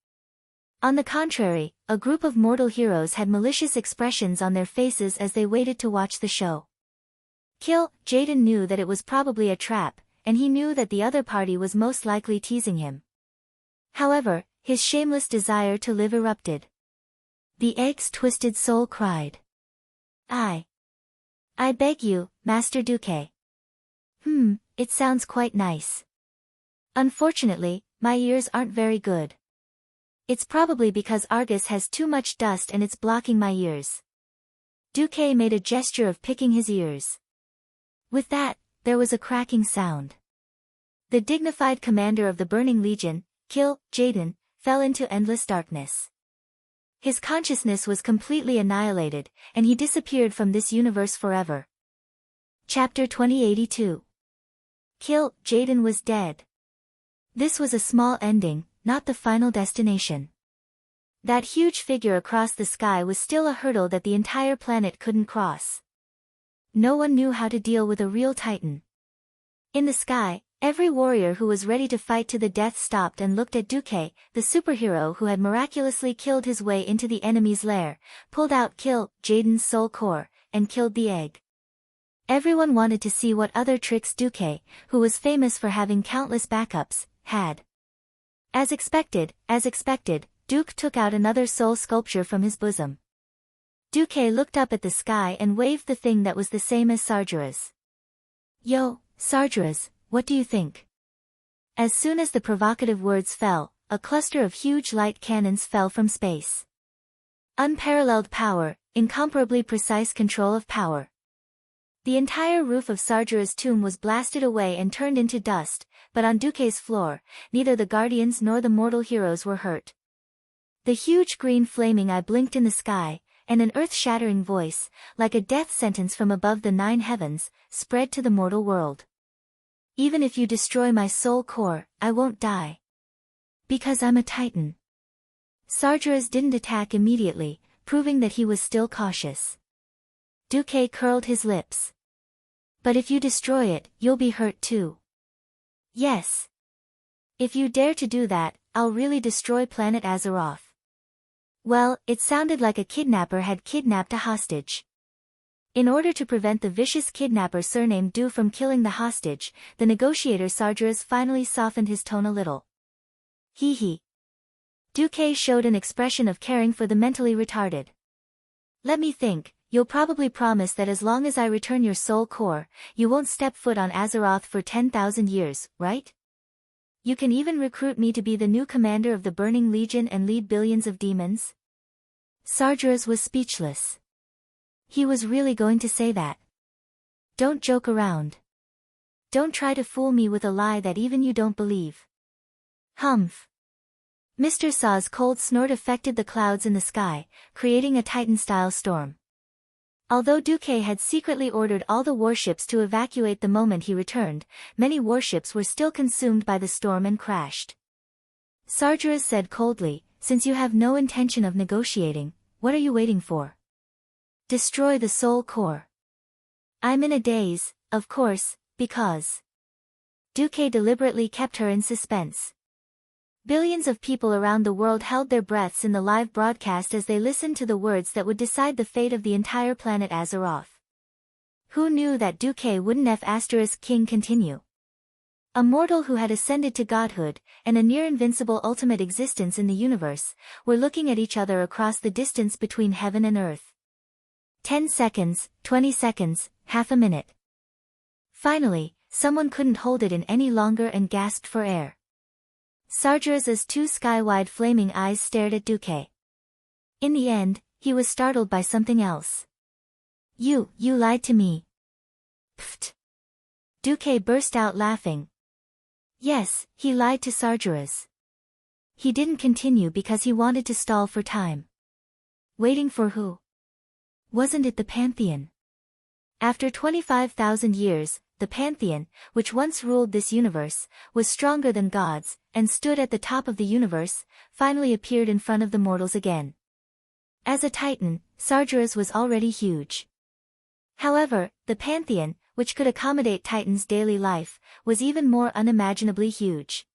On the contrary, a group of mortal heroes had malicious expressions on their faces as they waited to watch the show. Jaden knew that it was probably a trap, and he knew that the other party was most likely teasing him. However, his shameless desire to live erupted. The egg's twisted soul cried. I beg you, Master Duque. It sounds quite nice. Unfortunately, my ears aren't very good. It's probably because Argus has too much dust and it's blocking my ears. Duque made a gesture of picking his ears. With that, there was a cracking sound. The dignified commander of the Burning Legion, Jaden, fell into endless darkness. His consciousness was completely annihilated, and he disappeared from this universe forever. Chapter 2082. Kill, Jaden was dead. This was a small ending, not the final destination. That huge figure across the sky was still a hurdle that the entire planet couldn't cross. No one knew how to deal with a real titan. In the sky, every warrior who was ready to fight to the death stopped and looked at Duque, the superhero who had miraculously killed his way into the enemy's lair, pulled out Kill, Jaden's soul core, and killed the egg. Everyone wanted to see what other tricks Duque, who was famous for having countless backups, had. As expected, Duke took out another soul sculpture from his bosom. Duque looked up at the sky and waved the thing that was the same as Sargera's. Yo, Sargera's, what do you think? As soon as the provocative words fell, a cluster of huge light cannons fell from space. Unparalleled power, incomparably precise control of power. The entire roof of Sargera's tomb was blasted away and turned into dust, but on Duque's floor, neither the guardians nor the mortal heroes were hurt. The huge green flaming eye blinked in the sky, and an earth-shattering voice, like a death sentence from above the 9 heavens, spread to the mortal world. Even if you destroy my soul core, I won't die. Because I'm a titan. Sargeras didn't attack immediately, proving that he was still cautious. Duque curled his lips. But if you destroy it, you'll be hurt too. Yes. If you dare to do that, I'll really destroy planet Azeroth. Well, it sounded like a kidnapper had kidnapped a hostage. In order to prevent the vicious kidnapper surnamed Du from killing the hostage, the negotiator Sargeras finally softened his tone a little. Hee. Duque showed an expression of caring for the mentally retarded. Let me think, you'll probably promise that as long as I return your soul core, you won't step foot on Azeroth for 10,000 years, right? You can even recruit me to be the new commander of the Burning Legion and lead billions of demons? Sargeras was speechless. He was really going to say that. Don't joke around. Don't try to fool me with a lie that even you don't believe. Humph. Mr. Saw's cold snort affected the clouds in the sky, creating a Titan-style storm. Although Duque had secretly ordered all the warships to evacuate the moment he returned, many warships were still consumed by the storm and crashed. Sargeras said coldly, since you have no intention of negotiating, what are you waiting for? Destroy the soul core. I'm in a daze, of course, because... Duque deliberately kept her in suspense. Billions of people around the world held their breaths in the live broadcast as they listened to the words that would decide the fate of the entire planet Azeroth. Who knew that Duque wouldn't F** King continue? A mortal who had ascended to godhood, and a near-invincible ultimate existence in the universe, were looking at each other across the distance between heaven and earth. 10 seconds, 20 seconds, half a minute. Finally, someone couldn't hold it in any longer and gasped for air. Sargeras's 2 sky-wide flaming eyes stared at Duque. In the end, he was startled by something else. You lied to me. Pfft. Duque burst out laughing. Yes, he lied to Sargeras. He didn't continue because he wanted to stall for time. Waiting for who? Wasn't it the Pantheon? After 25,000 years, the Pantheon, which once ruled this universe, was stronger than gods, and stood at the top of the universe, finally appeared in front of the mortals again. As a titan, Sargeras was already huge. However, the Pantheon, which could accommodate Titan's daily life, was even more unimaginably huge.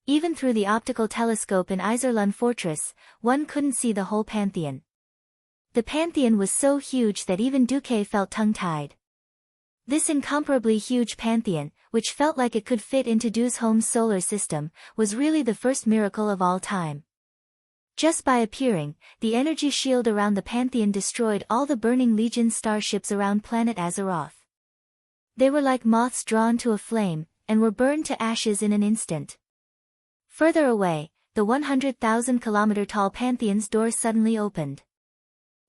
Even through the optical telescope in Iserlund Fortress, one couldn't see the whole Pantheon. The Pantheon was so huge that even Duque felt tongue-tied. This incomparably huge Pantheon, which felt like it could fit into Du's home solar system, was really the first miracle of all time. Just by appearing, the energy shield around the Pantheon destroyed all the Burning Legion starships around planet Azeroth. They were like moths drawn to a flame, and were burned to ashes in an instant. Further away, the 100,000-kilometer-tall Pantheon's door suddenly opened.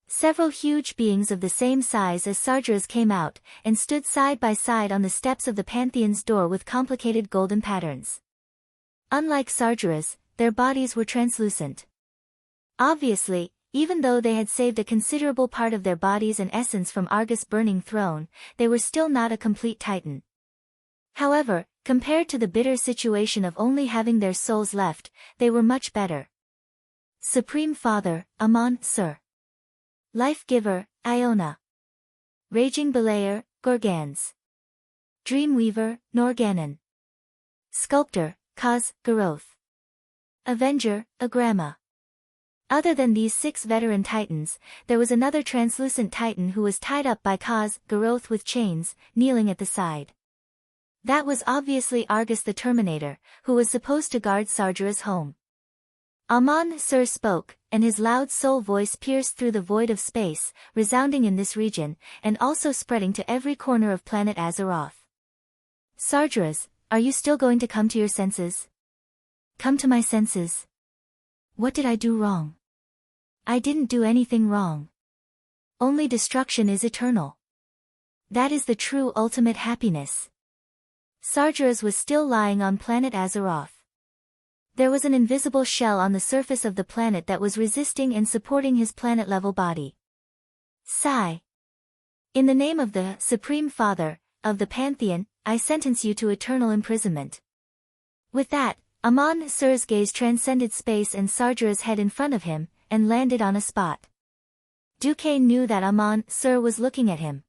Several huge beings of the same size as Sargeras came out, and stood side by side on the steps of the Pantheon's door with complicated golden patterns. Unlike Sargeras, their bodies were translucent. Obviously, Even though they had saved a considerable part of their bodies and essence from Argus' burning throne, they were still not a complete Titan. However, compared to the bitter situation of only having their souls left, they were much better. Supreme Father, Amon, Sir. Life-Giver, Iona. Raging Belayer, Gorgans. Dreamweaver, Norganon. Sculptor, Kaz, Garoth. Avenger, Agrama. Other than these 6 veteran Titans, there was another translucent Titan who was tied up by Kaz, Garoth with chains, kneeling at the side. That was obviously Argus the Terminator, who was supposed to guard Sargera's home. Amon Sur spoke, and his loud soul voice pierced through the void of space, resounding in this region, and also spreading to every corner of planet Azeroth. Sargeras, are you still going to come to your senses? Come to my senses. What did I do wrong? I didn't do anything wrong. Only destruction is eternal. That is the true ultimate happiness. Sargeras was still lying on planet Azeroth. There was an invisible shell on the surface of the planet that was resisting and supporting his planet-level body. Sigh. In the name of the Supreme Father, of the Pantheon, I sentence you to eternal imprisonment. With that, Amon Sur's gaze transcended space and Sargera's head in front of him, and landed on a spot. Duque knew that Amon Sur was looking at him.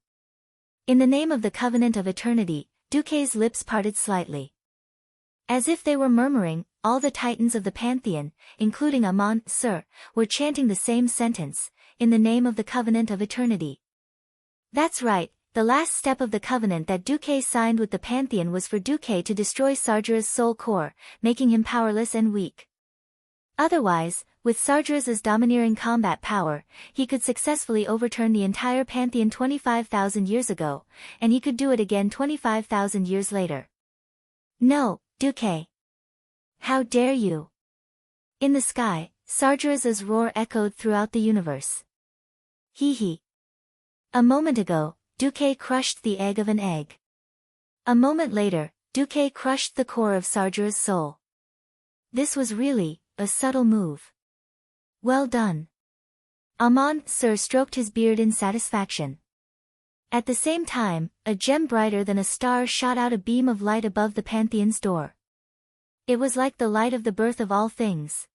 In the name of the Covenant of Eternity, Duque's lips parted slightly. As if they were murmuring, all the Titans of the Pantheon, including Amon Sur, were chanting the same sentence, in the name of the Covenant of Eternity. That's right, the last step of the covenant that Duque signed with the Pantheon was for Duque to destroy Sargera's soul core, making him powerless and weak. Otherwise, with Sargera's domineering combat power, he could successfully overturn the entire Pantheon 25,000 years ago, and he could do it again 25,000 years later. No, Duque. How dare you? In the sky, Sargera's roar echoed throughout the universe. Hee hee. A moment ago, Duque crushed the egg of an egg. A moment later, Duque crushed the core of Sargera's soul. This was really a subtle move. Well done. Amon Sur stroked his beard in satisfaction. At the same time, a gem brighter than a star shot out a beam of light above the Pantheon's door. It was like the light of the birth of all things.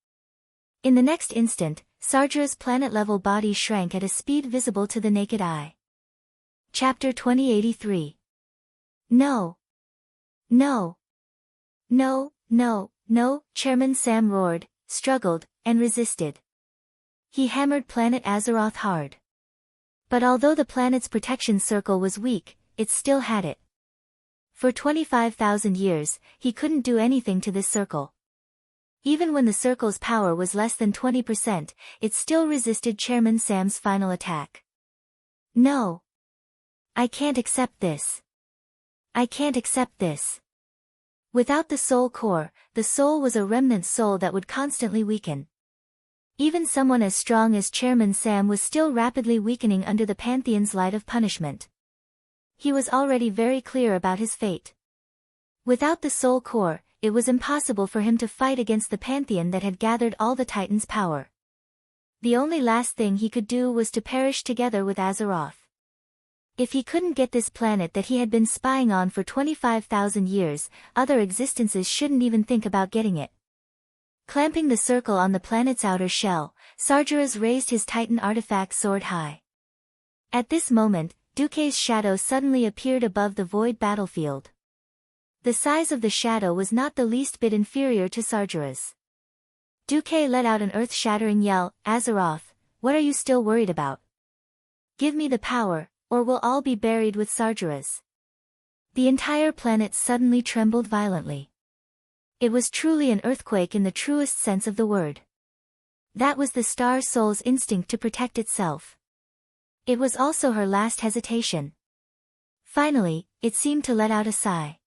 In the next instant, Sargera's planet-level body shrank at a speed visible to the naked eye. Chapter 2083. No. No. No, no, no, Chairman Sam roared, struggled, and resisted. He hammered planet Azeroth hard. But although the planet's protection circle was weak, it still had it. For 25,000 years, he couldn't do anything to this circle. Even when the circle's power was less than 20%, it still resisted Chairman Sam's final attack. No. I can't accept this. I can't accept this. Without the soul core, the soul was a remnant soul that would constantly weaken. Even someone as strong as Chairman Sam was still rapidly weakening under the Pantheon's light of punishment. He was already very clear about his fate. Without the soul core, it was impossible for him to fight against the Pantheon that had gathered all the Titans' power. The only last thing he could do was to perish together with Azeroth. If he couldn't get this planet that he had been spying on for 25,000 years, other existences shouldn't even think about getting it. Clamping the circle on the planet's outer shell, Sargeras raised his Titan artifact sword high. At this moment, Duque's shadow suddenly appeared above the void battlefield. The size of the shadow was not the least bit inferior to Sargeras. Duque let out an earth-shattering yell, Azeroth, what are you still worried about? Give me the power, or we'll all be buried with Sargeras. The entire planet suddenly trembled violently. It was truly an earthquake in the truest sense of the word. That was the star soul's instinct to protect itself. It was also her last hesitation. Finally, it seemed to let out a sigh.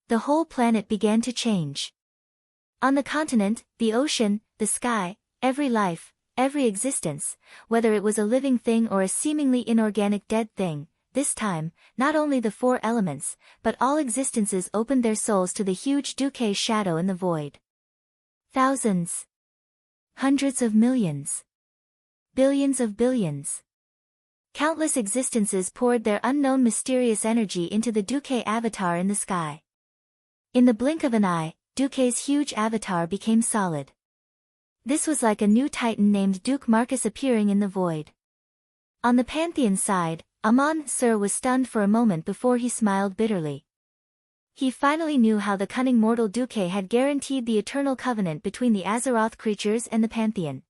The whole planet began to change. On the continent, the ocean, the sky, every life, every existence, whether it was a living thing or a seemingly inorganic dead thing, this time, not only the 4 elements, but all existences opened their souls to the huge Duque shadow in the void. Thousands. Hundreds of millions. billions of billions. Countless existences poured their unknown mysterious energy into the Duque avatar in the sky. In the blink of an eye, Duque's huge avatar became solid. This was like a new titan named Duke Marcus appearing in the void. On the Pantheon side, Amon-Sur was stunned for a moment before he smiled bitterly. He finally knew how the cunning mortal Duque had guaranteed the eternal covenant between the Azeroth creatures and the Pantheon.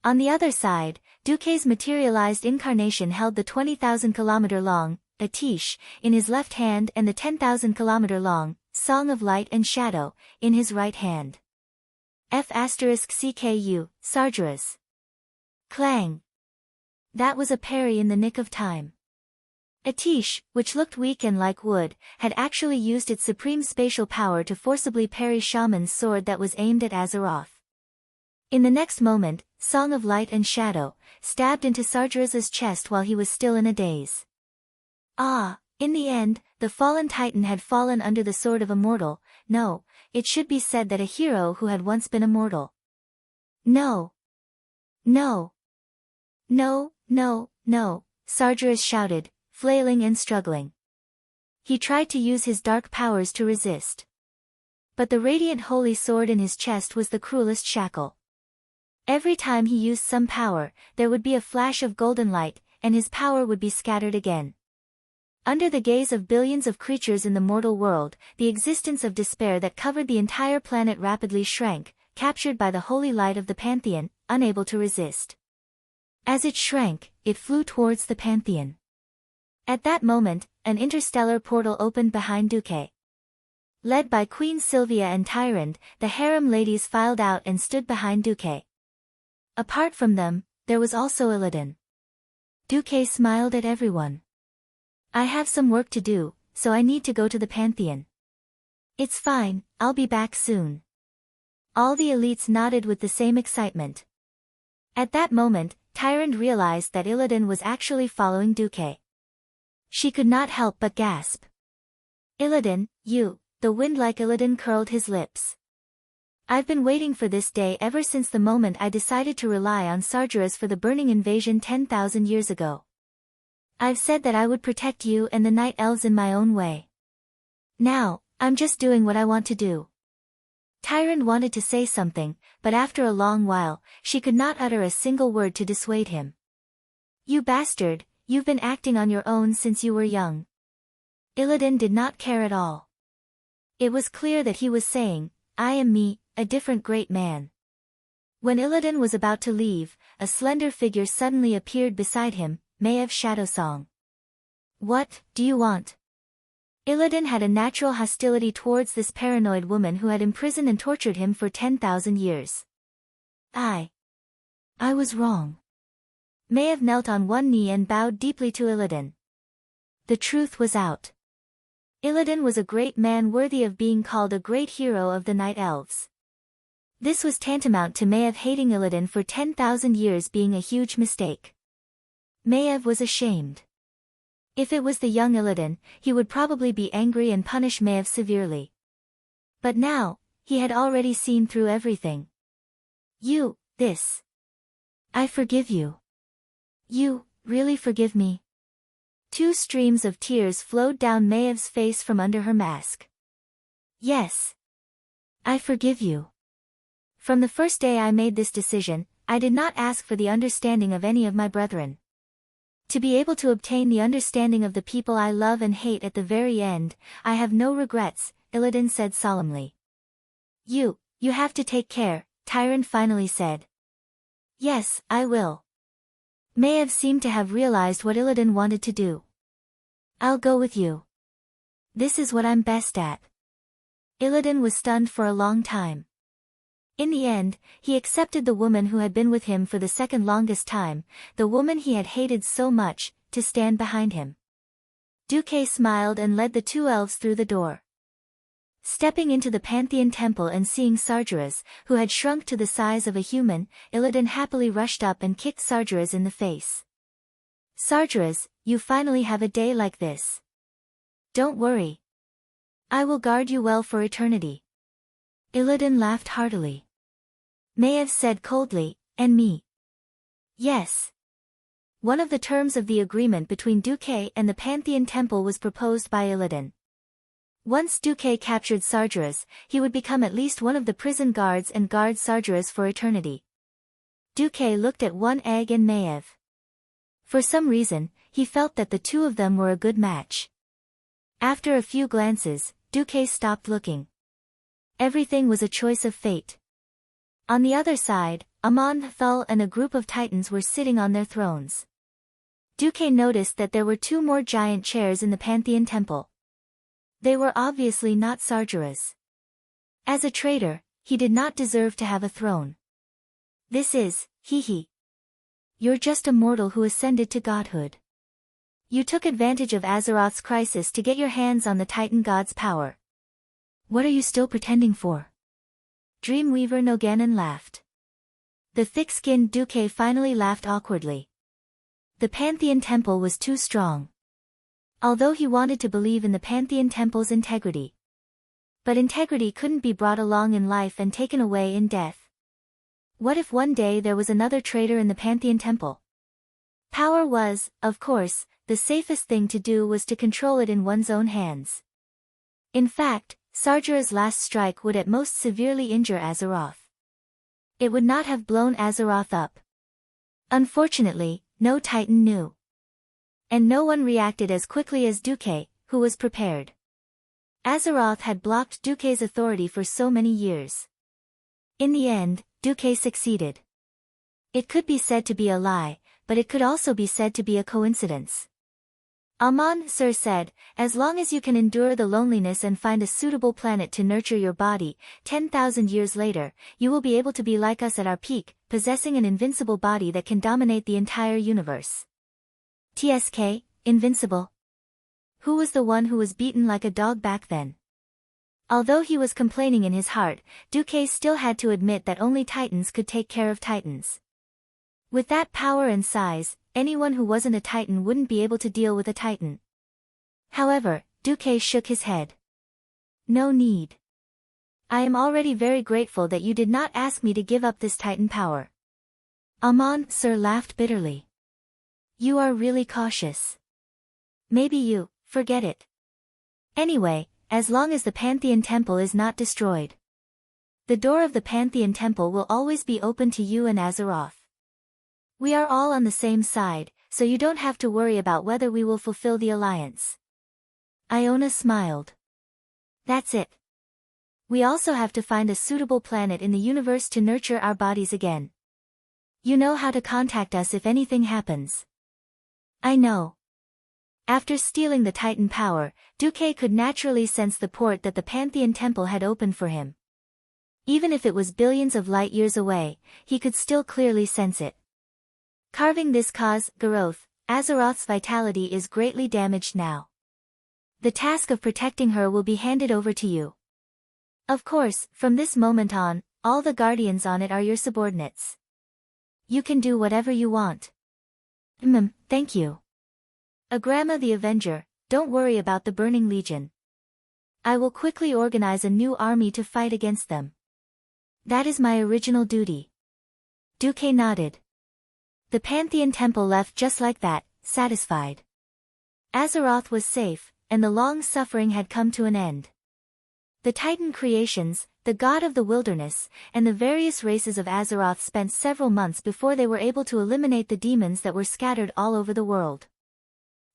On the other side, Duque's materialized incarnation held the 20,000-kilometer-long Atish in his left hand and the 10,000-kilometer-long Song of Light and Shadow in his right hand. F***CKU, Sargeras. Clang. That was a parry in the nick of time. Atish, which looked weak and like wood, had actually used its supreme spatial power to forcibly parry Shaman's sword that was aimed at Azeroth. In the next moment, Song of Light and Shadow stabbed into Sargeras's chest while he was still in a daze. In the end, the fallen titan had fallen under the sword of a mortal. No, it should be said that a hero who had once been immortal. No. No. No, no, no, Sargeras shouted, flailing and struggling. He tried to use his dark powers to resist. But the radiant holy sword in his chest was the cruelest shackle. Every time he used some power, there would be a flash of golden light, and his power would be scattered again. Under the gaze of billions of creatures in the mortal world, the existence of despair that covered the entire planet rapidly shrank, captured by the holy light of the Pantheon, unable to resist. As it shrank, it flew towards the Pantheon. At that moment, an interstellar portal opened behind Duque. Led by Queen Sylvia and Tyrande, the harem ladies filed out and stood behind Duque. Apart from them, there was also Illidan. Duque smiled at everyone. I have some work to do, so I need to go to the Pantheon. It's fine, I'll be back soon. All the elites nodded with the same excitement. At that moment, Tyrande realized that Illidan was actually following Duque. She could not help but gasp. Illidan, you, the wind-like Illidan curled his lips. I've been waiting for this day ever since the moment I decided to rely on Sargeras for the burning invasion 10,000 years ago. I've said that I would protect you and the Night Elves in my own way. Now, I'm just doing what I want to do. Tyrande wanted to say something, but after a long while, she could not utter a single word to dissuade him. You bastard, you've been acting on your own since you were young. Illidan did not care at all. It was clear that he was saying, I am me, a different great man. When Illidan was about to leave, a slender figure suddenly appeared beside him, Maev Shadowsong. What do you want? Illidan had a natural hostility towards this paranoid woman who had imprisoned and tortured him for 10,000 years. I was wrong. Maev knelt on one knee and bowed deeply to Illidan. The truth was out. Illidan was a great man worthy of being called a great hero of the Night Elves. This was tantamount to Maev hating Illidan for 10,000 years being a huge mistake. Maev was ashamed. If it was the young Illidan, he would probably be angry and punish Maev severely. But now, he had already seen through everything. I forgive you. You, really forgive me? 2 streams of tears flowed down Maev's face from under her mask. Yes. I forgive you. From the first day I made this decision, I did not ask for the understanding of any of my brethren. To be able to obtain the understanding of the people I love and hate at the very end, I have no regrets, Illidan said solemnly. You have to take care, Tyrande finally said. Yes, I will. Maev seemed to have realized what Illidan wanted to do. I'll go with you. This is what I'm best at. Illidan was stunned for a long time. In the end, he accepted the woman who had been with him for the second longest time, the woman he had hated so much, to stand behind him. Duque smiled and led the 2 elves through the door. Stepping into the Pantheon temple and seeing Sargeras, who had shrunk to the size of a human, Illidan happily rushed up and kicked Sargeras in the face. Sargeras, you finally have a day like this. Don't worry. I will guard you well for eternity. Illidan laughed heartily. Maev said coldly, and me. Yes. One of the terms of the agreement between Duque and the Pantheon Temple was proposed by Illidan. Once Duque captured Sargeras, he would become at least one of the prison guards and guard Sargeras for eternity. Duque looked at One Egg and Maev. For some reason, he felt that the two of them were a good match. After a few glances, Duque stopped looking. Everything was a choice of fate. On the other side, Amon Thul and a group of titans were sitting on their thrones. Duque noticed that there were two more giant chairs in the Pantheon Temple. They were obviously not Sargeras. As a traitor, he did not deserve to have a throne. This is, hee. You're just a mortal who ascended to godhood. You took advantage of Azeroth's crisis to get your hands on the Titan God's power. What are you still pretending for? Dreamweaver Noganon laughed. The thick-skinned Duque finally laughed awkwardly. The Pantheon Temple was too strong. Although he wanted to believe in the Pantheon Temple's integrity. But integrity couldn't be brought along in life and taken away in death. What if one day there was another traitor in the Pantheon Temple? Power was, of course, the safest thing to do was to control it in one's own hands. In fact, Sargeras' last strike would at most severely injure Azeroth. It would not have blown Azeroth up. Unfortunately, no Titan knew. And no one reacted as quickly as Duque, who was prepared. Azeroth had blocked Duque's authority for so many years. In the end, Duque succeeded. It could be said to be a lie, but it could also be said to be a coincidence. Amon Sir said, as long as you can endure the loneliness and find a suitable planet to nurture your body, 10,000 years later, you will be able to be like us at our peak, possessing an invincible body that can dominate the entire universe. TSK, invincible. Who was the one who was beaten like a dog back then? Although he was complaining in his heart, Duque still had to admit that only Titans could take care of Titans. With that power and size, anyone who wasn't a Titan wouldn't be able to deal with a Titan. However, Duque shook his head. No need. I am already very grateful that you did not ask me to give up this Titan power. Amon Sir laughed bitterly. You are really cautious. Maybe you, forget it. Anyway, as long as the Pantheon Temple is not destroyed. The door of the Pantheon Temple will always be open to you and Azeroth. We are all on the same side, so you don't have to worry about whether we will fulfill the alliance. Iona smiled. That's it. We also have to find a suitable planet in the universe to nurture our bodies again. You know how to contact us if anything happens. I know. After stealing the Titan power, Duque could naturally sense the port that the Pantheon Temple had opened for him. Even if it was billions of light years away, he could still clearly sense it. Carving this cause, Garoth, Azeroth's vitality is greatly damaged now. The task of protecting her will be handed over to you. Of course, from this moment on, all the guardians on it are your subordinates. You can do whatever you want. Thank you. Agrama the Avenger, don't worry about the Burning Legion. I will quickly organize a new army to fight against them. That is my original duty. Duque nodded. The Pantheon Temple left just like that, satisfied. Azeroth was safe, and the long suffering had come to an end. The Titan creations, the god of the wilderness, and the various races of Azeroth spent several months before they were able to eliminate the demons that were scattered all over the world.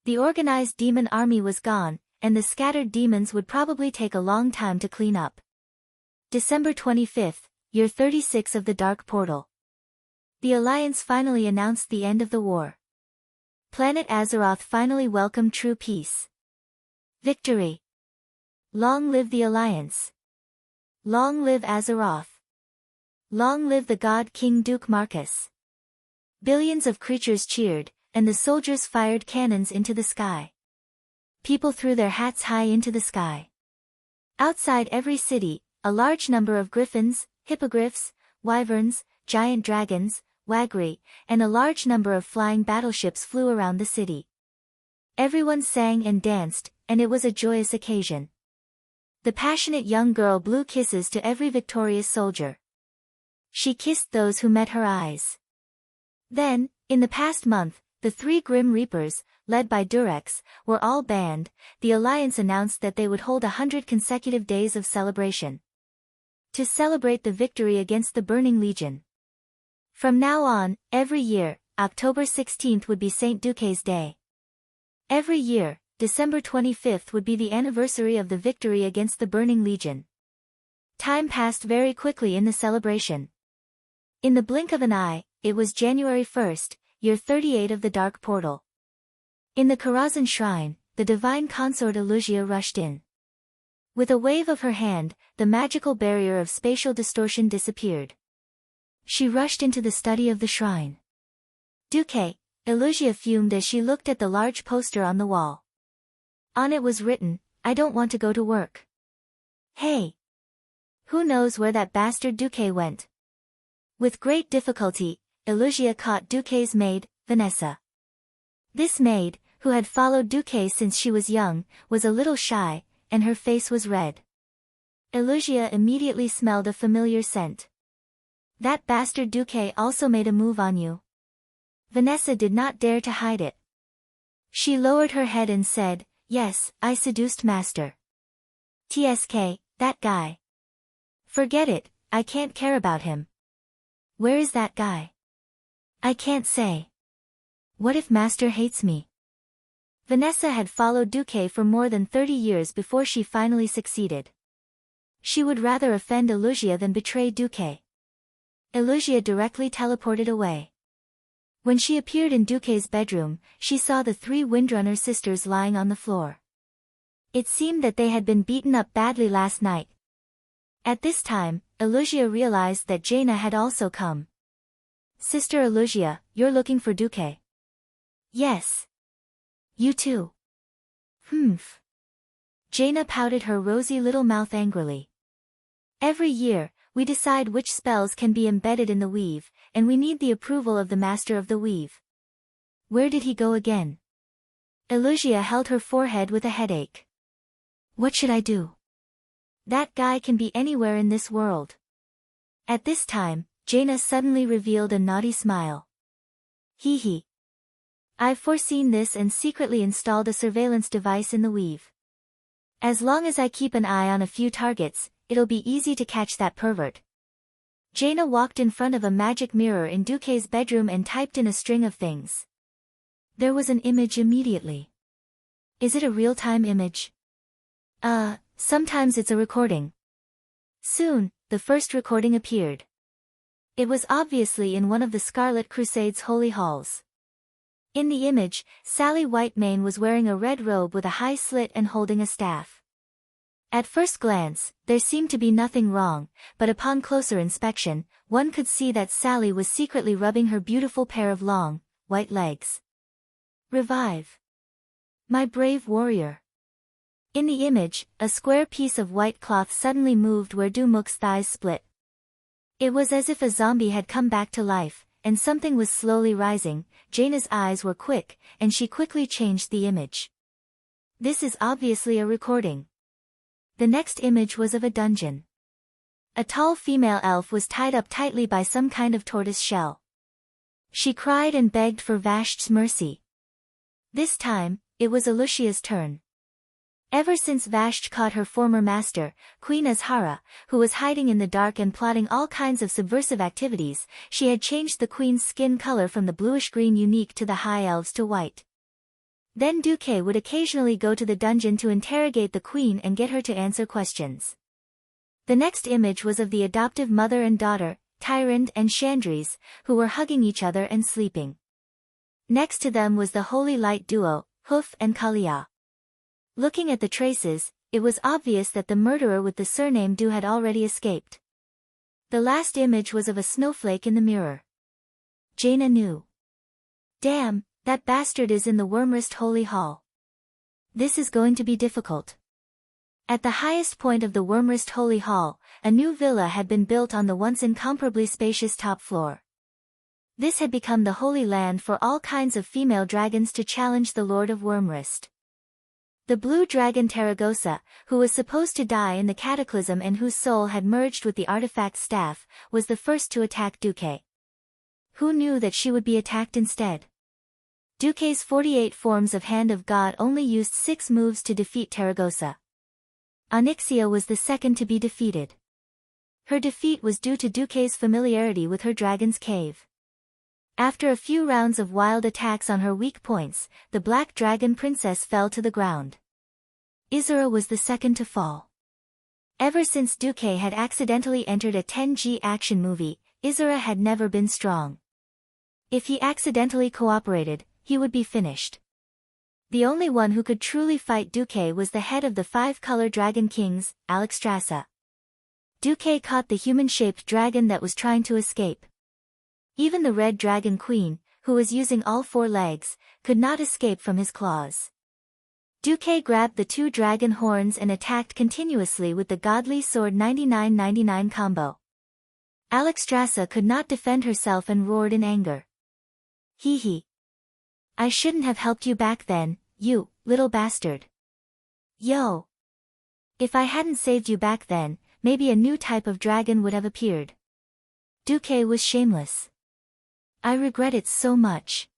The organized demon army was gone, and the scattered demons would probably take a long time to clean up. December 25th, year 36 of the Dark Portal. The Alliance finally announced the end of the war. Planet Azeroth finally welcomed true peace. Victory! Long live the Alliance! Long live Azeroth! Long live the god King Duke Marcus! Billions of creatures cheered, and the soldiers fired cannons into the sky. People threw their hats high into the sky. Outside every city, a large number of griffins, hippogriffs, wyverns, giant dragons, wagri, and a large number of flying battleships flew around the city. Everyone sang and danced, and it was a joyous occasion. The passionate young girl blew kisses to every victorious soldier. She kissed those who met her eyes. Then, in the past month, the three Grim Reapers, led by Durex, were all banned. The Alliance announced that they would hold 100 consecutive days of celebration to celebrate the victory against the Burning Legion. From now on, every year, October 16th would be Saint Duque's Day. Every year, December 25th would be the anniversary of the victory against the Burning Legion. Time passed very quickly in the celebration. In the blink of an eye, it was January 1st, year 38 of the Dark Portal. In the Karazhan Shrine, the divine consort Elugia rushed in. With a wave of her hand, the magical barrier of spatial distortion disappeared. She rushed into the study of the shrine. Duque, Elugia fumed as she looked at the large poster on the wall. On it was written, "I don't want to go to work." Hey! Who knows where that bastard Duque went? With great difficulty, Elugia caught Duque's maid, Vanessa. This maid, who had followed Duque since she was young, was a little shy, and her face was red. Elugia immediately smelled a familiar scent. That bastard Duque also made a move on you. Vanessa did not dare to hide it. She lowered her head and said, "Yes, I seduced Master. TSK, that guy. Forget it, I can't care about him." "Where is that guy?" "I can't say." "What if Master hates me?" Vanessa had followed Duque for more than 30 years before she finally succeeded. She would rather offend Elugia than betray Duque. Elugia directly teleported away. When she appeared in Duque's bedroom, she saw the three Windrunner sisters lying on the floor. It seemed that they had been beaten up badly last night. At this time, Elugia realized that Jaina had also come. "Sister Elugia, you're looking for Duque?" "Yes." "You too?" "Humph." Jaina pouted her rosy little mouth angrily. "Every year, we decide which spells can be embedded in the weave, and we need the approval of the Master of the Weave. Where did he go again?" Elugia held her forehead with a headache. "What should I do?" "That guy can be anywhere in this world." At this time, Jaina suddenly revealed a naughty smile. "Hee hee. I've foreseen this and secretly installed a surveillance device in the weave. As long as I keep an eye on a few targets, it'll be easy to catch that pervert." Jaina walked in front of a magic mirror in Duque's bedroom and typed in a string of things. There was an image immediately. "Is it a real-time image?" Sometimes it's a recording." Soon, the first recording appeared. It was obviously in one of the Scarlet Crusade's holy halls. In the image, Sally Whitemane was wearing a red robe with a high slit and holding a staff. At first glance, there seemed to be nothing wrong, but upon closer inspection, one could see that Sally was secretly rubbing her beautiful pair of long, white legs. "Revive. My brave warrior." In the image, a square piece of white cloth suddenly moved where Dumuk's thighs split. It was as if a zombie had come back to life, and something was slowly rising. Jaina's eyes were quick, and she quickly changed the image. This is obviously a recording. The next image was of a dungeon. A tall female elf was tied up tightly by some kind of tortoise shell. She cried and begged for Vashti's mercy. This time, it was Elucia's turn. Ever since Vashti caught her former master, Queen Azhara, who was hiding in the dark and plotting all kinds of subversive activities, she had changed the queen's skin color from the bluish-green unique to the high elves to white. Then Duque would occasionally go to the dungeon to interrogate the queen and get her to answer questions. The next image was of the adoptive mother and daughter, Tyrande and Chandris, who were hugging each other and sleeping. Next to them was the holy light duo, Hoof and Kalia. Looking at the traces, it was obvious that the murderer with the surname Du had already escaped. The last image was of a snowflake in the mirror. Jaina knew. Damn, that bastard is in the Wormrest Holy Hall. This is going to be difficult. At the highest point of the Wormrest Holy Hall, a new villa had been built on the once incomparably spacious top floor. This had become the holy land for all kinds of female dragons to challenge the Lord of Wormrest. The blue dragon Taragosa, who was supposed to die in the cataclysm and whose soul had merged with the artifact staff, was the first to attack Duque. who knew that she would be attacked instead? Duque's 48 forms of Hand of God only used 6 moves to defeat Taragosa. Onyxia was the second to be defeated. Her defeat was due to Duque's familiarity with her dragon's cave. After a few rounds of wild attacks on her weak points, the Black Dragon Princess fell to the ground. Izura was the second to fall. Ever since Duque had accidentally entered a 10G action movie, Izura had never been strong. If he accidentally cooperated, he would be finished. The only one who could truly fight Duque was the head of the 5-color dragon kings, Alexstrasza. Duque caught the human-shaped dragon that was trying to escape. Even the red dragon queen, who was using all 4 legs, could not escape from his claws. Duque grabbed the 2 dragon horns and attacked continuously with the godly sword 99-99 combo. Alexstrasza could not defend herself and roared in anger. Hee hee. I shouldn't have helped you back then, you little bastard. Yo. If I hadn't saved you back then, maybe a new type of dragon would have appeared. Duque was shameless. I regret it so much.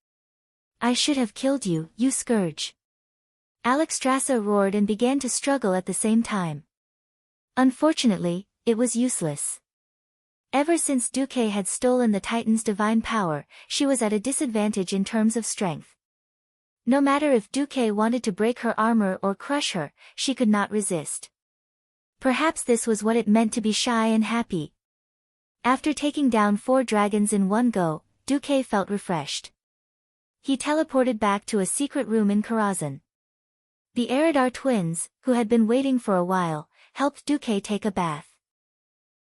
I should have killed you, you scourge. Alexstrasza roared and began to struggle at the same time. Unfortunately, it was useless. Ever since Duque had stolen the Titan's divine power, she was at a disadvantage in terms of strength. No matter if Duque wanted to break her armor or crush her, she could not resist. Perhaps this was what it meant to be shy and happy. After taking down 4 dragons in one go, Duque felt refreshed. He teleported back to a secret room in Karazhan. The Eridar twins, who had been waiting for a while, helped Duque take a bath.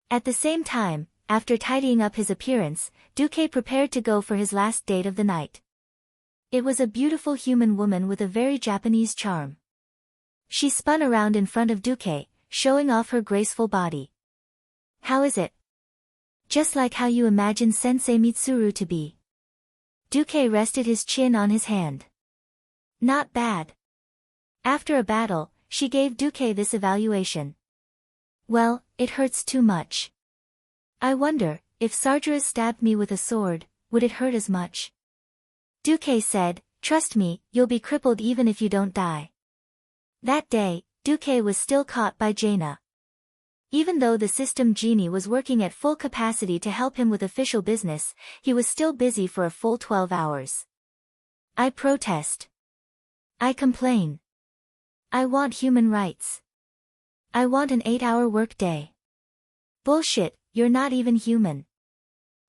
At the same time, after tidying up his appearance, Duque prepared to go for his last date of the night. It was a beautiful human woman with a very Japanese charm. She spun around in front of Duque, showing off her graceful body. How is it? Just like how you imagine Sensei Mitsuru to be. Duque rested his chin on his hand. Not bad. After a battle, she gave Duque this evaluation. Well, it hurts too much. I wonder, if Sargeras stabbed me with a sword, would it hurt as much? Duque said, trust me, you'll be crippled even if you don't die. That day, Duque was still caught by Jaina. Even though the system genie was working at full capacity to help him with official business, he was still busy for a full 12 hours. I protest. I complain. I want human rights. I want an 8-hour workday. Bullshit, you're not even human.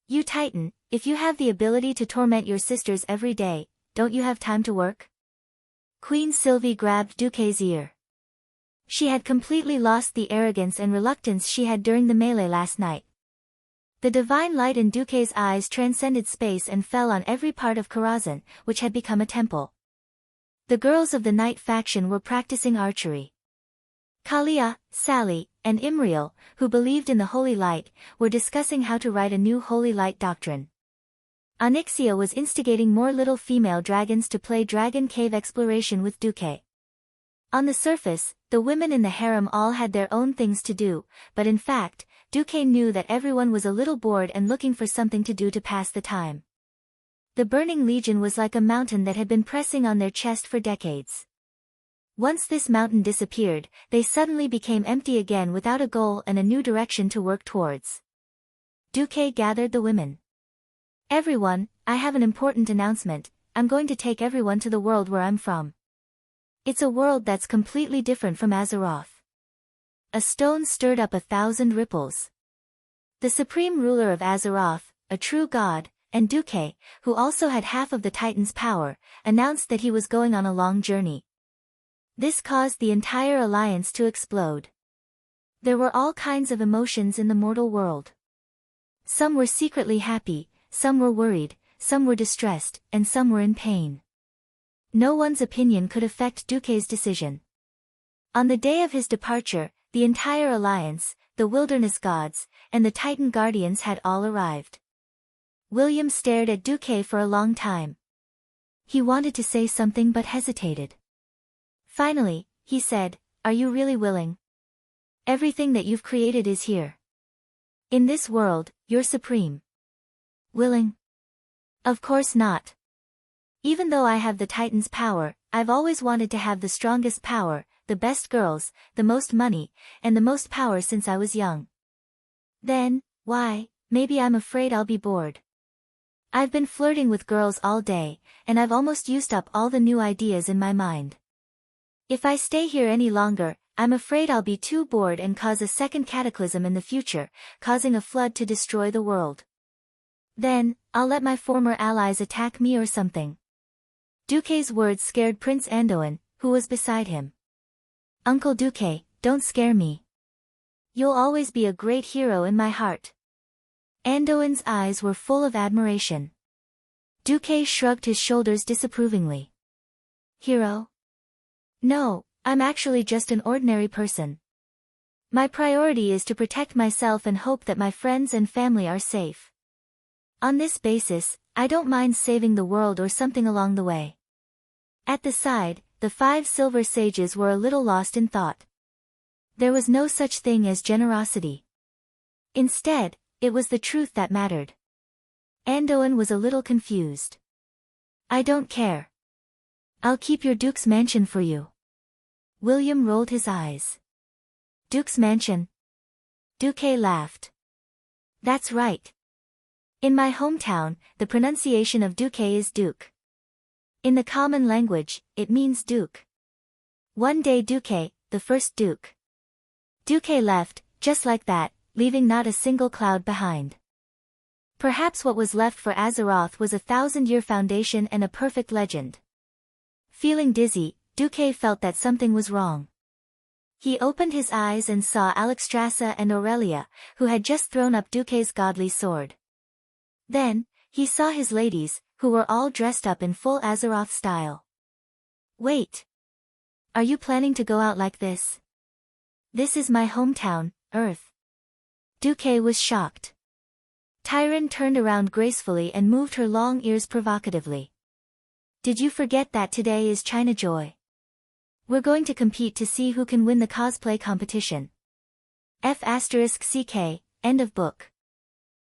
You Titan, if you have the ability to torment your sisters every day, don't you have time to work? Queen Sylvie grabbed Duque's ear. She had completely lost the arrogance and reluctance she had during the melee last night. The divine light in Duque's eyes transcended space and fell on every part of Karazhan, which had become a temple. The girls of the Night faction were practicing archery. Kalia, Sally, and Imriel, who believed in the Holy Light, were discussing how to write a new Holy Light doctrine. Onyxia was instigating more little female dragons to play Dragon Cave exploration with Duque. On the surface, the women in the harem all had their own things to do, but in fact, Duque knew that everyone was a little bored and looking for something to do to pass the time. The Burning Legion was like a mountain that had been pressing on their chest for decades. Once this mountain disappeared, they suddenly became empty again without a goal and a new direction to work towards. Duque gathered the women. Everyone, I have an important announcement. I'm going to take everyone to the world where I'm from. It's a world that's completely different from Azeroth. A stone stirred up 1,000 ripples. The supreme ruler of Azeroth, a true god, and Duque, who also had half of the Titan's power, announced that he was going on a long journey. This caused the entire alliance to explode. There were all kinds of emotions in the mortal world. Some were secretly happy, some were worried, some were distressed, and some were in pain. No one's opinion could affect Duque's decision. On the day of his departure, the entire alliance, the wilderness gods, and the Titan guardians had all arrived. William stared at Duque for a long time. He wanted to say something but hesitated. Finally, he said, "Are you really willing? Everything that you've created is here. In this world, you're supreme." Willing? Of course not. Even though I have the Titan's power, I've always wanted to have the strongest power, the best girls, the most money, and the most power since I was young. Then, why, maybe I'm afraid I'll be bored. I've been flirting with girls all day, and I've almost used up all the new ideas in my mind. If I stay here any longer, I'm afraid I'll be too bored and cause a second cataclysm in the future, causing a flood to destroy the world. Then, I'll let my former allies attack me or something. Duque's words scared Prince Andoin, who was beside him. Uncle Duque, don't scare me. You'll always be a great hero in my heart. Andoin's eyes were full of admiration. Duque shrugged his shoulders disapprovingly. Hero? No, I'm actually just an ordinary person. My priority is to protect myself and hope that my friends and family are safe. On this basis, I don't mind saving the world or something along the way. At the side, the 5 silver sages were a little lost in thought. There was no such thing as generosity. Instead, it was the truth that mattered. Andoin was a little confused. I don't care. I'll keep your Duke's mansion for you. William rolled his eyes. Duke's mansion? Duque laughed. That's right. In my hometown, the pronunciation of Duque is Duke. In the common language, it means Duke. One day Duque, the first Duke. Duque left, just like that, leaving not a single cloud behind. Perhaps what was left for Azeroth was a 1,000-year foundation and a perfect legend. Feeling dizzy, Duque felt that something was wrong. He opened his eyes and saw Alexstrasza and Aurelia, who had just thrown up Duque's godly sword. Then, he saw his ladies, who were all dressed up in full Azeroth style. Wait. Are you planning to go out like this? This is my hometown, Earth. Duque was shocked. Tyron turned around gracefully and moved her long ears provocatively. Did you forget that today is China Joy? We're going to compete to see who can win the cosplay competition. F*CK, end of book.